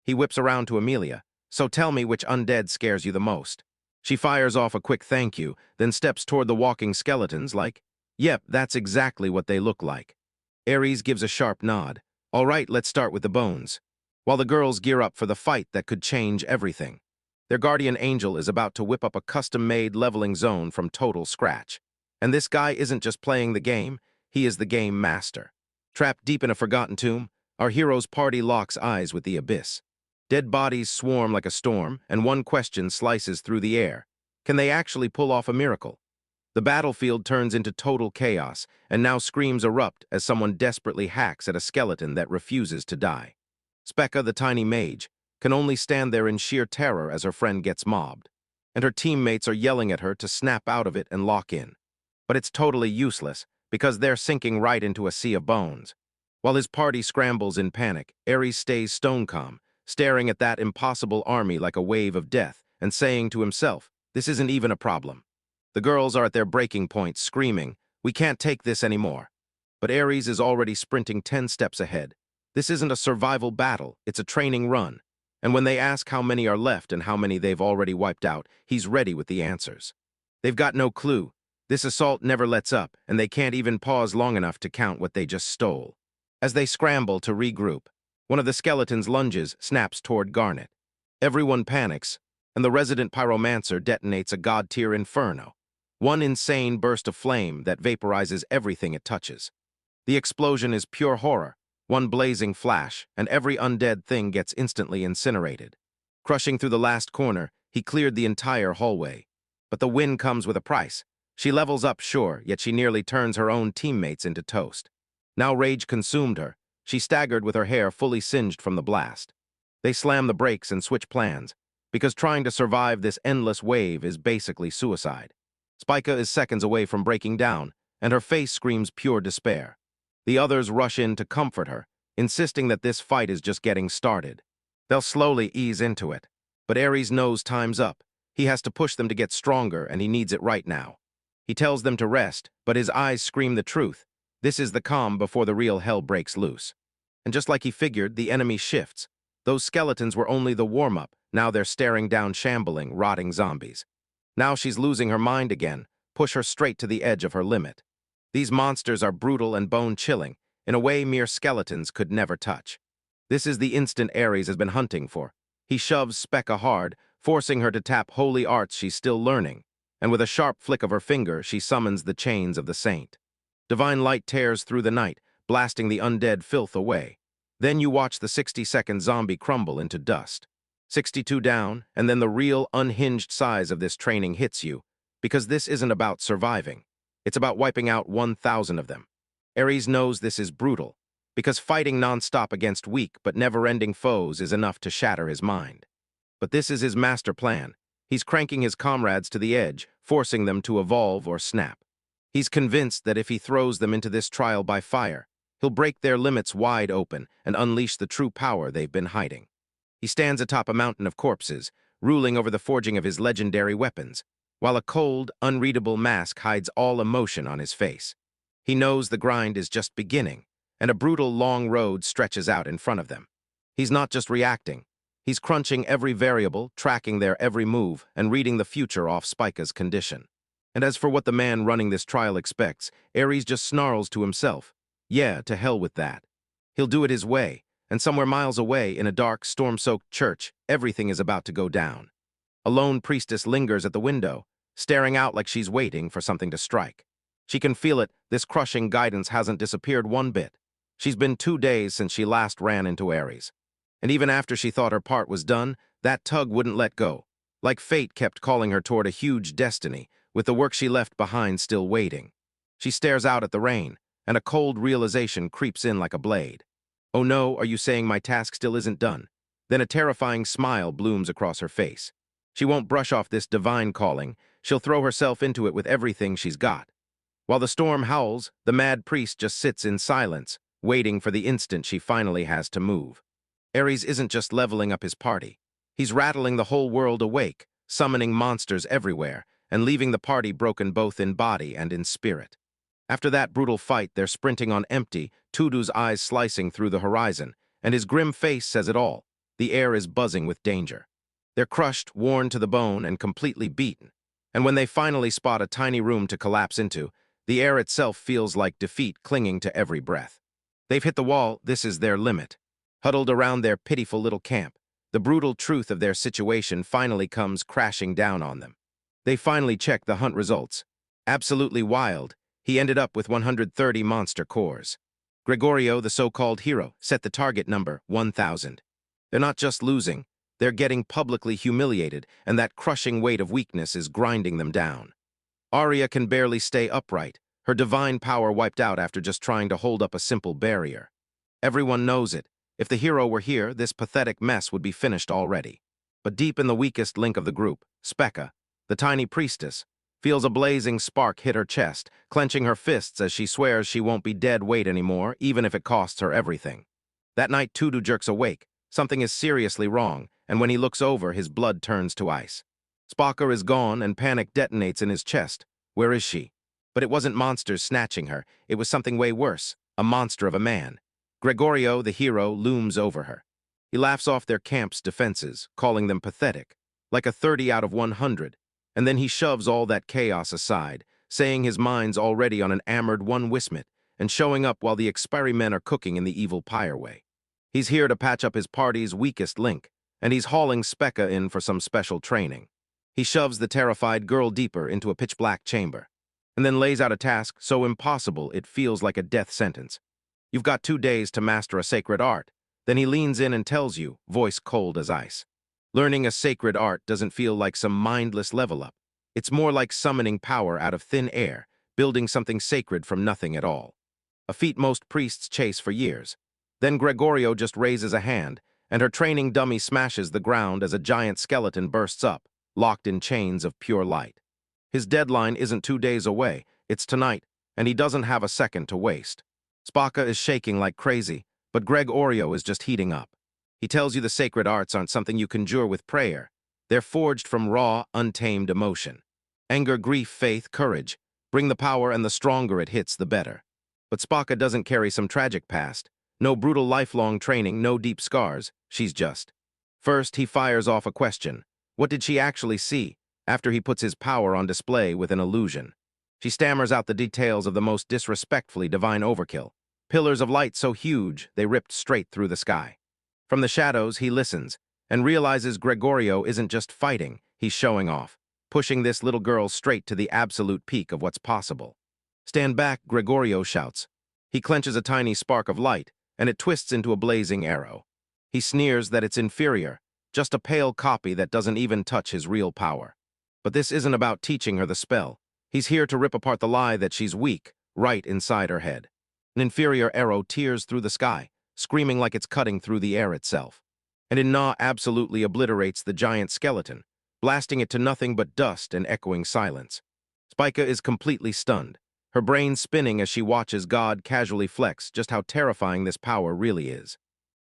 He whips around to Amelia. So tell me which undead scares you the most. She fires off a quick thank you, then steps toward the walking skeletons like, yep, that's exactly what they look like. Ares gives a sharp nod. All right, let's start with the bones. While the girls gear up for the fight that could change everything. Their guardian angel is about to whip up a custom-made leveling zone from total scratch. And this guy isn't just playing the game, he is the game master. Trapped deep in a forgotten tomb, our hero's party locks eyes with the abyss. Dead bodies swarm like a storm, and one question slices through the air. Can they actually pull off a miracle? The battlefield turns into total chaos, and now screams erupt as someone desperately hacks at a skeleton that refuses to die. Specca, the tiny mage, can only stand there in sheer terror as her friend gets mobbed, and her teammates are yelling at her to snap out of it and lock in. But it's totally useless, because they're sinking right into a sea of bones. While his party scrambles in panic, Ares stays stone calm, staring at that impossible army like a wave of death, and saying to himself, this isn't even a problem. The girls are at their breaking point, screaming, we can't take this anymore. But Ares is already sprinting 10 steps ahead. This isn't a survival battle, it's a training run. And when they ask how many are left and how many they've already wiped out, he's ready with the answers. They've got no clue. This assault never lets up, and they can't even pause long enough to count what they just stole. As they scramble to regroup, one of the skeletons lunges, snaps toward Garnet. Everyone panics, and the resident pyromancer detonates a god-tier inferno. One insane burst of flame that vaporizes everything it touches. The explosion is pure horror, one blazing flash, and every undead thing gets instantly incinerated. Crushing through the last corner, he cleared the entire hallway. But the win comes with a price. She levels up, sure, yet she nearly turns her own teammates into toast. Now rage consumed her. She staggered with her hair fully singed from the blast. They slam the brakes and switch plans, because trying to survive this endless wave is basically suicide. Spica is seconds away from breaking down, and her face screams pure despair. The others rush in to comfort her, insisting that this fight is just getting started. They'll slowly ease into it. But Ares knows time's up. He has to push them to get stronger, and he needs it right now. He tells them to rest, but his eyes scream the truth. This is the calm before the real hell breaks loose. And just like he figured, the enemy shifts. Those skeletons were only the warm-up. Now they're staring down shambling, rotting zombies. Now she's losing her mind again, push her straight to the edge of her limit. These monsters are brutal and bone-chilling, in a way mere skeletons could never touch. This is the instant Ares has been hunting for. He shoves Specca hard, forcing her to tap holy arts she's still learning, and with a sharp flick of her finger, she summons the chains of the saint. Divine light tears through the night, blasting the undead filth away. Then you watch the 60-second zombie crumble into dust. 62 down, and then the real, unhinged size of this training hits you, because this isn't about surviving. It's about wiping out 1,000 of them. Ares knows this is brutal, because fighting non-stop against weak but never-ending foes is enough to shatter his mind. But this is his master plan. He's cranking his comrades to the edge, forcing them to evolve or snap. He's convinced that if he throws them into this trial by fire, he'll break their limits wide open and unleash the true power they've been hiding. He stands atop a mountain of corpses, ruling over the forging of his legendary weapons, while a cold, unreadable mask hides all emotion on his face. He knows the grind is just beginning, and a brutal long road stretches out in front of them. He's not just reacting. He's crunching every variable, tracking their every move, and reading the future off Spica's condition. And as for what the man running this trial expects, Ares just snarls to himself, yeah, to hell with that. He'll do it his way, and somewhere miles away in a dark, storm-soaked church, everything is about to go down. A lone priestess lingers at the window, staring out like she's waiting for something to strike. She can feel it, this crushing guidance hasn't disappeared one bit. She's been 2 days since she last ran into Ares. And even after she thought her part was done, that tug wouldn't let go. Like fate kept calling her toward a huge destiny, with the work she left behind still waiting. She stares out at the rain, and a cold realization creeps in like a blade. Oh no, are you saying my task still isn't done? Then a terrifying smile blooms across her face. She won't brush off this divine calling. She'll throw herself into it with everything she's got. While the storm howls, the mad priest just sits in silence, waiting for the instant she finally has to move. Ares isn't just leveling up his party. He's rattling the whole world awake, summoning monsters everywhere, and leaving the party broken both in body and in spirit. After that brutal fight, they're sprinting on empty, Tudu's eyes slicing through the horizon, and his grim face says it all. The air is buzzing with danger. They're crushed, worn to the bone, and completely beaten. And when they finally spot a tiny room to collapse into, the air itself feels like defeat clinging to every breath. They've hit the wall, this is their limit. Huddled around their pitiful little camp, the brutal truth of their situation finally comes crashing down on them. They finally check the hunt results. Absolutely wild, he ended up with 130 monster cores. Gregorio, the so-called hero, set the target number 1,000. They're not just losing, they're getting publicly humiliated, and that crushing weight of weakness is grinding them down. Arya can barely stay upright, her divine power wiped out after just trying to hold up a simple barrier. Everyone knows it. If the hero were here, this pathetic mess would be finished already. But deep in the weakest link of the group, Specca, the tiny priestess, feels a blazing spark hit her chest, clenching her fists as she swears she won't be dead weight anymore, even if it costs her everything. That night, Tudu jerks awake. Something is seriously wrong, and when he looks over, his blood turns to ice. Spocker is gone and panic detonates in his chest. Where is she? But it wasn't monsters snatching her. It was something way worse, a monster of a man. Gregorio, the hero, looms over her. He laughs off their camp's defenses, calling them pathetic, like a 30 out of 100, and then he shoves all that chaos aside, saying his mind's already on an armored one Wismit, and showing up while the expiry men are cooking in the evil Pireway. He's here to patch up his party's weakest link, and he's hauling Specca in for some special training. He shoves the terrified girl deeper into a pitch-black chamber, and then lays out a task so impossible it feels like a death sentence. You've got 2 days to master a sacred art. Then he leans in and tells you, voice cold as ice. Learning a sacred art doesn't feel like some mindless level up. It's more like summoning power out of thin air, building something sacred from nothing at all. A feat most priests chase for years. Then Gregorio just raises a hand, and her training dummy smashes the ground as a giant skeleton bursts up, locked in chains of pure light. His deadline isn't 2 days away, it's tonight, and he doesn't have a second to waste. Spacca is shaking like crazy, but Gregorio is just heating up. He tells you the sacred arts aren't something you conjure with prayer. They're forged from raw, untamed emotion. Anger, grief, faith, courage. Bring the power, and the stronger it hits, the better. But Spacca doesn't carry some tragic past. No brutal lifelong training, no deep scars. She's just. First, he fires off a question. What did she actually see, after he puts his power on display with an illusion? She stammers out the details of the most disrespectfully divine overkill. Pillars of light so huge, they ripped straight through the sky. From the shadows, he listens, and realizes Gregorio isn't just fighting, he's showing off, pushing this little girl straight to the absolute peak of what's possible. Stand back, Gregorio shouts. He clenches a tiny spark of light, and it twists into a blazing arrow. He sneers that it's inferior, just a pale copy that doesn't even touch his real power. But this isn't about teaching her the spell. He's here to rip apart the lie that she's weak, right inside her head. An inferior arrow tears through the sky, screaming like it's cutting through the air itself. And Inna absolutely obliterates the giant skeleton, blasting it to nothing but dust and echoing silence. Spicca is completely stunned, her brain spinning as she watches God casually flex just how terrifying this power really is.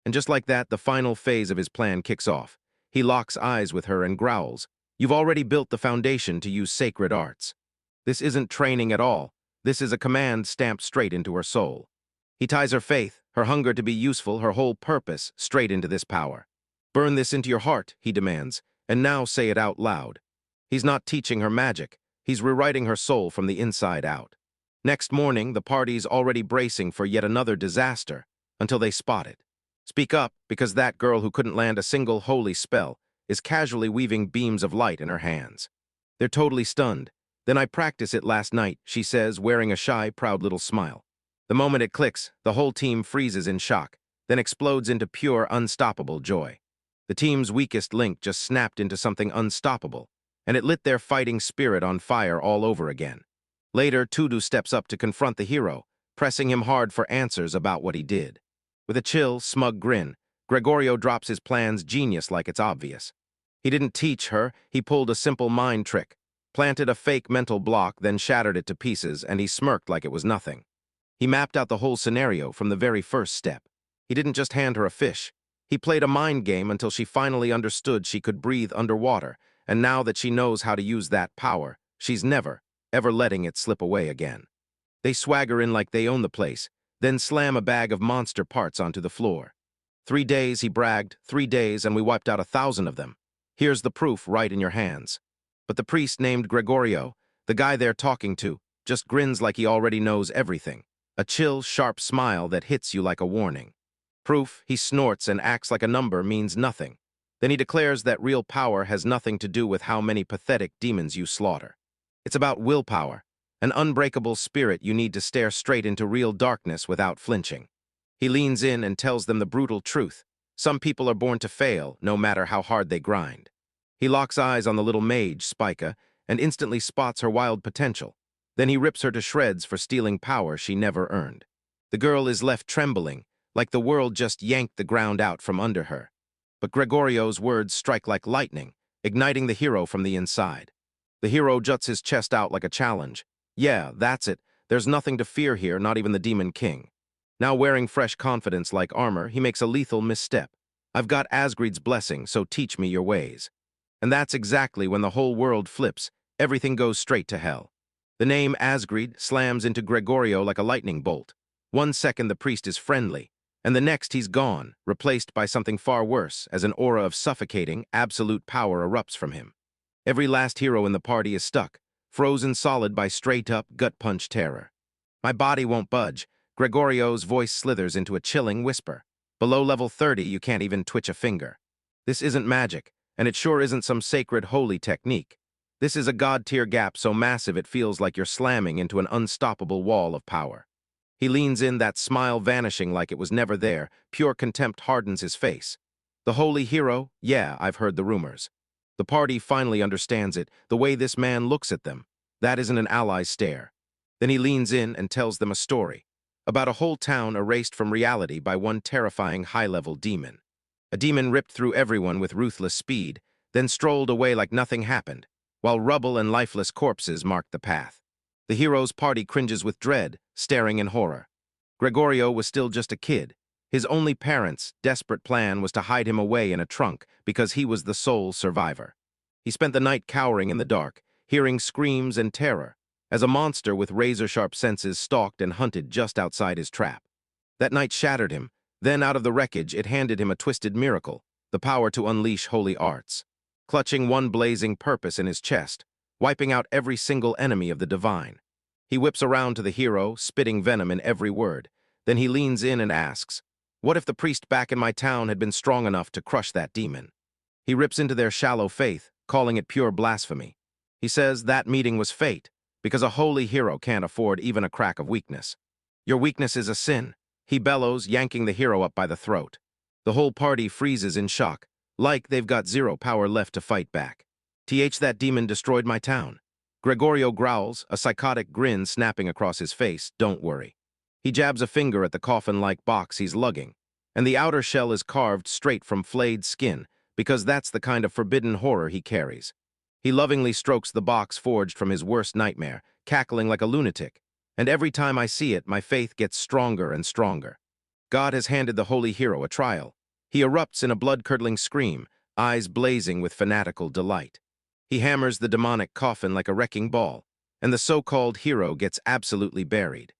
And just like that, the final phase of his plan kicks off. He locks eyes with her and growls, "You've already built the foundation to use sacred arts." This isn't training at all. This is a command stamped straight into her soul. He ties her faith, her hunger to be useful, her whole purpose, straight into this power. "Burn this into your heart," he demands, "and now say it out loud." He's not teaching her magic. He's rewriting her soul from the inside out. Next morning, the party's already bracing for yet another disaster, until they spot it. Speak up, because that girl who couldn't land a single holy spell is casually weaving beams of light in her hands. They're totally stunned. "Then I practiced it last night," she says, wearing a shy, proud little smile. The moment it clicks, the whole team freezes in shock, then explodes into pure, unstoppable joy. The team's weakest link just snapped into something unstoppable, and it lit their fighting spirit on fire all over again. Later, Tudu steps up to confront the hero, pressing him hard for answers about what he did. With a chill, smug grin, Gregorio drops his plan's genius like it's obvious. He didn't teach her, he pulled a simple mind trick, planted a fake mental block, then shattered it to pieces, and he smirked like it was nothing. He mapped out the whole scenario from the very first step. He didn't just hand her a fish. He played a mind game until she finally understood she could breathe underwater, and now that she knows how to use that power, she's never, ever letting it slip away again. They swagger in like they own the place, then slam a bag of monster parts onto the floor. 3 days, he bragged, 3 days, and we wiped out 1,000 of them. Here's the proof right in your hands. But the priest named Gregorio, the guy they're talking to, just grins like he already knows everything. A chill, sharp smile that hits you like a warning. Proof, he snorts and acts like a number, means nothing. Then he declares that real power has nothing to do with how many pathetic demons you slaughter. It's about willpower, an unbreakable spirit you need to stare straight into real darkness without flinching. He leans in and tells them the brutal truth. Some people are born to fail, no matter how hard they grind. He locks eyes on the little mage, Spicca, and instantly spots her wild potential. Then he rips her to shreds for stealing power she never earned. The girl is left trembling, like the world just yanked the ground out from under her. But Gregorio's words strike like lightning, igniting the hero from the inside. The hero juts his chest out like a challenge. "Yeah, that's it. There's nothing to fear here, not even the Demon King." Now wearing fresh confidence like armor, he makes a lethal misstep. "I've got Asgrid's blessing, so teach me your ways." And that's exactly when the whole world flips. Everything goes straight to hell. The name Asgrid slams into Gregorio like a lightning bolt. 1 second the priest is friendly, and the next he's gone, replaced by something far worse, as an aura of suffocating, absolute power erupts from him. Every last hero in the party is stuck, frozen solid by straight-up, gut-punch terror. My body won't budge. Gregorio's voice slithers into a chilling whisper. Below level 30, you can't even twitch a finger. This isn't magic, and it sure isn't some sacred holy technique. This is a god-tier gap so massive it feels like you're slamming into an unstoppable wall of power. He leans in, that smile vanishing like it was never there. Pure contempt hardens his face. The holy hero? Yeah, I've heard the rumors. The party finally understands it, the way this man looks at them. That isn't an ally's stare. Then he leans in and tells them a story about a whole town erased from reality by one terrifying high-level demon. A demon ripped through everyone with ruthless speed, then strolled away like nothing happened, while rubble and lifeless corpses marked the path. The hero's party cringes with dread, staring in horror. Gregorio was still just a kid. His only parents' desperate plan was to hide him away in a trunk because he was the sole survivor. He spent the night cowering in the dark, hearing screams and terror, as a monster with razor-sharp senses stalked and hunted just outside his trap. That night shattered him. Then, out of the wreckage, it handed him a twisted miracle, the power to unleash holy arts. Clutching one blazing purpose in his chest, wiping out every single enemy of the divine. He whips around to the hero, spitting venom in every word. Then he leans in and asks, what if the priest back in my town had been strong enough to crush that demon? He rips into their shallow faith, calling it pure blasphemy. He says that meeting was fate, because a holy hero can't afford even a crack of weakness. Your weakness is a sin, he bellows, yanking the hero up by the throat. The whole party freezes in shock, like they've got zero power left to fight back. That demon destroyed my town. Gregorio growls, a psychotic grin snapping across his face. Don't worry. He jabs a finger at the coffin-like box he's lugging, and the outer shell is carved straight from flayed skin, because that's the kind of forbidden horror he carries. He lovingly strokes the box forged from his worst nightmare, cackling like a lunatic, and every time I see it, my faith gets stronger and stronger. God has handed the holy hero a trial. He erupts in a blood-curdling scream, eyes blazing with fanatical delight. He hammers the demonic coffin like a wrecking ball, and the so-called hero gets absolutely buried.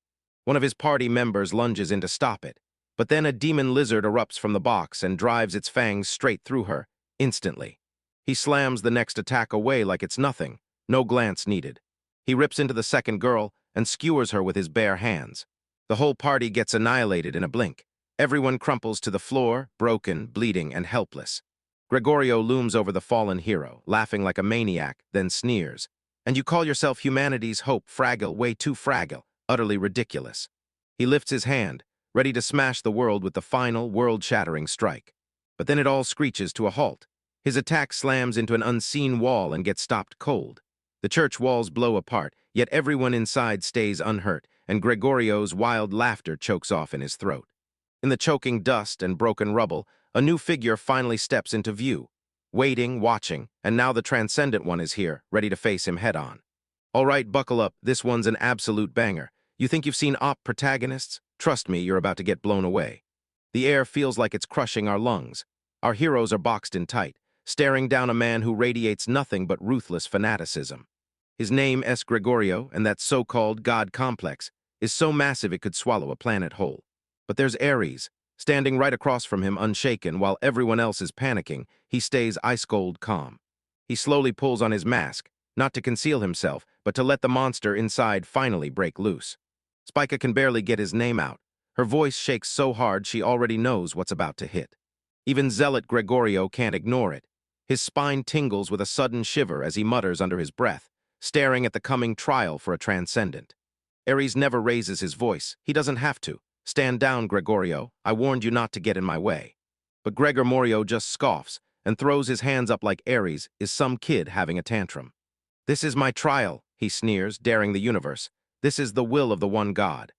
One of his party members lunges in to stop it, but then a demon lizard erupts from the box and drives its fangs straight through her, instantly. He slams the next attack away like it's nothing, no glance needed. He rips into the second girl and skewers her with his bare hands. The whole party gets annihilated in a blink. Everyone crumples to the floor, broken, bleeding, and helpless. Gregorio looms over the fallen hero, laughing like a maniac, then sneers. And you call yourself humanity's hope? Fragile, way too fragile, utterly ridiculous. He lifts his hand, ready to smash the world with the final, world-shattering strike. But then it all screeches to a halt. His attack slams into an unseen wall and gets stopped cold. The church walls blow apart, yet everyone inside stays unhurt, and Gregorio's wild laughter chokes off in his throat. In the choking dust and broken rubble, a new figure finally steps into view. Waiting, watching, and now the transcendent one is here, ready to face him head-on. All right, buckle up, this one's an absolute banger. You think you've seen op protagonists? Trust me, you're about to get blown away. The air feels like it's crushing our lungs. Our heroes are boxed in tight, staring down a man who radiates nothing but ruthless fanaticism. His name, S. Gregorio, and that so-called God complex, is so massive it could swallow a planet whole. But there's Ares, standing right across from him unshaken while everyone else is panicking. He stays ice-cold calm. He slowly pulls on his mask, not to conceal himself, but to let the monster inside finally break loose. Spica can barely get his name out. Her voice shakes so hard she already knows what's about to hit. Even zealot Gregorio can't ignore it. His spine tingles with a sudden shiver as he mutters under his breath, staring at the coming trial for a transcendent. Ares never raises his voice. He doesn't have to. Stand down, Gregorio. I warned you not to get in my way. But Gregor Morio just scoffs and throws his hands up like Ares is some kid having a tantrum. This is my trial, he sneers, daring the universe. This is the will of the one God.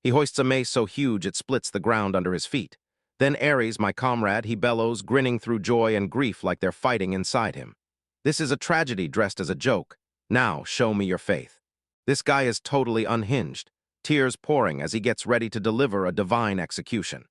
He hoists a mace so huge it splits the ground under his feet. Then Ares, my comrade, he bellows, grinning through joy and grief like they're fighting inside him. This is a tragedy dressed as a joke. Now, show me your faith. This guy is totally unhinged, tears pouring as he gets ready to deliver a divine execution.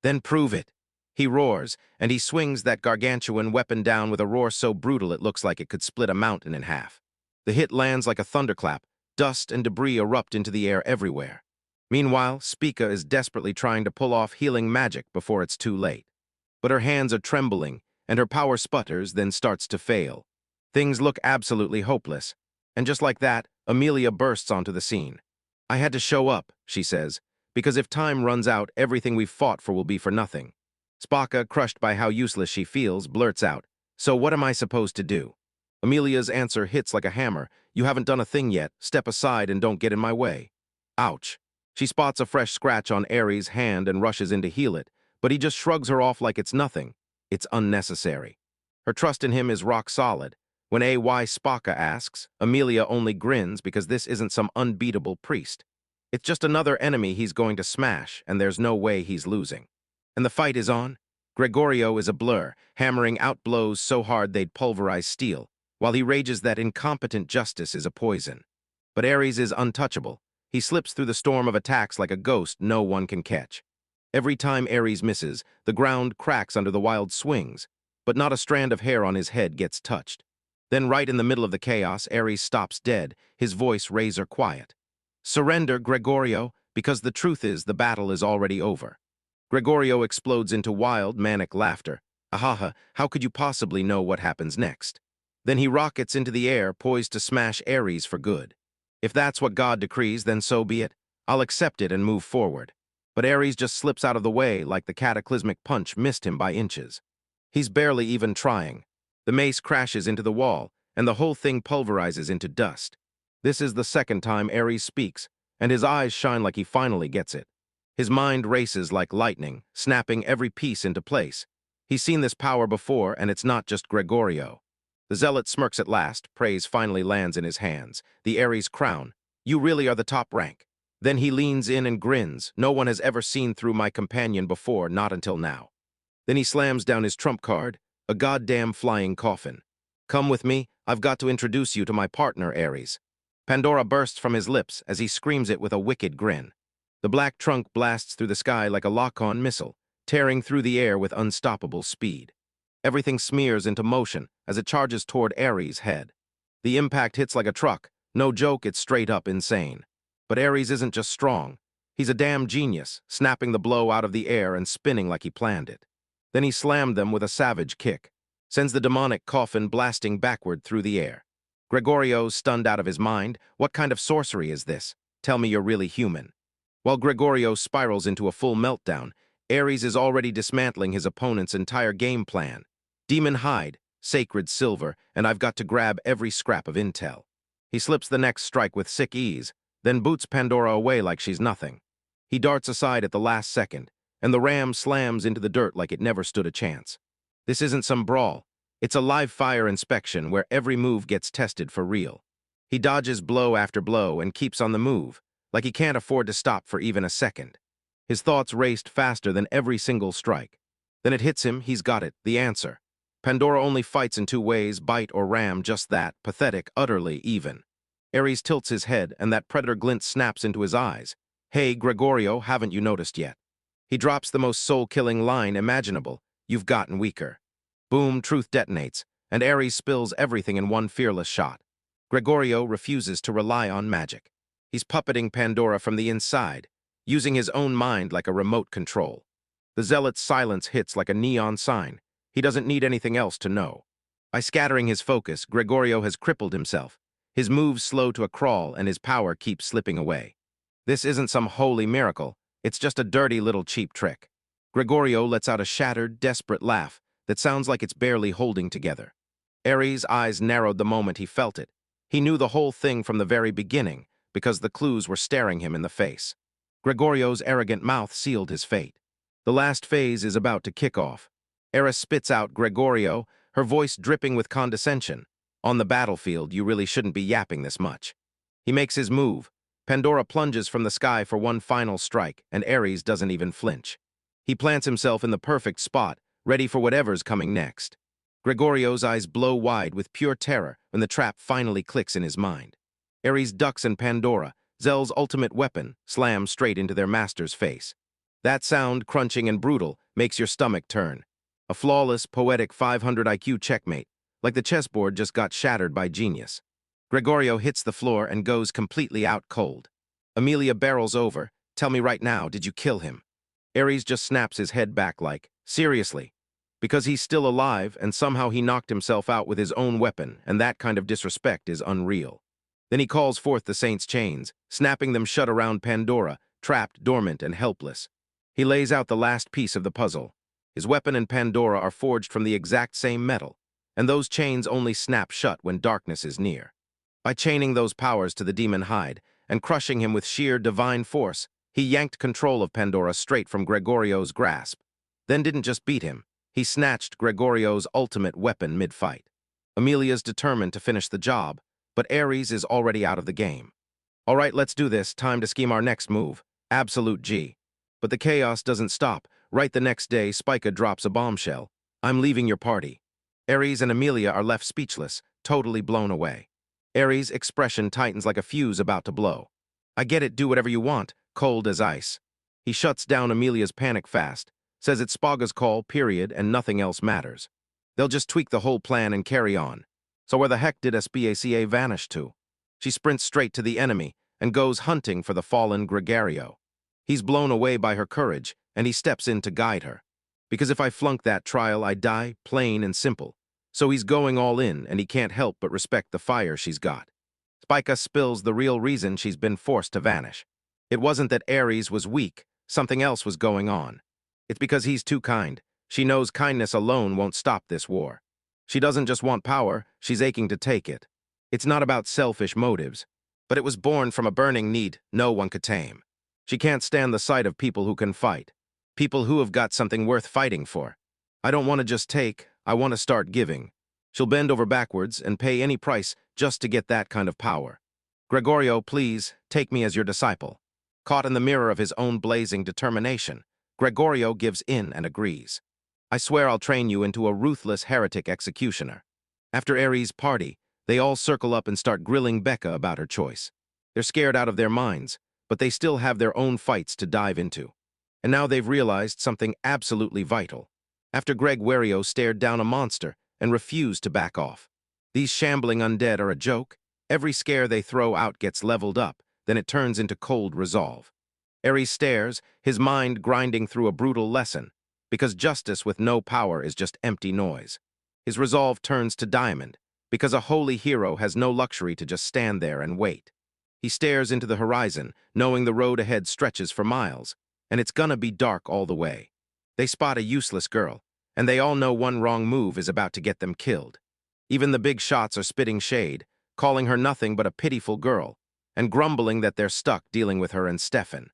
Then prove it. He roars, and he swings that gargantuan weapon down with a roar so brutal it looks like it could split a mountain in half. The hit lands like a thunderclap. Dust and debris erupt into the air everywhere. Meanwhile, Spica is desperately trying to pull off healing magic before it's too late. But her hands are trembling, and her power sputters, then starts to fail. Things look absolutely hopeless. And just like that, Amelia bursts onto the scene. "I had to show up," she says, "because if time runs out, everything we've fought for will be for nothing." Spica, crushed by how useless she feels, blurts out, "So what am I supposed to do?" Amelia's answer hits like a hammer. "You haven't done a thing yet. Step aside and don't get in my way." Ouch. She spots a fresh scratch on Ares' hand and rushes in to heal it, but he just shrugs her off like it's nothing. It's unnecessary. Her trust in him is rock solid. When A.Y. Spica asks, Amelia only grins because this isn't some unbeatable priest. It's just another enemy he's going to smash, and there's no way he's losing. And the fight is on. Gregorio is a blur, hammering out blows so hard they'd pulverize steel, while he rages that incompetent justice is a poison. But Ares is untouchable. He slips through the storm of attacks like a ghost no one can catch. Every time Ares misses, the ground cracks under the wild swings, but not a strand of hair on his head gets touched. Then right in the middle of the chaos, Ares stops dead, his voice razor quiet. "Surrender, Gregorio, because the truth is the battle is already over." Gregorio explodes into wild, manic laughter. "Ahaha, how could you possibly know what happens next?" Then he rockets into the air, poised to smash Ares for good. If that's what God decrees, then so be it. I'll accept it and move forward. But Ares just slips out of the way like the cataclysmic punch missed him by inches. He's barely even trying. The mace crashes into the wall, and the whole thing pulverizes into dust. This is the second time Ares speaks, and his eyes shine like he finally gets it. His mind races like lightning, snapping every piece into place. He's seen this power before, and it's not just Gregorio. The zealot smirks at last. Praise finally lands in his hands. The Ares crown. "You really are the top rank." Then he leans in and grins. "No one has ever seen through my companion before, not until now." Then he slams down his trump card, a goddamn flying coffin. "Come with me, I've got to introduce you to my partner, Ares." Pandora bursts from his lips as he screams it with a wicked grin. The black trunk blasts through the sky like a lock-on missile, tearing through the air with unstoppable speed. Everything smears into motion as it charges toward Ares' head. The impact hits like a truck. No joke, it's straight up insane. But Ares isn't just strong. He's a damn genius, snapping the blow out of the air and spinning like he planned it. Then he slammed them with a savage kick, sends the demonic coffin blasting backward through the air. Gregorio's stunned out of his mind. What kind of sorcery is this? Tell me you're really human. While Gregorio spirals into a full meltdown, Ares is already dismantling his opponent's entire game plan. Demon hide, sacred silver, and I've got to grab every scrap of intel. He slips the next strike with sick ease, then boots Pandora away like she's nothing. He darts aside at the last second, and the ram slams into the dirt like it never stood a chance. This isn't some brawl. It's a live-fire inspection where every move gets tested for real. He dodges blow after blow and keeps on the move, like he can't afford to stop for even a second. His thoughts raced faster than every single strike. Then it hits him, he's got it, the answer. Pandora only fights in two ways, bite or ram, just that, pathetic, utterly even. Ares tilts his head, and that predator glint snaps into his eyes. "Hey, Gregorio, haven't you noticed yet?" He drops the most soul-killing line imaginable. "You've gotten weaker." Boom, truth detonates, and Ares spills everything in one fearless shot. Gregorio refuses to rely on magic. He's puppeting Pandora from the inside, using his own mind like a remote control. The zealot's silence hits like a neon sign. He doesn't need anything else to know. By scattering his focus, Gregorio has crippled himself. His moves slow to a crawl, and his power keeps slipping away. This isn't some holy miracle. It's just a dirty little cheap trick. Gregorio lets out a shattered, desperate laugh that sounds like it's barely holding together. Ares' eyes narrowed the moment he felt it. He knew the whole thing from the very beginning, because the clues were staring him in the face. Gregorio's arrogant mouth sealed his fate. The last phase is about to kick off. Ares spits out Gregorio, her voice dripping with condescension. "On the battlefield, you really shouldn't be yapping this much." He makes his move. Pandora plunges from the sky for one final strike, and Ares doesn't even flinch. He plants himself in the perfect spot, ready for whatever's coming next. Gregorio's eyes blow wide with pure terror when the trap finally clicks in his mind. Ares ducks and Pandora, Zell's ultimate weapon, slams straight into their master's face. That sound, crunching and brutal, makes your stomach turn. A flawless, poetic 500 IQ checkmate, like the chessboard just got shattered by genius. Gregorio hits the floor and goes completely out cold. Amelia barrels over. Tell me right now, did you kill him? Ares just snaps his head back like, seriously? Because he's still alive and somehow he knocked himself out with his own weapon, and that kind of disrespect is unreal. Then he calls forth the saint's chains, snapping them shut around Pandora, trapped, dormant, and helpless. He lays out the last piece of the puzzle. His weapon and Pandora are forged from the exact same metal, and those chains only snap shut when darkness is near. By chaining those powers to the demon hide and crushing him with sheer divine force, he yanked control of Pandora straight from Gregorio's grasp. Then didn't just beat him, he snatched Gregorio's ultimate weapon mid-fight. Amelia's determined to finish the job, but Ares is already out of the game. All right, let's do this. Time to scheme our next move. Absolute G. But the chaos doesn't stop. Right the next day, Spica drops a bombshell. I'm leaving your party. Ares and Amelia are left speechless, totally blown away. Ares' expression tightens like a fuse about to blow. I get it, do whatever you want, cold as ice. He shuts down Amelia's panic fast, says it's Spaga's call, period, and nothing else matters. They'll just tweak the whole plan and carry on. So where the heck did SBACA vanish to? She sprints straight to the enemy and goes hunting for the fallen Gregario. He's blown away by her courage, and he steps in to guide her. Because if I flunk that trial, I die, plain and simple. So he's going all in, and he can't help but respect the fire she's got. Spica spills the real reason she's been forced to vanish. It wasn't that Ares was weak, something else was going on. It's because he's too kind. She knows kindness alone won't stop this war. She doesn't just want power, she's aching to take it. It's not about selfish motives, but it was born from a burning need no one could tame. She can't stand the sight of people who can fight. People who have got something worth fighting for. I don't want to just take, I want to start giving. She'll bend over backwards and pay any price just to get that kind of power. Gregorio, please, take me as your disciple. Caught in the mirror of his own blazing determination, Gregorio gives in and agrees. I swear I'll train you into a ruthless heretic executioner. After Ares' party, they all circle up and start grilling Becca about her choice. They're scared out of their minds, but they still have their own fights to dive into. And now they've realized something absolutely vital. After Gregorio stared down a monster and refused to back off. These shambling undead are a joke. Every scare they throw out gets leveled up, then it turns into cold resolve. Ares stares, his mind grinding through a brutal lesson, because justice with no power is just empty noise. His resolve turns to diamond, because a holy hero has no luxury to just stand there and wait. He stares into the horizon, knowing the road ahead stretches for miles, and it's gonna be dark all the way. They spot a useless girl, and they all know one wrong move is about to get them killed. Even the big shots are spitting shade, calling her nothing but a pitiful girl, and grumbling that they're stuck dealing with her and Stefan.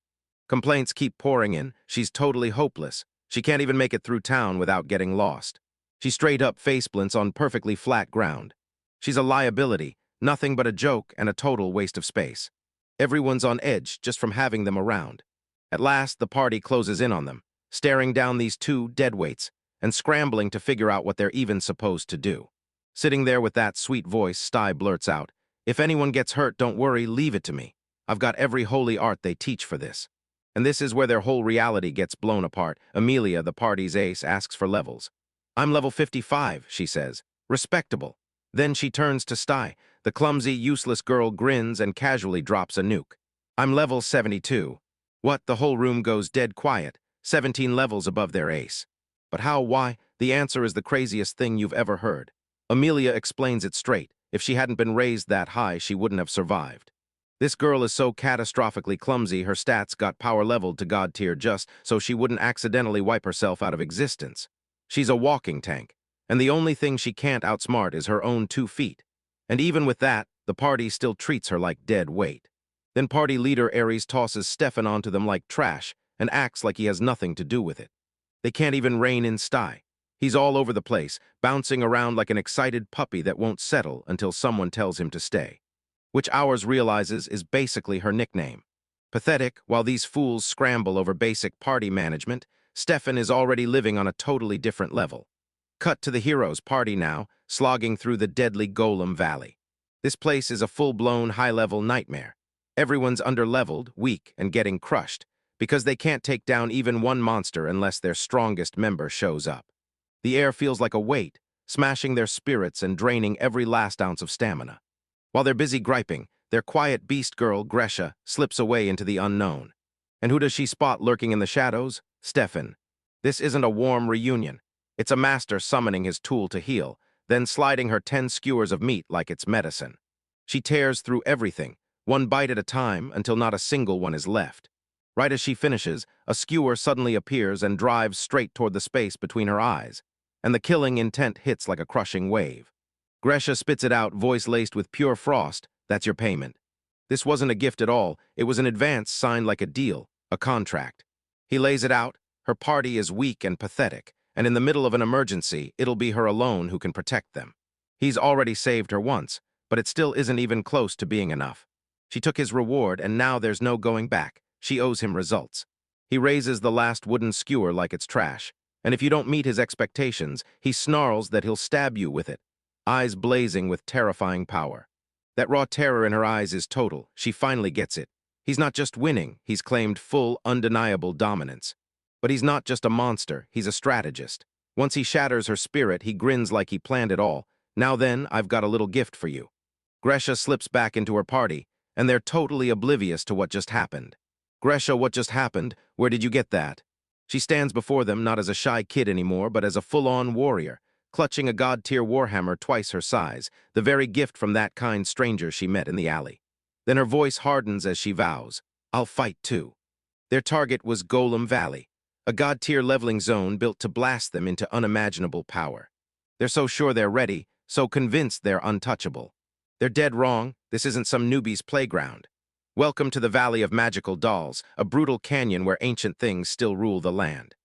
Complaints keep pouring in, she's totally hopeless. She can't even make it through town without getting lost. She straight up face-plants on perfectly flat ground. She's a liability, nothing but a joke and a total waste of space. Everyone's on edge just from having them around. At last, the party closes in on them, staring down these two deadweights and scrambling to figure out what they're even supposed to do. Sitting there with that sweet voice, Sty blurts out, "If anyone gets hurt, don't worry, leave it to me. I've got every holy art they teach for this." And this is where their whole reality gets blown apart. Amelia, the party's ace, asks for levels. "I'm level 55, she says. Respectable." Then she turns to Sty. The clumsy, useless girl grins and casually drops a nuke. "I'm level 72. What? The whole room goes dead quiet, 17 levels above their ace. But how, why? The answer is the craziest thing you've ever heard. Amelia explains it straight. If she hadn't been raised that high, she wouldn't have survived. This girl is so catastrophically clumsy, her stats got power leveled to God tier just so she wouldn't accidentally wipe herself out of existence. She's a walking tank, and the only thing she can't outsmart is her own 2 feet. And even with that, the party still treats her like dead weight. Then party leader Ares tosses Stefan onto them like trash and acts like he has nothing to do with it. They can't even rein in Sty. He's all over the place, bouncing around like an excited puppy that won't settle until someone tells him to stay. Which Ours realizes is basically her nickname. Pathetic, while these fools scramble over basic party management, Stefan is already living on a totally different level. Cut to the heroes' party now, slogging through the deadly Golem Valley. This place is a full-blown high-level nightmare. Everyone's underleveled, weak, and getting crushed, because they can't take down even one monster unless their strongest member shows up. The air feels like a weight, smashing their spirits and draining every last ounce of stamina. While they're busy griping, their quiet beast girl, Gresha, slips away into the unknown. And who does she spot lurking in the shadows? Stefan. This isn't a warm reunion. It's a master summoning his tool to heal, then sliding her 10 skewers of meat like it's medicine. She tears through everything, one bite at a time until not a single one is left. Right as she finishes, a skewer suddenly appears and drives straight toward the space between her eyes, and the killing intent hits like a crushing wave. Gresha spits it out, voice laced with pure frost. That's your payment. This wasn't a gift at all. It was an advance signed like a deal, a contract. He lays it out. Her party is weak and pathetic, and in the middle of an emergency, it'll be her alone who can protect them. He's already saved her once, but it still isn't even close to being enough. She took his reward, and now there's no going back. She owes him results. He raises the last wooden skewer like it's trash, and if you don't meet his expectations, he snarls that he'll stab you with it, eyes blazing with terrifying power. That raw terror in her eyes is total. She finally gets it. He's not just winning, he's claimed full, undeniable dominance. But he's not just a monster, he's a strategist. Once he shatters her spirit, he grins like he planned it all. Now then, I've got a little gift for you. Gresha slips back into her party, and they're totally oblivious to what just happened. Gresha, what just happened? Where did you get that? She stands before them not as a shy kid anymore, but as a full-on warrior, clutching a god-tier warhammer twice her size, the very gift from that kind stranger she met in the alley. Then her voice hardens as she vows, I'll fight too. Their target was Golem Valley, a god-tier leveling zone built to blast them into unimaginable power. They're so sure they're ready, so convinced they're untouchable. They're dead wrong. This isn't some newbie's playground. Welcome to the Valley of Magical Dolls, a brutal canyon where ancient things still rule the land.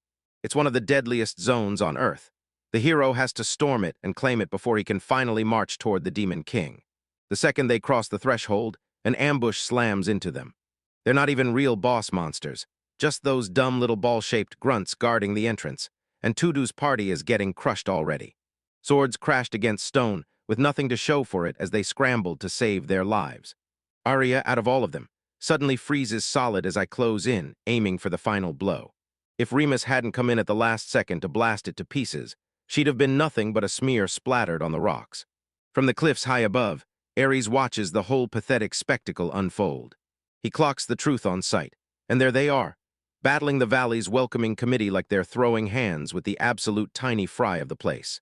It's one of the deadliest zones on Earth. The hero has to storm it and claim it before he can finally march toward the Demon King. The second they cross the threshold, an ambush slams into them. They're not even real boss monsters, just those dumb little ball-shaped grunts guarding the entrance, and Tudu's party is getting crushed already. Swords crashed against stone, with nothing to show for it as they scrambled to save their lives. Arya, out of all of them, suddenly freezes solid as I close in, aiming for the final blow. If Remus hadn't come in at the last second to blast it to pieces, she'd have been nothing but a smear splattered on the rocks. From the cliffs high above, Ares watches the whole pathetic spectacle unfold. He clocks the truth on sight, and there they are, battling the valley's welcoming committee like they're throwing hands with the absolute tiny fry of the place.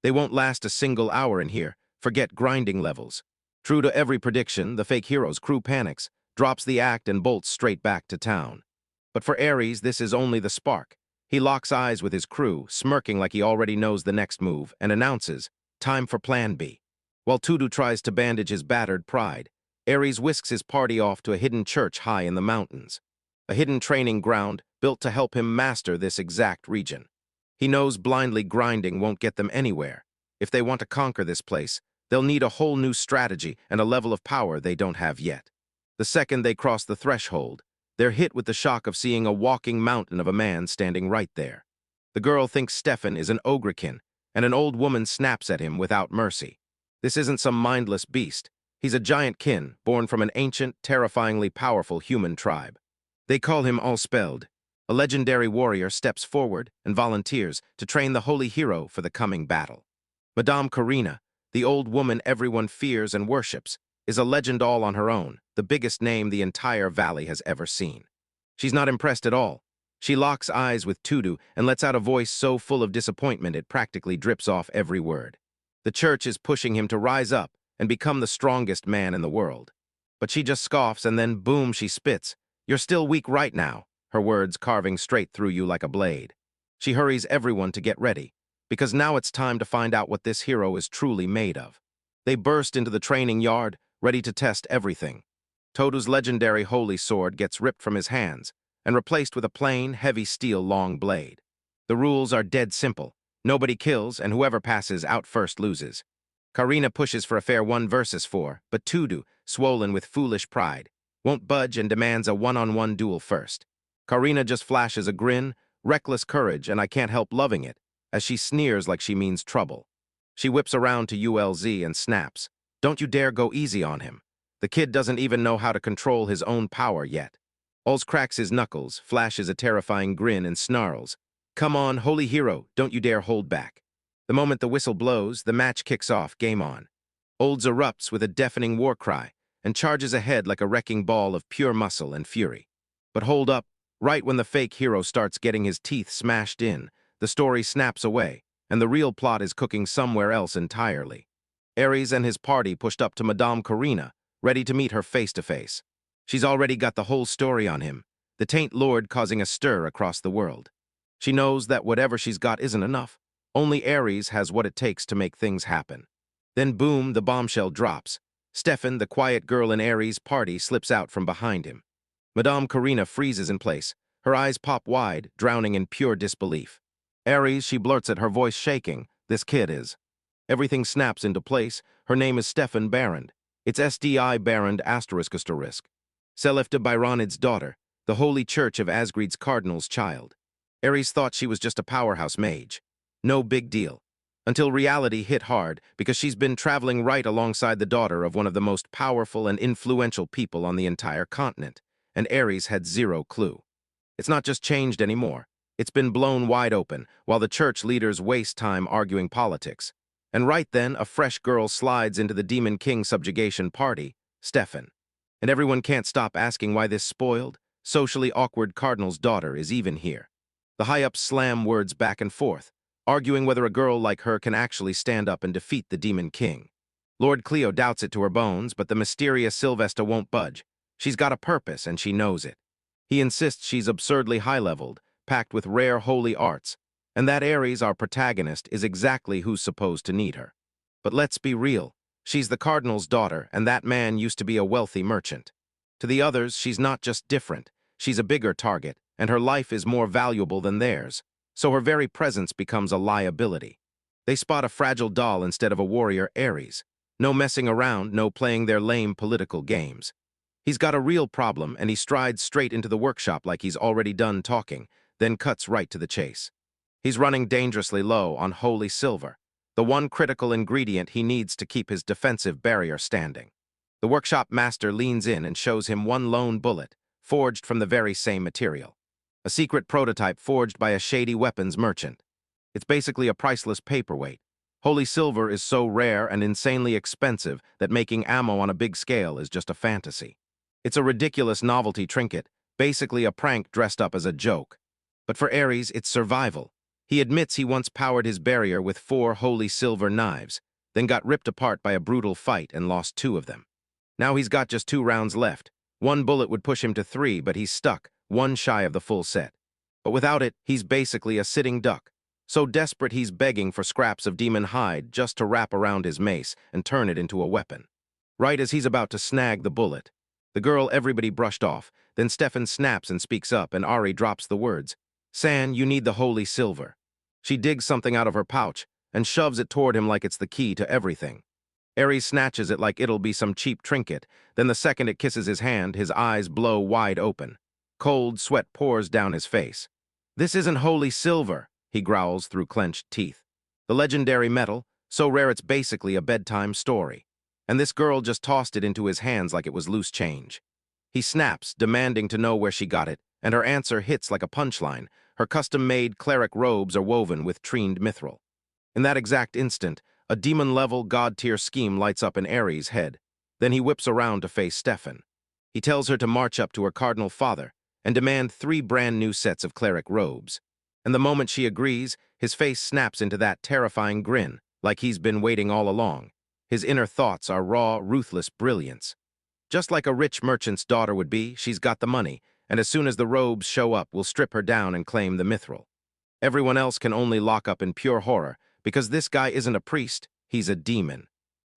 They won't last a single hour in here, forget grinding levels. True to every prediction, the fake hero's crew panics, drops the act and bolts straight back to town. But for Ares, this is only the spark. He locks eyes with his crew, smirking like he already knows the next move, and announces, time for Plan B. While Tudu tries to bandage his battered pride, Ares whisks his party off to a hidden church high in the mountains. A hidden training ground built to help him master this exact region. He knows blindly grinding won't get them anywhere. If they want to conquer this place, they'll need a whole new strategy and a level of power they don't have yet. The second they cross the threshold, they're hit with the shock of seeing a walking mountain of a man standing right there. The girl thinks Stefan is an ogrekin, and an old woman snaps at him without mercy. This isn't some mindless beast. He's a giant kin, born from an ancient, terrifyingly powerful human tribe. They call him Allspelled. A legendary warrior steps forward and volunteers to train the holy hero for the coming battle. Madame Karina, the old woman everyone fears and worships, is a legend all on her own, the biggest name the entire valley has ever seen. She's not impressed at all. She locks eyes with Tudu and lets out a voice so full of disappointment it practically drips off every word. The church is pushing him to rise up and become the strongest man in the world. But she just scoffs and then boom, she spits. You're still weak right now, her words carving straight through you like a blade. She hurries everyone to get ready, because now it's time to find out what this hero is truly made of. They burst into the training yard, ready to test everything. Todu's legendary holy sword gets ripped from his hands and replaced with a plain, heavy steel long blade. The rules are dead simple. Nobody kills, and whoever passes out first loses. Karina pushes for a fair 1 versus 4, but Tudu, swollen with foolish pride, won't budge and demands a one-on-one duel first. Karina just flashes a grin, reckless courage, and I can't help loving it, as she sneers like she means trouble. She whips around to ULZ and snaps, don't you dare go easy on him. The kid doesn't even know how to control his own power yet. Ols cracks his knuckles, flashes a terrifying grin, and snarls, "Come on, holy hero, don't you dare hold back." The moment the whistle blows, the match kicks off, game on. Olds erupts with a deafening war cry and charges ahead like a wrecking ball of pure muscle and fury. But hold up, right when the fake hero starts getting his teeth smashed in, the story snaps away, and the real plot is cooking somewhere else entirely. Ares and his party pushed up to Madame Karina, ready to meet her face to face. She's already got the whole story on him, the Taint Lord causing a stir across the world. She knows that whatever she's got isn't enough. Only Ares has what it takes to make things happen. Then boom, the bombshell drops. Stefan, the quiet girl in Ares' party, slips out from behind him. Madame Karina freezes in place. Her eyes pop wide, drowning in pure disbelief. Ares, she blurts at her voice shaking, "This kid is." Everything snaps into place. Her name is Stefan Barand. It's SDI Barand ***. Selefta Byronid's daughter, the Holy Church of Asgrid's Cardinal's child. Ares thought she was just a powerhouse mage. No big deal. Until reality hit hard, because she's been traveling right alongside the daughter of one of the most powerful and influential people on the entire continent, and Ares had zero clue. It's not just changed anymore. It's been blown wide open, while the church leaders waste time arguing politics. And right then, a fresh girl slides into the Demon King subjugation party, Stefan. And everyone can't stop asking why this spoiled, socially awkward cardinal's daughter is even here. The high-ups slam words back and forth, arguing whether a girl like her can actually stand up and defeat the Demon King. Lord Cleo doubts it to her bones, but the mysterious Sylvester won't budge. She's got a purpose, and she knows it. He insists she's absurdly high-leveled, packed with rare holy arts, and that Ares, our protagonist, is exactly who's supposed to need her. But let's be real. She's the cardinal's daughter, and that man used to be a wealthy merchant. To the others, she's not just different. She's a bigger target, and her life is more valuable than theirs, so her very presence becomes a liability. They spot a fragile doll instead of a warrior, Ares. No messing around, no playing their lame political games. He's got a real problem, and he strides straight into the workshop like he's already done talking, then cuts right to the chase. He's running dangerously low on holy silver, the one critical ingredient he needs to keep his defensive barrier standing. The workshop master leans in and shows him one lone bullet, forged from the very same material. A secret prototype forged by a shady weapons merchant. It's basically a priceless paperweight. Holy silver is so rare and insanely expensive that making ammo on a big scale is just a fantasy. It's a ridiculous novelty trinket, basically a prank dressed up as a joke. But for Ares, it's survival. He admits he once powered his barrier with 4 holy silver knives, then got ripped apart by a brutal fight and lost 2 of them. Now he's got just 2 rounds left. 1 bullet would push him to 3, but he's stuck, 1 shy of the full set. But without it, he's basically a sitting duck. So desperate he's begging for scraps of demon hide just to wrap around his mace and turn it into a weapon. Right as he's about to snag the bullet, the girl everybody brushed off, then Stefan snaps and speaks up, and Ari drops the words, "San, you need the holy silver." She digs something out of her pouch and shoves it toward him like it's the key to everything. Ares snatches it like it'll be some cheap trinket, then the second it kisses his hand, his eyes blow wide open. Cold sweat pours down his face. "This isn't holy silver," he growls through clenched teeth. "The legendary metal, so rare it's basically a bedtime story. And this girl just tossed it into his hands like it was loose change." He snaps, demanding to know where she got it, and her answer hits like a punchline. Her custom-made cleric robes are woven with treened mithril. In that exact instant, a demon-level, god-tier scheme lights up in Ares' head. Then he whips around to face Stefan. He tells her to march up to her cardinal father and demand 3 brand-new sets of cleric robes. And the moment she agrees, his face snaps into that terrifying grin, like he's been waiting all along. His inner thoughts are raw, ruthless brilliance. Just like a rich merchant's daughter would be, she's got the money, and as soon as the robes show up, we'll strip her down and claim the mithril. Everyone else can only lock up in pure horror, because this guy isn't a priest, he's a demon.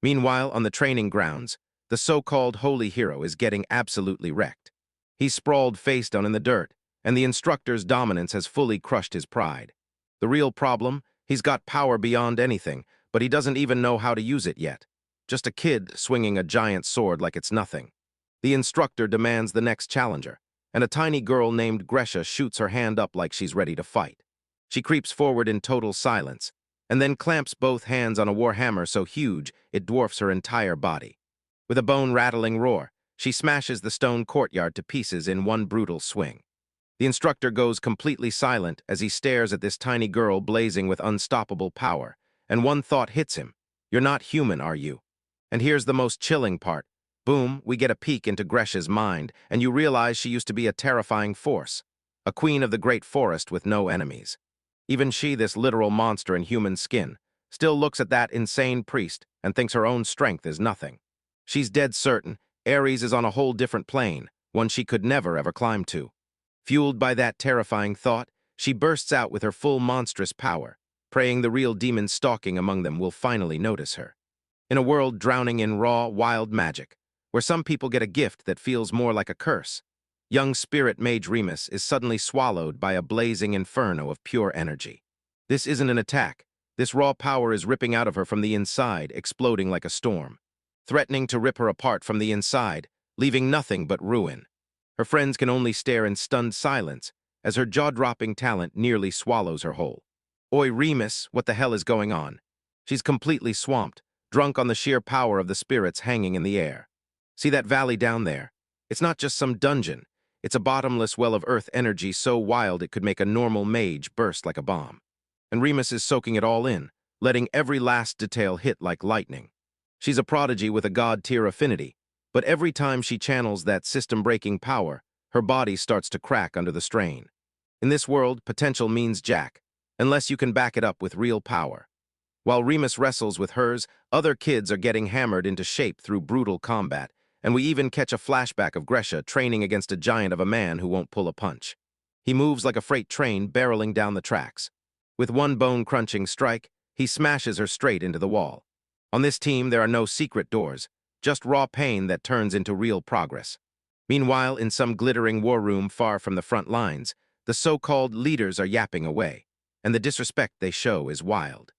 Meanwhile, on the training grounds, the so-called holy hero is getting absolutely wrecked. He's sprawled face down in the dirt, and the instructor's dominance has fully crushed his pride. The real problem, he's got power beyond anything, but he doesn't even know how to use it yet. Just a kid swinging a giant sword like it's nothing. The instructor demands the next challenger, and a tiny girl named Gresha shoots her hand up like she's ready to fight. She creeps forward in total silence, and then clamps both hands on a warhammer so huge it dwarfs her entire body. With a bone-rattling roar, She smashes the stone courtyard to pieces in one brutal swing. The instructor goes completely silent as he stares at this tiny girl blazing with unstoppable power, and one thought hits him. You're not human, are you? And here's the most chilling part. Boom, we get a peek into Gresha's mind, and you realize she used to be a terrifying force. A queen of the great forest with no enemies. Even she, this literal monster in human skin, still looks at that insane priest and thinks her own strength is nothing. She's dead certain Ares is on a whole different plane, one she could never ever climb to. Fueled by that terrifying thought, she bursts out with her full monstrous power, praying the real demon stalking among them will finally notice her. In a world drowning in raw, wild magic, where some people get a gift that feels more like a curse, young spirit mage Remus is suddenly swallowed by a blazing inferno of pure energy. This isn't an attack. This raw power is ripping out of her from the inside, exploding like a storm, threatening to rip her apart from the inside, leaving nothing but ruin. Her friends can only stare in stunned silence as her jaw-dropping talent nearly swallows her whole. Oi, Remus, what the hell is going on? She's completely swamped, drunk on the sheer power of the spirits hanging in the air. See that valley down there? It's not just some dungeon. It's a bottomless well of earth energy so wild it could make a normal mage burst like a bomb. And Remus is soaking it all in, letting every last detail hit like lightning. She's a prodigy with a god-tier affinity, but every time she channels that system-breaking power, her body starts to crack under the strain. In this world, potential means jack, unless you can back it up with real power. While Remus wrestles with hers, other kids are getting hammered into shape through brutal combat, and we even catch a flashback of Gresha training against a giant of a man who won't pull a punch. He moves like a freight train barreling down the tracks. With one bone-crunching strike, he smashes her straight into the wall. On this team, there are no secret doors, just raw pain that turns into real progress. Meanwhile, in some glittering war room far from the front lines, the so-called leaders are yapping away, and the disrespect they show is wild.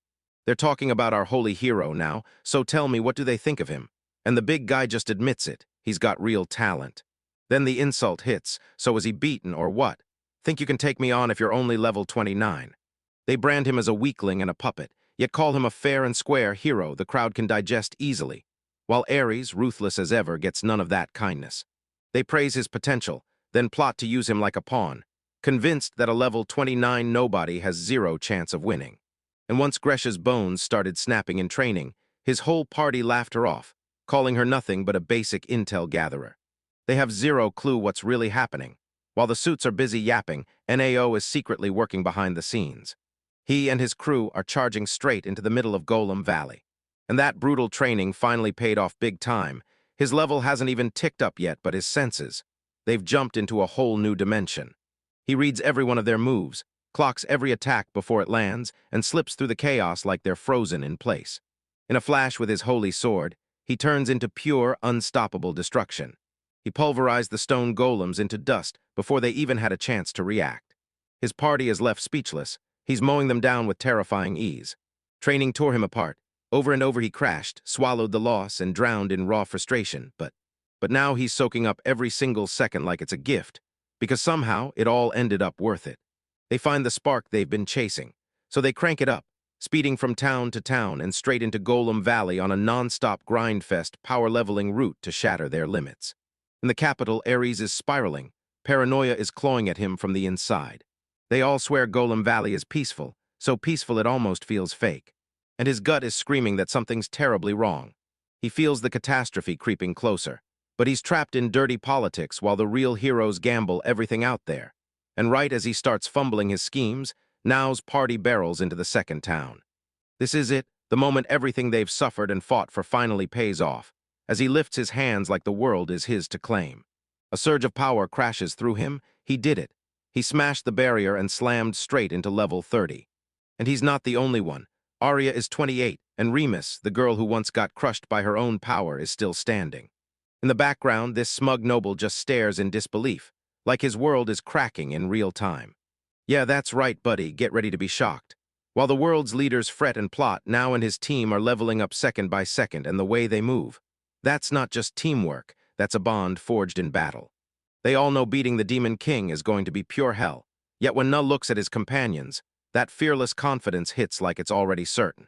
They're talking about our holy hero now, so tell me, what do they think of him? And the big guy just admits it. He's got real talent. Then the insult hits. So is he beaten or what? Think you can take me on if you're only level 29? They brand him as a weakling and a puppet, yet call him a fair and square hero the crowd can digest easily, while Ares, ruthless as ever, gets none of that kindness. They praise his potential, then plot to use him like a pawn, convinced that a level 29 nobody has zero chance of winning. And once Gresha's bones started snapping in training, his whole party laughed her off, calling her nothing but a basic intel gatherer. They have zero clue what's really happening. While the suits are busy yapping, NAO is secretly working behind the scenes. He and his crew are charging straight into the middle of Golem Valley. And that brutal training finally paid off big time. His level hasn't even ticked up yet, but his senses, they've jumped into a whole new dimension. He reads every one of their moves, clocks every attack before it lands, and slips through the chaos like they're frozen in place. In a flash with his holy sword, he turns into pure, unstoppable destruction. He pulverized the stone golems into dust before they even had a chance to react. His party is left speechless. He's mowing them down with terrifying ease. Training tore him apart. Over and over he crashed, swallowed the loss, and drowned in raw frustration. But now he's soaking up every single second like it's a gift, because somehow it all ended up worth it. They find the spark they've been chasing, so they crank it up, speeding from town to town and straight into Golem Valley on a non-stop grindfest power-leveling route to shatter their limits. In the capital, Ares is spiraling. Paranoia is clawing at him from the inside. They all swear Golem Valley is peaceful, so peaceful it almost feels fake. And his gut is screaming that something's terribly wrong. He feels the catastrophe creeping closer, but he's trapped in dirty politics while the real heroes gamble everything out there. And right as he starts fumbling his schemes, now's party barrels into the second town. This is it, the moment everything they've suffered and fought for finally pays off, as he lifts his hands like the world is his to claim. A surge of power crashes through him. He did it. He smashed the barrier and slammed straight into level 30. And he's not the only one. Arya is 28, and Remus, the girl who once got crushed by her own power, is still standing. In the background, this smug noble just stares in disbelief, like his world is cracking in real time. Yeah, that's right, buddy, get ready to be shocked. While the world's leaders fret and plot, Now and his team are leveling up second by second, and the way they move. That's not just teamwork, that's a bond forged in battle. They all know beating the Demon King is going to be pure hell, yet when Null looks at his companions, that fearless confidence hits like it's already certain.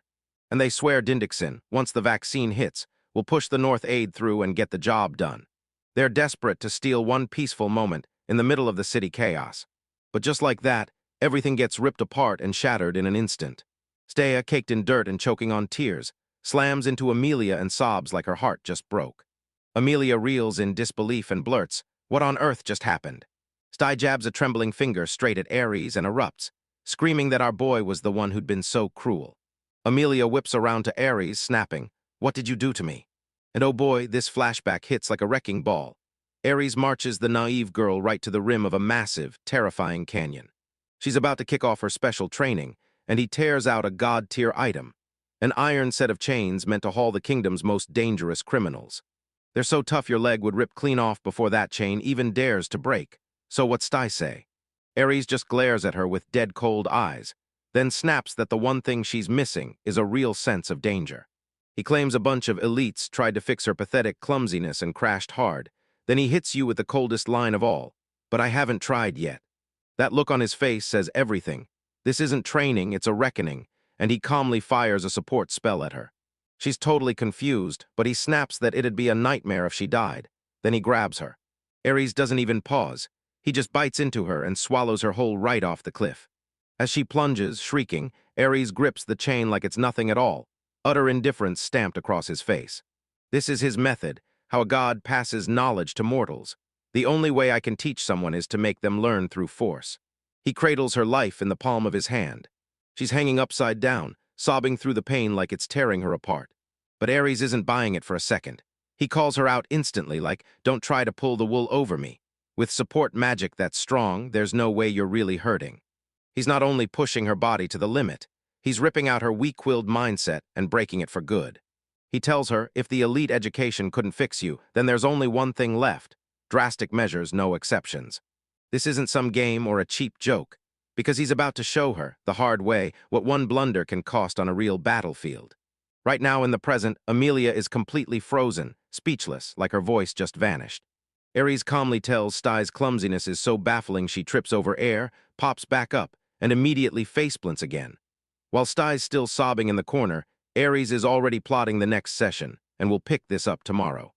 And they swear Dindixin, once the vaccine hits, will push the North Aid through and get the job done. They're desperate to steal one peaceful moment in the middle of the city chaos. But just like that, everything gets ripped apart and shattered in an instant. Stea, caked in dirt and choking on tears, slams into Amelia and sobs like her heart just broke. Amelia reels in disbelief and blurts, "What on earth just happened?" Sty jabs a trembling finger straight at Ares and erupts, screaming that our boy was the one who'd been so cruel. Amelia whips around to Ares, snapping, "What did you do to me?" And oh boy, this flashback hits like a wrecking ball. Ares marches the naive girl right to the rim of a massive, terrifying canyon. She's about to kick off her special training, and he tears out a god-tier item, an iron set of chains meant to haul the kingdom's most dangerous criminals. They're so tough your leg would rip clean off before that chain even dares to break. So what's Sty say? Ares just glares at her with dead-cold eyes, then snaps that the one thing she's missing is a real sense of danger. He claims a bunch of elites tried to fix her pathetic clumsiness and crashed hard. Then he hits you with the coldest line of all, "But I haven't tried yet." That look on his face says everything. This isn't training, it's a reckoning, and he calmly fires a support spell at her. She's totally confused, but he snaps that it'd be a nightmare if she died. Then he grabs her. Ares doesn't even pause. He just bites into her and swallows her whole right off the cliff. As she plunges, shrieking, Ares grips the chain like it's nothing at all, utter indifference stamped across his face. This is his method, how a god passes knowledge to mortals. The only way I can teach someone is to make them learn through force. He cradles her life in the palm of his hand. She's hanging upside down, sobbing through the pain like it's tearing her apart. But Ares isn't buying it for a second. He calls her out instantly like, "Don't try to pull the wool over me. With support magic that's strong, there's no way you're really hurting." He's not only pushing her body to the limit, he's ripping out her weak-willed mindset and breaking it for good. He tells her, if the elite education couldn't fix you, then there's only one thing left: drastic measures, no exceptions. This isn't some game or a cheap joke, because he's about to show her, the hard way, what one blunder can cost on a real battlefield. Right now in the present, Amelia is completely frozen, speechless, like her voice just vanished. Ares calmly tells Sty's clumsiness is so baffling she trips over air, pops back up, and immediately faceplants again. While Sty's still sobbing in the corner, Ares is already plotting the next session, and will pick this up tomorrow.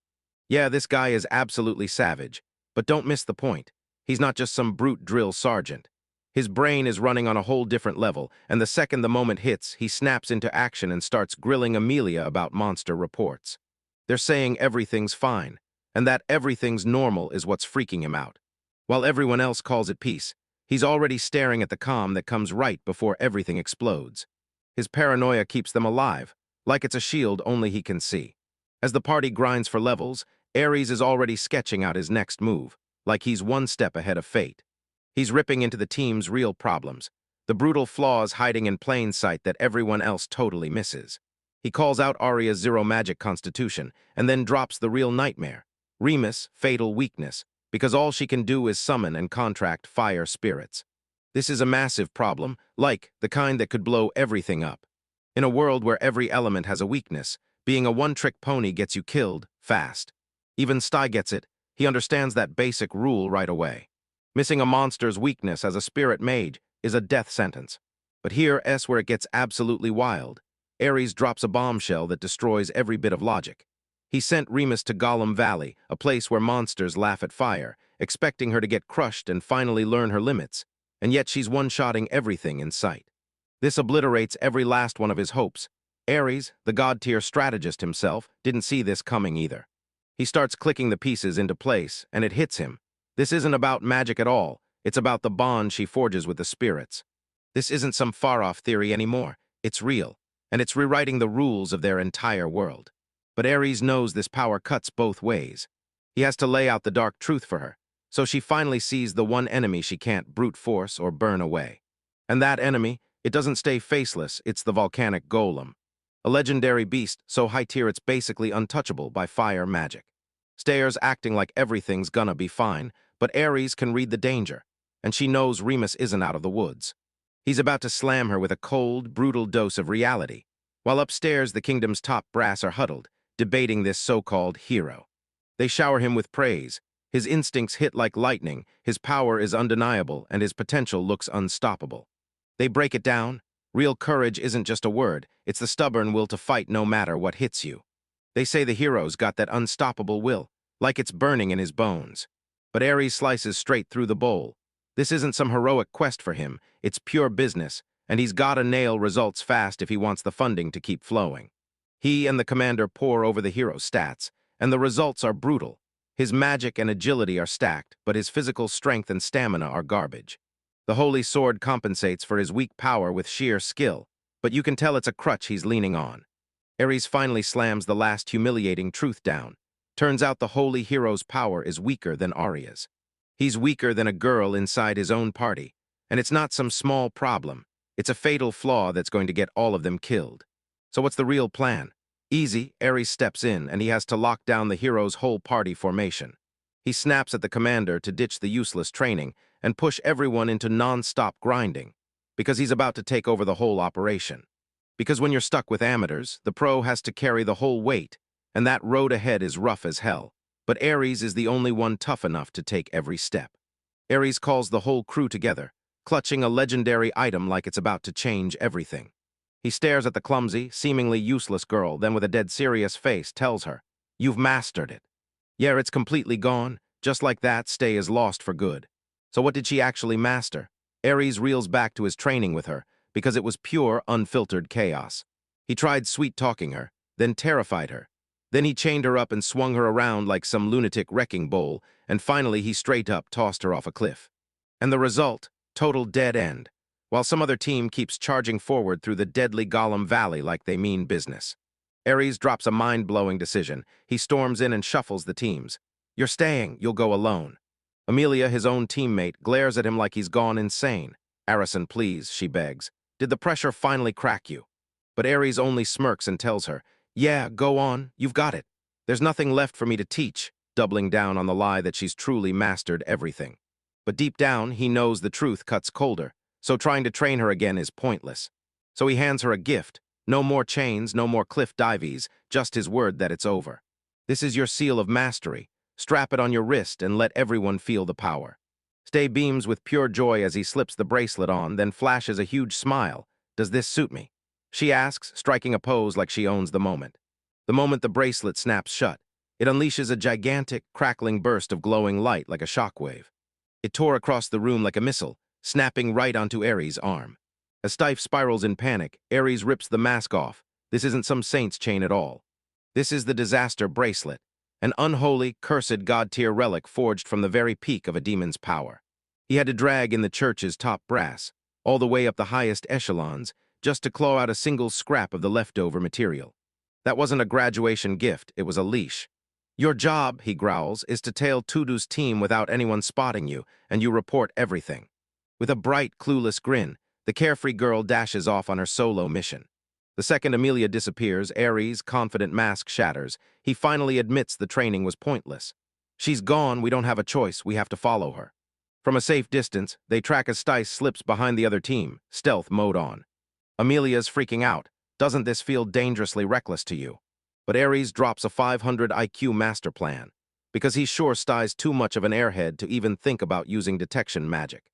Yeah, this guy is absolutely savage, but don't miss the point. He's not just some brute drill sergeant. His brain is running on a whole different level, and the second the moment hits, he snaps into action and starts grilling Amelia about monster reports. They're saying everything's fine, and that everything's normal is what's freaking him out. While everyone else calls it peace, he's already staring at the calm that comes right before everything explodes. His paranoia keeps them alive, like it's a shield only he can see. As the party grinds for levels, Ares is already sketching out his next move, like he's one step ahead of fate. He's ripping into the team's real problems, the brutal flaws hiding in plain sight that everyone else totally misses. He calls out Arya's zero magic constitution, and then drops the real nightmare, Remus' fatal weakness, because all she can do is summon and contract fire spirits. This is a massive problem, like the kind that could blow everything up. In a world where every element has a weakness, being a one-trick pony gets you killed fast. Even Sty gets it. He understands that basic rule right away. Missing a monster's weakness as a spirit mage is a death sentence. But here's where it gets absolutely wild. Ares drops a bombshell that destroys every bit of logic. He sent Remus to Gollum Valley, a place where monsters laugh at fire, expecting her to get crushed and finally learn her limits, and yet she's one-shotting everything in sight. This obliterates every last one of his hopes. Ares, the god-tier strategist himself, didn't see this coming either. He starts clicking the pieces into place, and it hits him. This isn't about magic at all. It's about the bond she forges with the spirits. This isn't some far-off theory anymore. It's real, and it's rewriting the rules of their entire world. But Ares knows this power cuts both ways. He has to lay out the dark truth for her, so she finally sees the one enemy she can't brute force or burn away. And that enemy, it doesn't stay faceless, it's the volcanic golem. A legendary beast so high-tier it's basically untouchable by fire magic. Stayer's acting like everything's gonna be fine, but Ares can read the danger, and she knows Remus isn't out of the woods. He's about to slam her with a cold, brutal dose of reality, while upstairs the kingdom's top brass are huddled, debating this so-called hero. They shower him with praise. His instincts hit like lightning, his power is undeniable, and his potential looks unstoppable. They break it down. Real courage isn't just a word, it's the stubborn will to fight no matter what hits you. They say the hero's got that unstoppable will, like it's burning in his bones. But Ares slices straight through the bowl. This isn't some heroic quest for him, it's pure business, and he's gotta nail results fast if he wants the funding to keep flowing. He and the commander pore over the hero's stats, and the results are brutal. His magic and agility are stacked, but his physical strength and stamina are garbage. The holy sword compensates for his weak power with sheer skill, but you can tell it's a crutch he's leaning on. Ares finally slams the last humiliating truth down. Turns out the holy hero's power is weaker than Arya's. He's weaker than a girl inside his own party, and it's not some small problem. It's a fatal flaw that's going to get all of them killed. So what's the real plan? Easy, Ares steps in, and he has to lock down the hero's whole party formation. He snaps at the commander to ditch the useless training and push everyone into non-stop grinding, because he's about to take over the whole operation. Because when you're stuck with amateurs, the pro has to carry the whole weight, and that road ahead is rough as hell. But Ares is the only one tough enough to take every step. Ares calls the whole crew together, clutching a legendary item like it's about to change everything. He stares at the clumsy, seemingly useless girl, then with a dead serious face tells her, "You've mastered it." Yeah, it's completely gone. Just like that, Stay is lost for good. So what did she actually master? Ares reels back to his training with her, because it was pure, unfiltered chaos. He tried sweet-talking her, then terrified her. Then he chained her up and swung her around like some lunatic wrecking bowl, and finally he straight up tossed her off a cliff. And the result? Total dead end, while some other team keeps charging forward through the deadly Gollum Valley like they mean business. Ares drops a mind-blowing decision. He storms in and shuffles the teams. "You're staying, you'll go alone." Amelia, his own teammate, glares at him like he's gone insane. "Arison, please," she begs. "Did the pressure finally crack you?" But Ares only smirks and tells her, "Yeah, go on, you've got it. There's nothing left for me to teach," doubling down on the lie that she's truly mastered everything. But deep down, he knows the truth cuts colder, so trying to train her again is pointless. So he hands her a gift. No more chains, no more cliff dives, just his word that it's over. "This is your seal of mastery. Strap it on your wrist and let everyone feel the power." Stay beams with pure joy as he slips the bracelet on, then flashes a huge smile. "Does this suit me?" she asks, striking a pose like she owns the moment. The moment the bracelet snaps shut, it unleashes a gigantic, crackling burst of glowing light like a shockwave. It tore across the room like a missile, snapping right onto Ares' arm. As Stife spirals in panic, Ares rips the mask off. This isn't some saint's chain at all. This is the disaster bracelet, an unholy, cursed god-tier relic forged from the very peak of a demon's power. He had to drag in the church's top brass, all the way up the highest echelons, just to claw out a single scrap of the leftover material. That wasn't a graduation gift, it was a leash. "Your job," he growls, "is to tail Tudu's team without anyone spotting you, and you report everything." With a bright, clueless grin, the carefree girl dashes off on her solo mission. The second Amelia disappears, Ares' confident mask shatters. He finally admits the training was pointless. "She's gone, we don't have a choice, we have to follow her." From a safe distance, they track as Stice slips behind the other team, stealth mode on. Amelia's freaking out. "Doesn't this feel dangerously reckless to you?" But Ares drops a 500 IQ master plan, because he's sure Stice's too much of an airhead to even think about using detection magic.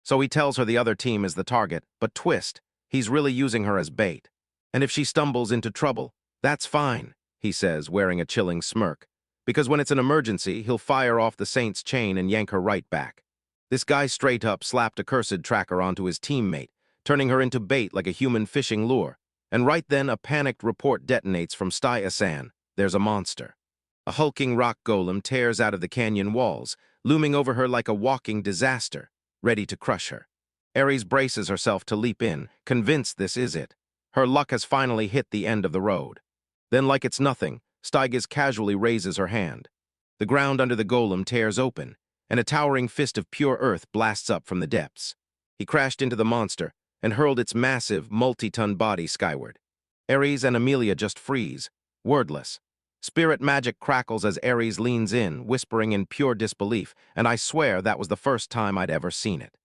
So he tells her the other team is the target, but twist, he's really using her as bait. "And if she stumbles into trouble, that's fine," he says, wearing a chilling smirk, because when it's an emergency, he'll fire off the saint's chain and yank her right back. This guy straight up slapped a cursed tracker onto his teammate, turning her into bait like a human fishing lure. And right then, a panicked report detonates from Stye-Asan. There's a monster. A hulking rock golem tears out of the canyon walls, looming over her like a walking disaster, ready to crush her. Ares braces herself to leap in, convinced this is it. Her luck has finally hit the end of the road. Then, like it's nothing, Styges casually raises her hand. The ground under the golem tears open, and a towering fist of pure earth blasts up from the depths. He crashed into the monster and hurled its massive, multi-ton body skyward. Ares and Amelia just freeze, wordless. Spirit magic crackles as Ares leans in, whispering in pure disbelief, and I swear that was the first time I'd ever seen it.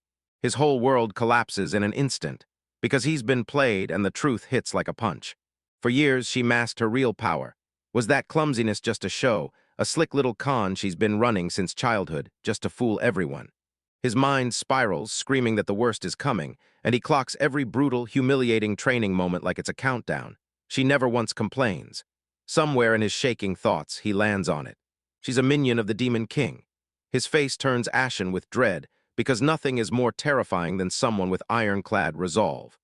His whole world collapses in an instant, because he's been played and the truth hits like a punch. For years, she masked her real power. Was that clumsiness just a show, a slick little con she's been running since childhood, just to fool everyone? His mind spirals, screaming that the worst is coming, and he clocks every brutal, humiliating training moment like it's a countdown. She never once complains. Somewhere in his shaking thoughts, he lands on it. She's a minion of the Demon King. His face turns ashen with dread, because nothing is more terrifying than someone with ironclad resolve.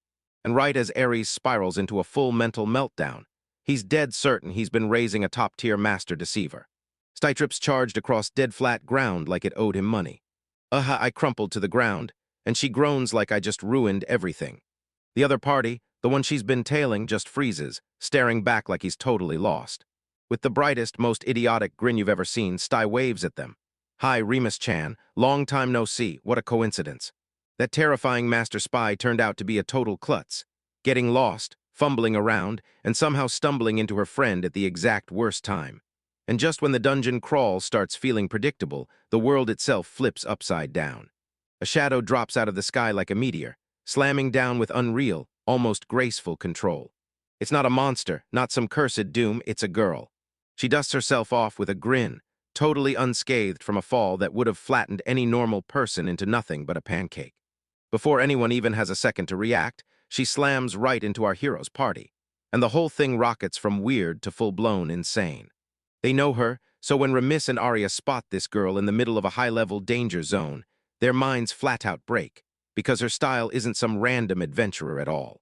And right as Ares spirals into a full mental meltdown, he's dead certain he's been raising a top-tier master deceiver. Stytrips charged across dead flat ground like it owed him money. I crumpled to the ground, and she groans like I just ruined everything. The other party, the one she's been tailing, just freezes, staring back like he's totally lost. With the brightest, most idiotic grin you've ever seen, Sty waves at them. "Hi, Remus-chan, long time no see, what a coincidence." That terrifying master spy turned out to be a total klutz, getting lost, fumbling around, and somehow stumbling into her friend at the exact worst time. And just when the dungeon crawl starts feeling predictable, the world itself flips upside down. A shadow drops out of the sky like a meteor, slamming down with unreal, almost graceful control. It's not a monster, not some cursed doom, it's a girl. She dusts herself off with a grin, totally unscathed from a fall that would have flattened any normal person into nothing but a pancake. Before anyone even has a second to react, she slams right into our hero's party, and the whole thing rockets from weird to full-blown insane. They know her, so when Remus and Arya spot this girl in the middle of a high-level danger zone, their minds flat-out break, because her style isn't some random adventurer at all.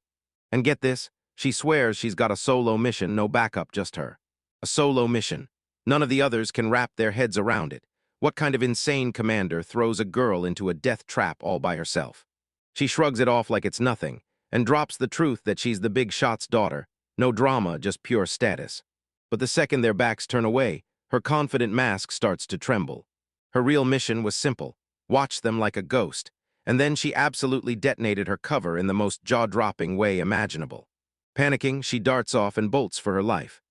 And get this, she swears she's got a solo mission, no backup, just her. A solo mission. None of the others can wrap their heads around it. What kind of insane commander throws a girl into a death trap all by herself? She shrugs it off like it's nothing, and drops the truth that she's the big shot's daughter. No drama, just pure status. But the second their backs turn away, her confident mask starts to tremble. Her real mission was simple: watch them like a ghost, and then she absolutely detonated her cover in the most jaw-dropping way imaginable. Panicking, she darts off and bolts for her life.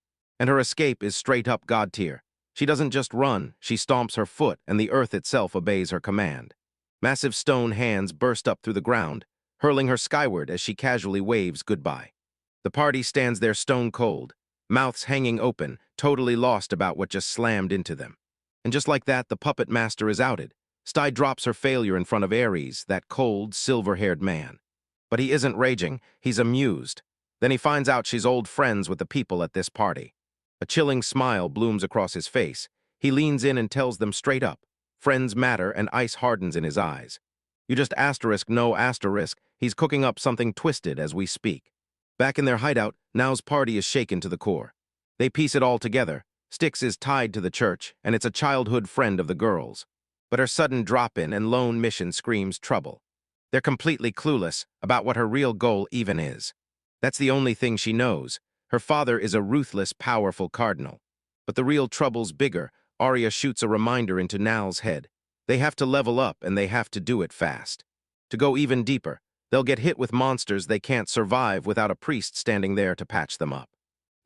And her escape is straight-up god tier. She doesn't just run, she stomps her foot, and the earth itself obeys her command. Massive stone hands burst up through the ground, hurling her skyward as she casually waves goodbye. The party stands there stone cold, mouths hanging open, totally lost about what just slammed into them. And just like that, the puppet master is outed. Sty drops her failure in front of Ares, that cold, silver-haired man. But he isn't raging, he's amused. Then he finds out she's old friends with the people at this party. A chilling smile blooms across his face. He leans in and tells them straight up. Friends matter, and ice hardens in his eyes. You just asterisk, no asterisk, he's cooking up something twisted as we speak. Back in their hideout, Now's party is shaken to the core. They piece it all together. Styx is tied to the church, and it's a childhood friend of the girls. But her sudden drop-in and lone mission screams trouble. They're completely clueless about what her real goal even is. That's the only thing she knows. Her father is a ruthless, powerful cardinal. But the real trouble's bigger. Arya shoots a reminder into Nal's head. They have to level up, and they have to do it fast. To go even deeper, they'll get hit with monsters they can't survive without a priest standing there to patch them up.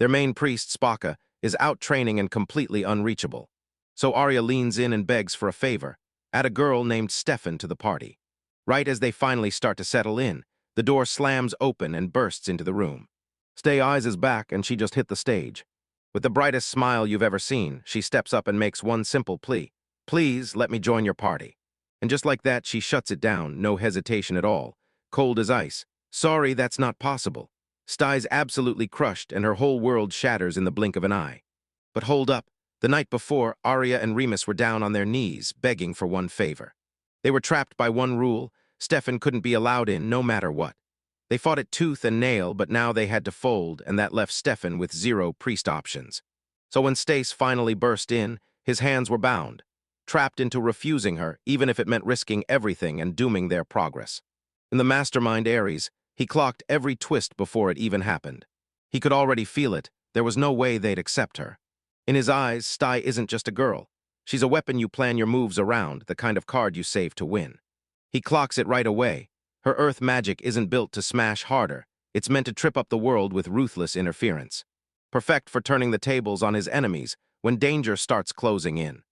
Their main priest, Spaka, is out training and completely unreachable. So Arya leans in and begs for a favor. Add a girl named Stefan to the party. Right as they finally start to settle in, the door slams open and bursts into the room. Stay Eyes is back, and she just hit the stage. With the brightest smile you've ever seen, she steps up and makes one simple plea. "Please, let me join your party." And just like that, she shuts it down, no hesitation at all. Cold as ice. "Sorry, that's not possible." Sty's absolutely crushed, and her whole world shatters in the blink of an eye. But hold up. The night before, Arya and Remus were down on their knees, begging for one favor. They were trapped by one rule: Stefan couldn't be allowed in, no matter what. They fought it tooth and nail, but now they had to fold, and that left Stefan with 0 priest options. So when Stace finally burst in, his hands were bound, trapped into refusing her, even if it meant risking everything and dooming their progress. In the mastermind Ares, he clocked every twist before it even happened. He could already feel it. There was no way they'd accept her. In his eyes, Sty isn't just a girl. She's a weapon you plan your moves around, the kind of card you save to win. He clocks it right away. Her earth magic isn't built to smash harder. It's meant to trip up the world with ruthless interference. Perfect for turning the tables on his enemies when danger starts closing in.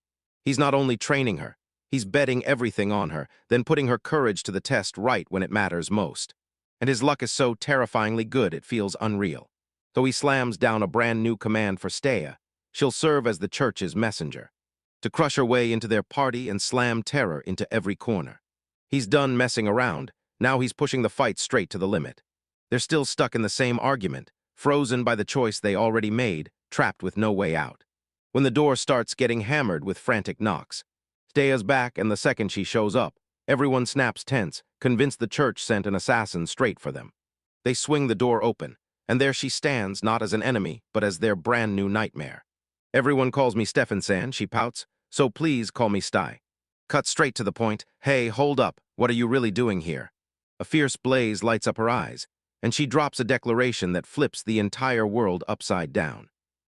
He's not only training her, he's betting everything on her, then putting her courage to the test right when it matters most. And his luck is so terrifyingly good it feels unreal. So he slams down a brand new command for Stea. She'll serve as the church's messenger, to crush her way into their party and slam terror into every corner. He's done messing around. Now he's pushing the fight straight to the limit. They're still stuck in the same argument, frozen by the choice they already made, trapped with no way out. when the door starts getting hammered with frantic knocks. Stea's back, and the second she shows up, everyone snaps tense, convinced the church sent an assassin straight for them. They swing the door open, and there she stands, not as an enemy, but as their brand new nightmare. Everyone calls me Stefan-san, she pouts, so please call me Sty. Cut straight to the point. Hey, hold up, what are you really doing here? A fierce blaze lights up her eyes, and she drops a declaration that flips the entire world upside down.